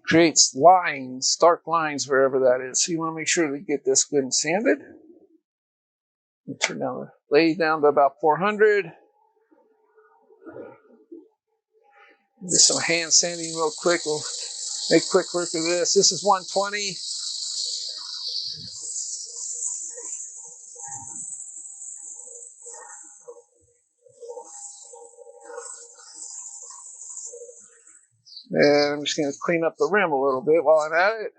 creates lines, dark lines wherever that is. So you want to make sure to get this good and sanded. Turn down the blade down to about 400. Do some hand sanding real quick. We'll make quick work of this. This is 120. And I'm just going to clean up the rim a little bit while I'm at it.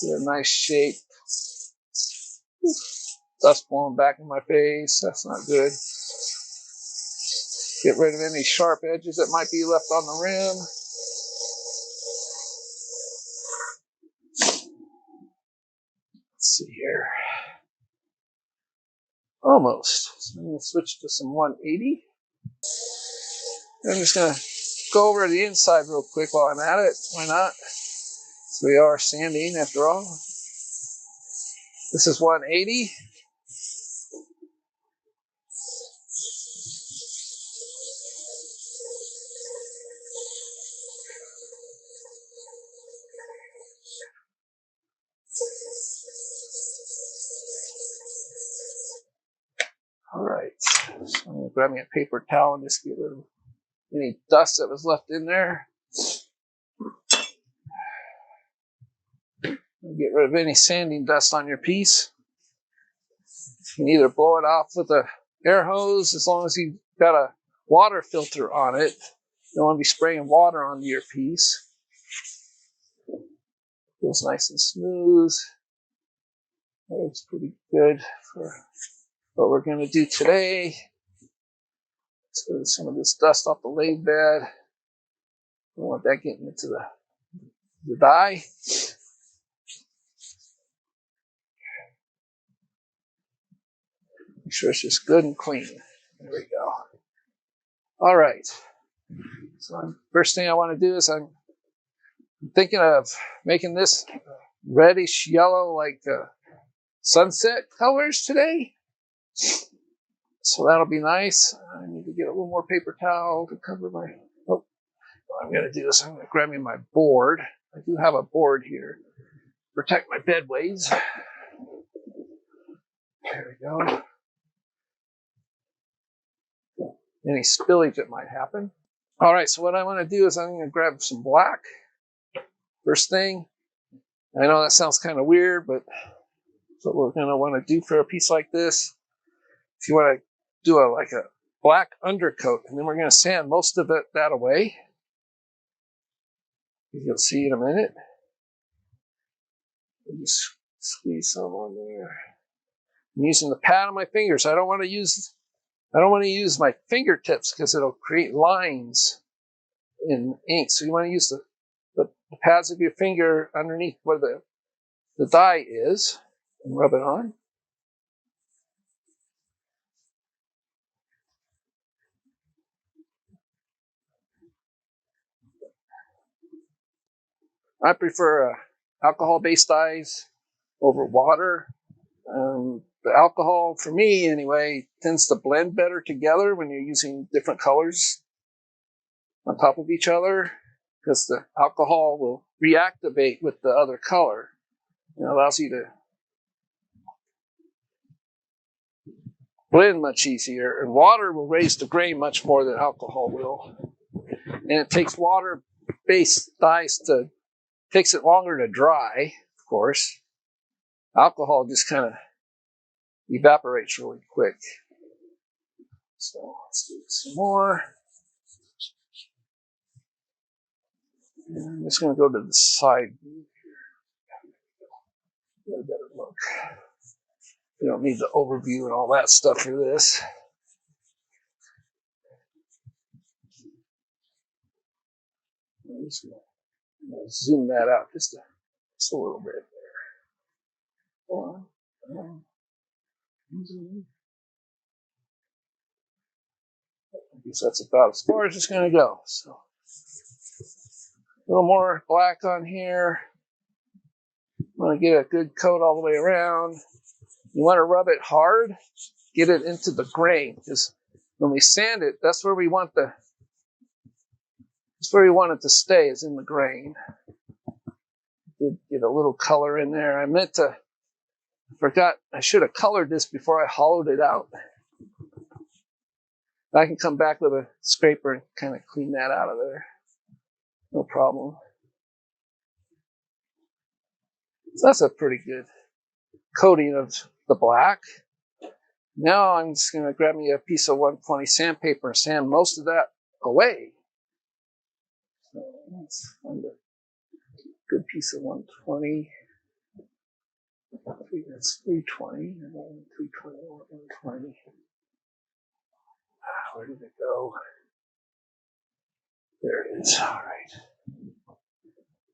Get a nice shape. Dust blowing back in my face. That's not good. Get rid of any sharp edges that might be left on the rim. Let's see here. Almost. So I'm going to switch to some 180. I'm just going to go over the inside real quick while I'm at it. Why not? So we are sanding after all. This is 180. All right. So I'm going to grab me a paper towel and just get rid of any dust that was left in there. Get rid of any sanding dust on your piece. You can either blow it off with a air hose as long as you've got a water filter on it. You don't want to be spraying water onto your piece. Feels nice and smooth. That looks pretty good for what we're going to do today. Let's get some of this dust off the lathe bed. Don't want that getting into the die. Make sure it's just good and clean. There we go. All right. So first thing I want to do is I'm thinking of making this reddish yellow like sunset colors today. So that'll be nice. I need to get a little more paper towel to cover my... Oh, what I'm going to do is I'm going to grab me my board. I do have a board here. Protect my bedways. There we go. Any spillage that might happen. All right, so what I want to do is I'm going to grab some black. First thing. I know that sounds kind of weird, but that's what we're going to want to do for a piece like this. If you want to do like a black undercoat, and then we're going to sand most of that away. You'll see in a minute. Just squeeze some on there. I'm using the pad of my fingers. I don't want to use my fingertips because it'll create lines in ink. So you want to use the pads of your finger underneath where the die is and rub it on. I prefer alcohol-based dyes over water. The alcohol, for me anyway, tends to blend better together when you're using different colors on top of each other because the alcohol will reactivate with the other color. It allows you to blend much easier, and water will raise the grain much more than alcohol will. And it takes water-based dyes takes it longer to dry, of course. Alcohol just kind of evaporates really quick. So let's do some more. And I'm just going to go to the side view. Get a better look. We don't need the overview and all that stuff for this. I'm just going to zoom that out just a little bit there. I guess that's about as far as it's going to go. So a little more black on here. I want to get a good coat all the way around. You want to rub it hard, get it into the grain, because when we sand it, that's where we want it to stay, is in the grain. Did get a little color in there. I forgot, I should have colored this before I hollowed it out. I can come back with a scraper and kind of clean that out of there. No problem. So that's a pretty good coating of the black. Now I'm just going to grab me a piece of 120 sandpaper and sand most of that away. So let's find a good piece of 120. That's 320. 320, 120. Where did it go? There it is. All right.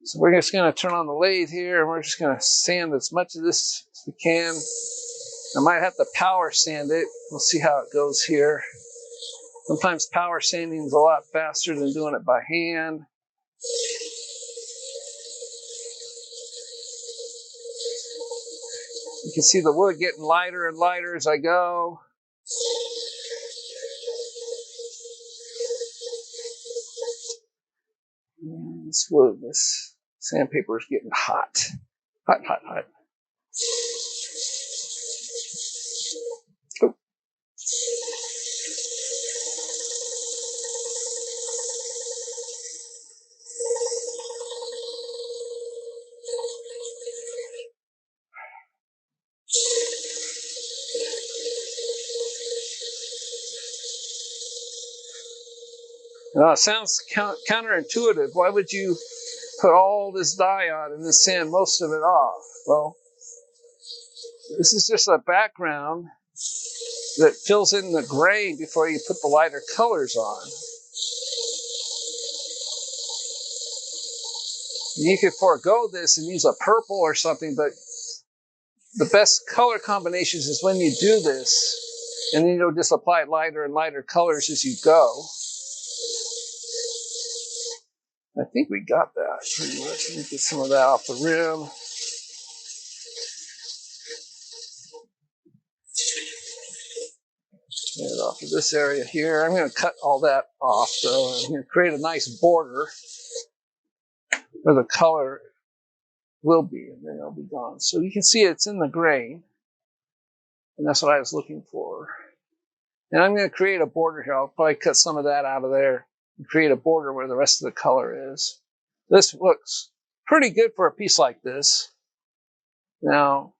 So we're just going to turn on the lathe here, and we're just going to sand as much of this as we can. I might have to power sand it. We'll see how it goes here. Sometimes power sanding is a lot faster than doing it by hand. You can see the wood getting lighter and lighter as I go. And this sandpaper is getting hot. Hot, hot, hot. Oh. It sounds counterintuitive. Why would you put all this dye on and then sand most of it off? Well, this is just a background that fills in the grain before you put the lighter colors on. You could forego this and use a purple or something, but the best color combinations is when you do this, and then you'll just apply lighter and lighter colors as you go. I think we got that pretty much. Let me get some of that off the rim. Get it off of this area here. I'm going to cut all that off, though. I'm going to create a nice border where the color will be, and then it'll be gone. So you can see it's in the grain, and that's what I was looking for. And I'm going to create a border here. I'll probably cut some of that out of there and create a border where the rest of the color is. This looks pretty good for a piece like this. Now,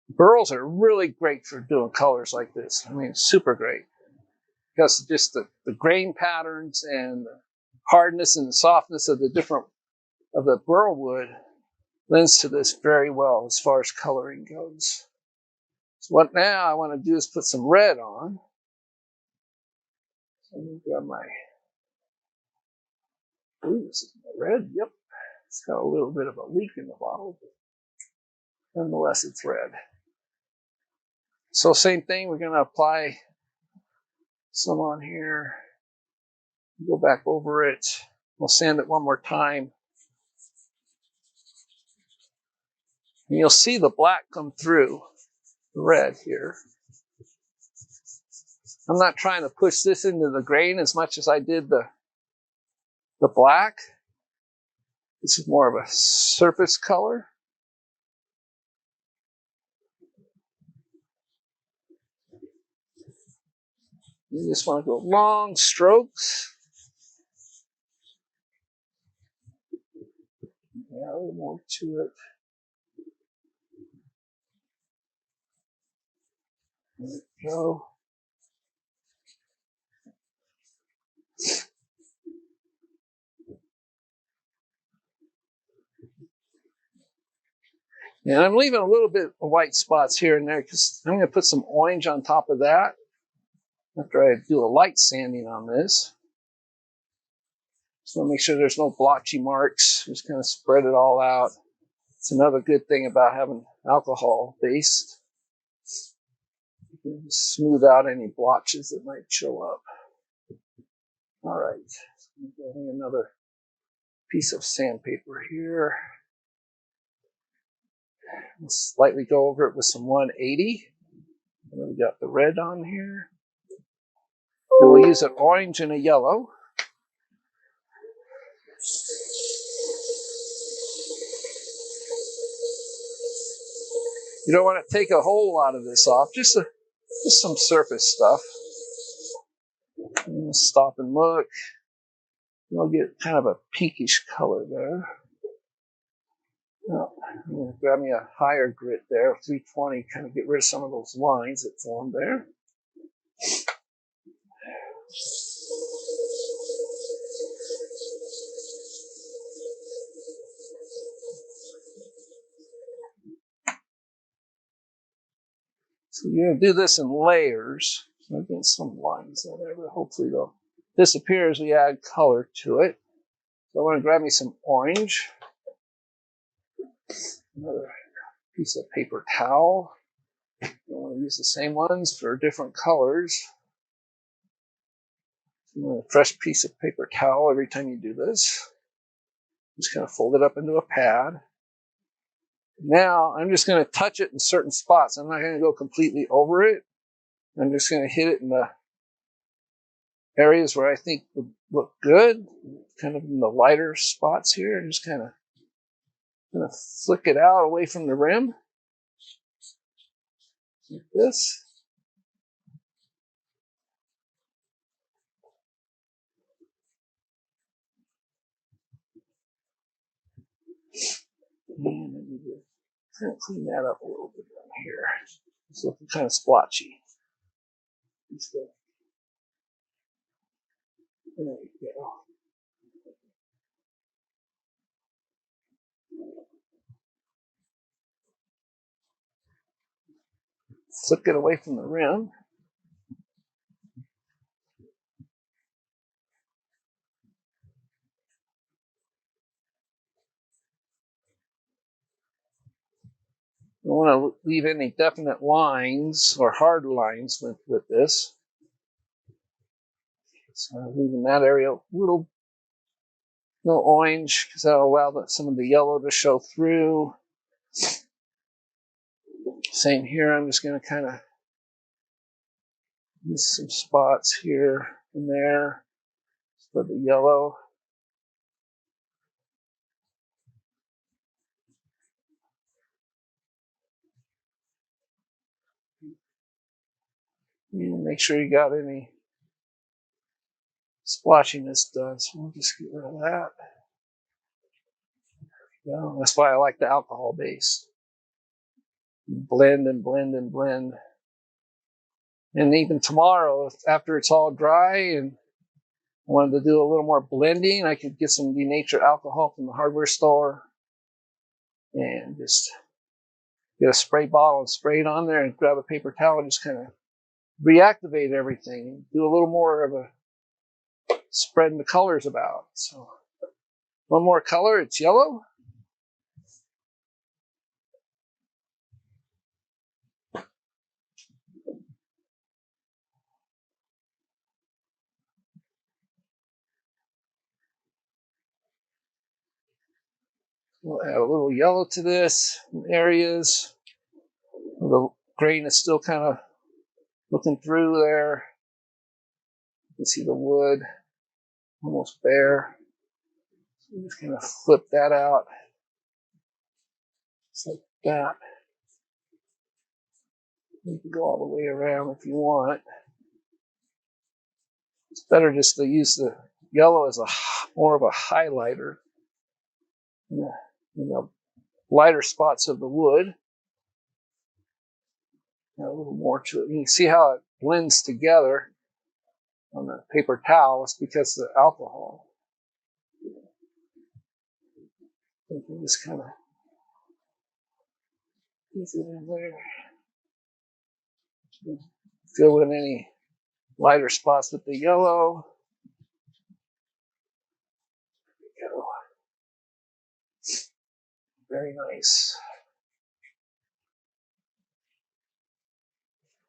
burls are really great for doing colors like this. I mean, super great. Because just the grain patterns and the hardness and the softness of the burl wood lends to this very well as far as coloring goes. So what now I want to do is put some red on. So let me grab my, this is my red, yep. It's got a little bit of a leak in the bottle, but nonetheless it's red. So same thing, we're going to apply some on here. Go back over it. We'll sand it one more time. And you'll see the black come through the red here. I'm not trying to push this into the grain as much as I did the black. This is more of a surface color. You just want to go long strokes. Yeah, a little more to it. There we go. And I'm leaving a little bit of white spots here and there because I'm going to put some orange on top of that after I do a light sanding on this. Just want to make sure there's no blotchy marks. Just kind of spread it all out. It's another good thing about having alcohol based. You can smooth out any blotches that might show up. All right, getting another piece of sandpaper here. We'll slightly go over it with some 180. And then we got the red on here. And we'll use an orange and a yellow. You don't want to take a whole lot of this off, just some surface stuff. And stop and look. You'll get kind of a pinkish color there. Now, I'm going to grab me a higher grit there, 320, kind of get rid of some of those lines that formed there. So you're going to do this in layers. So I get some lines in there, but hopefully they'll disappear as we add color to it. So I want to grab me some orange. Another piece of paper towel. I want to use the same ones for different colors. So you want a fresh piece of paper towel every time you do this. Just kind of fold it up into a pad. Now I'm just going to touch it in certain spots. I'm not going to go completely over it. I'm just going to hit it in the areas where I think would look good, kind of in the lighter spots here. Just kind of flick it out away from the rim, like this. And I need to kind of clean that up a little bit down here. It's looking kind of splotchy. There you go. Flick it away from the rim. I don't want to leave any definite lines or hard lines with this. So I'm leaving that area a little no orange because that'll allow some of the yellow to show through. Same here. I'm just going to kind of use some spots here and there for the yellow. And make sure you got any splotchiness done. So we'll just get rid of that. Yeah, that's why I like the alcohol base. Blend and blend and blend. And even tomorrow, after it's all dry and I wanted to do a little more blending, I could get some denatured alcohol from the hardware store and just get a spray bottle and spray it on there and grab a paper towel and just kind of reactivate everything and do a little more of a spreading the colors about. So one more color, it's yellow. We'll add a little yellow to this in areas. The grain is still kind of looking through there. You can see the wood almost bare. So I'm just going to flip that out. Just like that. You can go all the way around if you want. It's better just to use the yellow as more of a highlighter in the lighter spots of the wood. Add a little more to it. You can see how it blends together on the paper towel. It's because of the alcohol. You can just kind of Ease it in there. Fill in any lighter spots with the yellow. There we go. Very nice.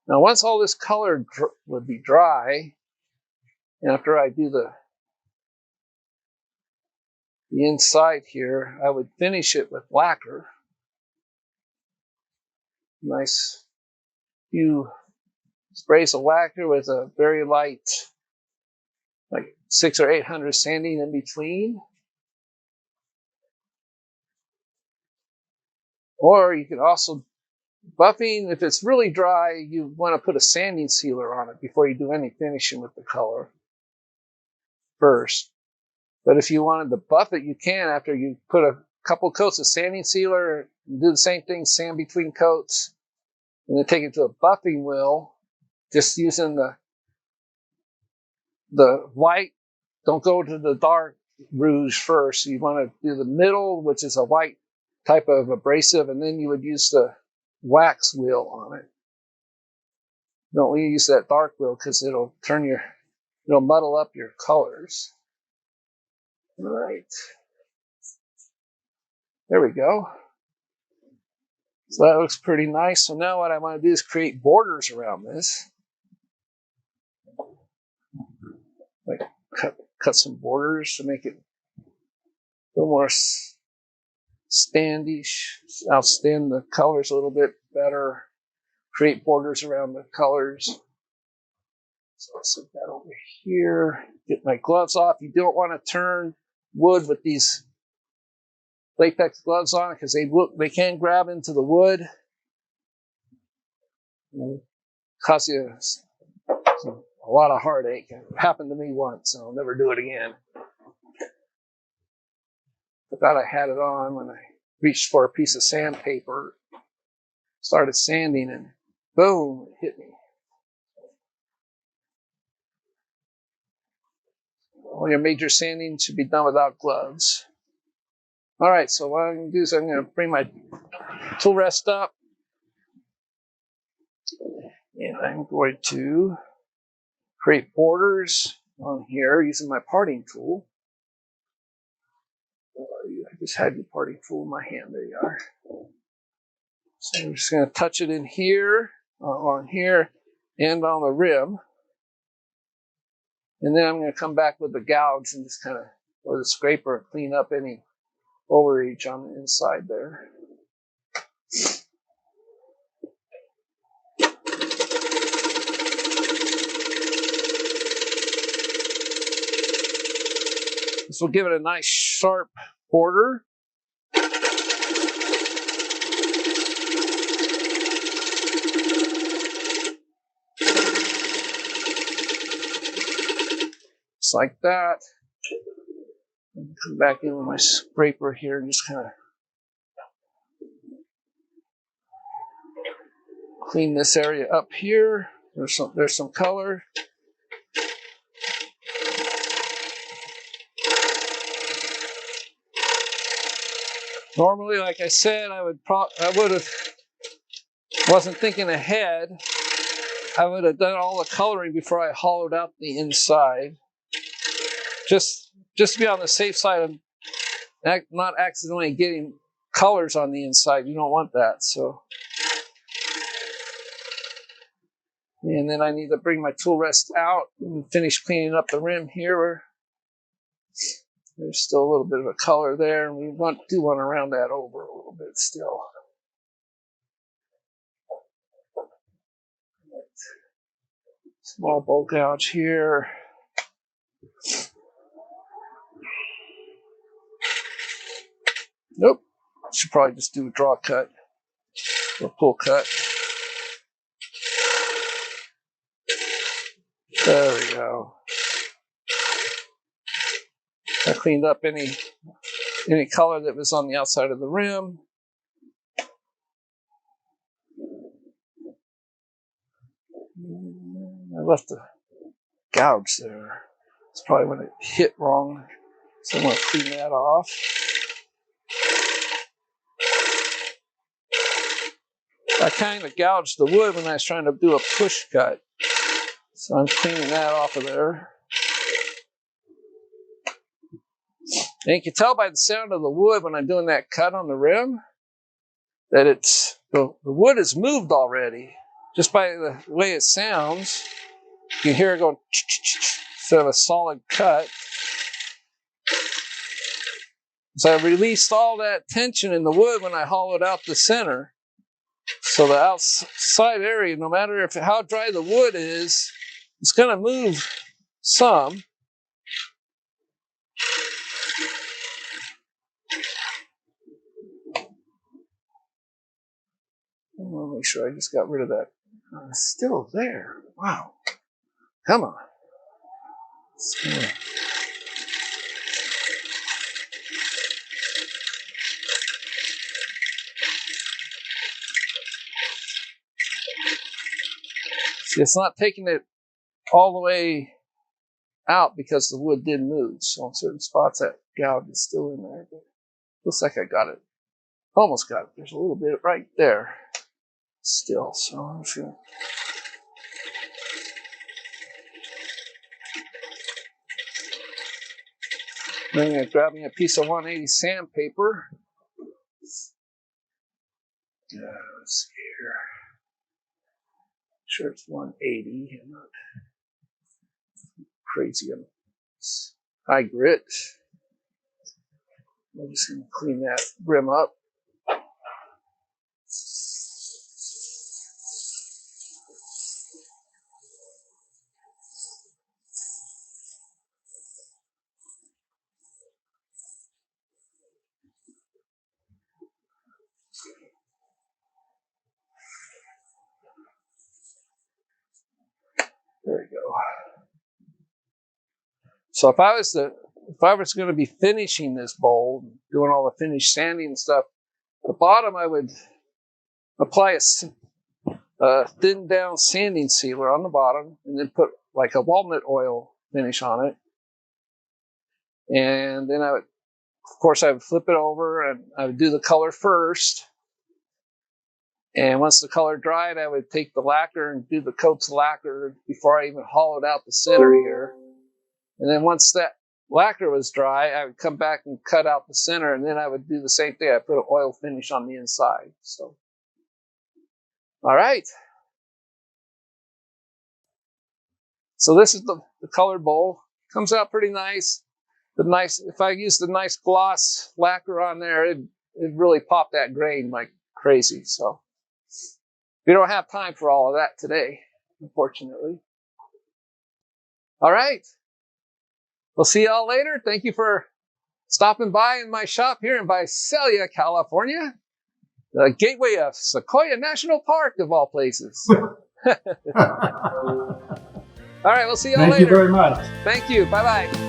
Now, once all this color would be dry, after I do the inside here, I would finish it with lacquer. Nice few sprays of lacquer with a very light, like 600 or 800 sanding in between. Or you can also, buffing, if it's really dry, you want to put a sanding sealer on it before you do any finishing with the color first. But if you wanted to buff it, you can after you put a couple coats of sanding sealer, do the same thing, sand between coats, and then take it to a buffing wheel, just using the white. Don't go to the dark rouge first. You want to do the middle, which is a white type of abrasive, and then you would use the wax wheel on it. Don't use that dark wheel because it'll muddle up your colors. All right. There we go. So that looks pretty nice. So now what I want to do is create borders around this. Like cut some borders to make it a little more standish, outstand the colors a little bit better, create borders around the colors. So I'll set that over here, get my gloves off. You don't want to turn wood with these latex gloves on because they can grab into the wood and cause you a lot of heartache. It happened to me once, so I'll never do it again. Forgot I had it on when I reached for a piece of sandpaper, started sanding, and boom, it hit me. All your major sanding should be done without gloves. All right, so what I'm going to do is I'm going to bring my tool rest up, and I'm going to create borders on here using my parting tool. I just had the parting tool in my hand. There you are. So I'm just going to touch it in here, on here, and on the rim. And then I'm going to come back with the gouge and just kind of, or the scraper, and clean up any overreach on the inside there. This will give it a nice sharp border. Just like that. And come back in with my scraper here and just kind of clean this area up here. There's some color. Normally, like I said, wasn't thinking ahead. I would have done all the coloring before I hollowed out the inside. Just to be on the safe side of not accidentally getting colors on the inside. You don't want that. So, and then I need to bring my tool rest out and finish cleaning up the rim here. There's still a little bit of a color there, and we do want to round that over a little bit still. Small bowl gouge here. Nope. Should probably just do a draw cut or pull cut. There we go. I cleaned up any color that was on the outside of the rim. I left the gouge there. It's probably when it hit wrong. So I'm going to clean that off. I kind of gouged the wood when I was trying to do a push cut. So I'm cleaning that off of there. And you can tell by the sound of the wood when I'm doing that cut on the rim that the wood is moved already. Just by the way it sounds, you can hear it going instead of a solid cut. So I released all that tension in the wood when I hollowed out the center. So the outside area, no matter how dry the wood is, it's going to move some. I want to make sure I just got rid of that. It's still there. Wow. Come on. See, it's not taking it all the way out because the wood did move. So in certain spots that gouge is still in there. But looks like I got it. Almost got it. There's a little bit right there still. So I'm just going to... Then I'm going to grab me a piece of 180 sandpaper. Let's see here. Sure it's 180. I'm not crazy. I'm high grit. I'm just going to clean that rim up. There we go. So if I was going to be finishing this bowl, doing all the finish sanding and stuff, the bottom I would apply a thin down sanding sealer on the bottom, and then put like a walnut oil finish on it. And then I would flip it over and I would do the color first. And once the color dried, I would take the lacquer and do the coats of lacquer before I even hollowed out the center here. And then once that lacquer was dry, I would come back and cut out the center, and then I would do the same thing. I put an oil finish on the inside. So, all right. So this is the colored bowl. Comes out pretty nice. If I used the nice gloss lacquer on there, it'd really pop that grain like crazy. So we don't have time for all of that today, unfortunately. All right. We'll see y'all later. Thank you for stopping by in my shop here in Visalia, California, the gateway of Sequoia National Park, of all places. All right, we'll see y'all later. Thank you very much. Thank you. Bye-bye.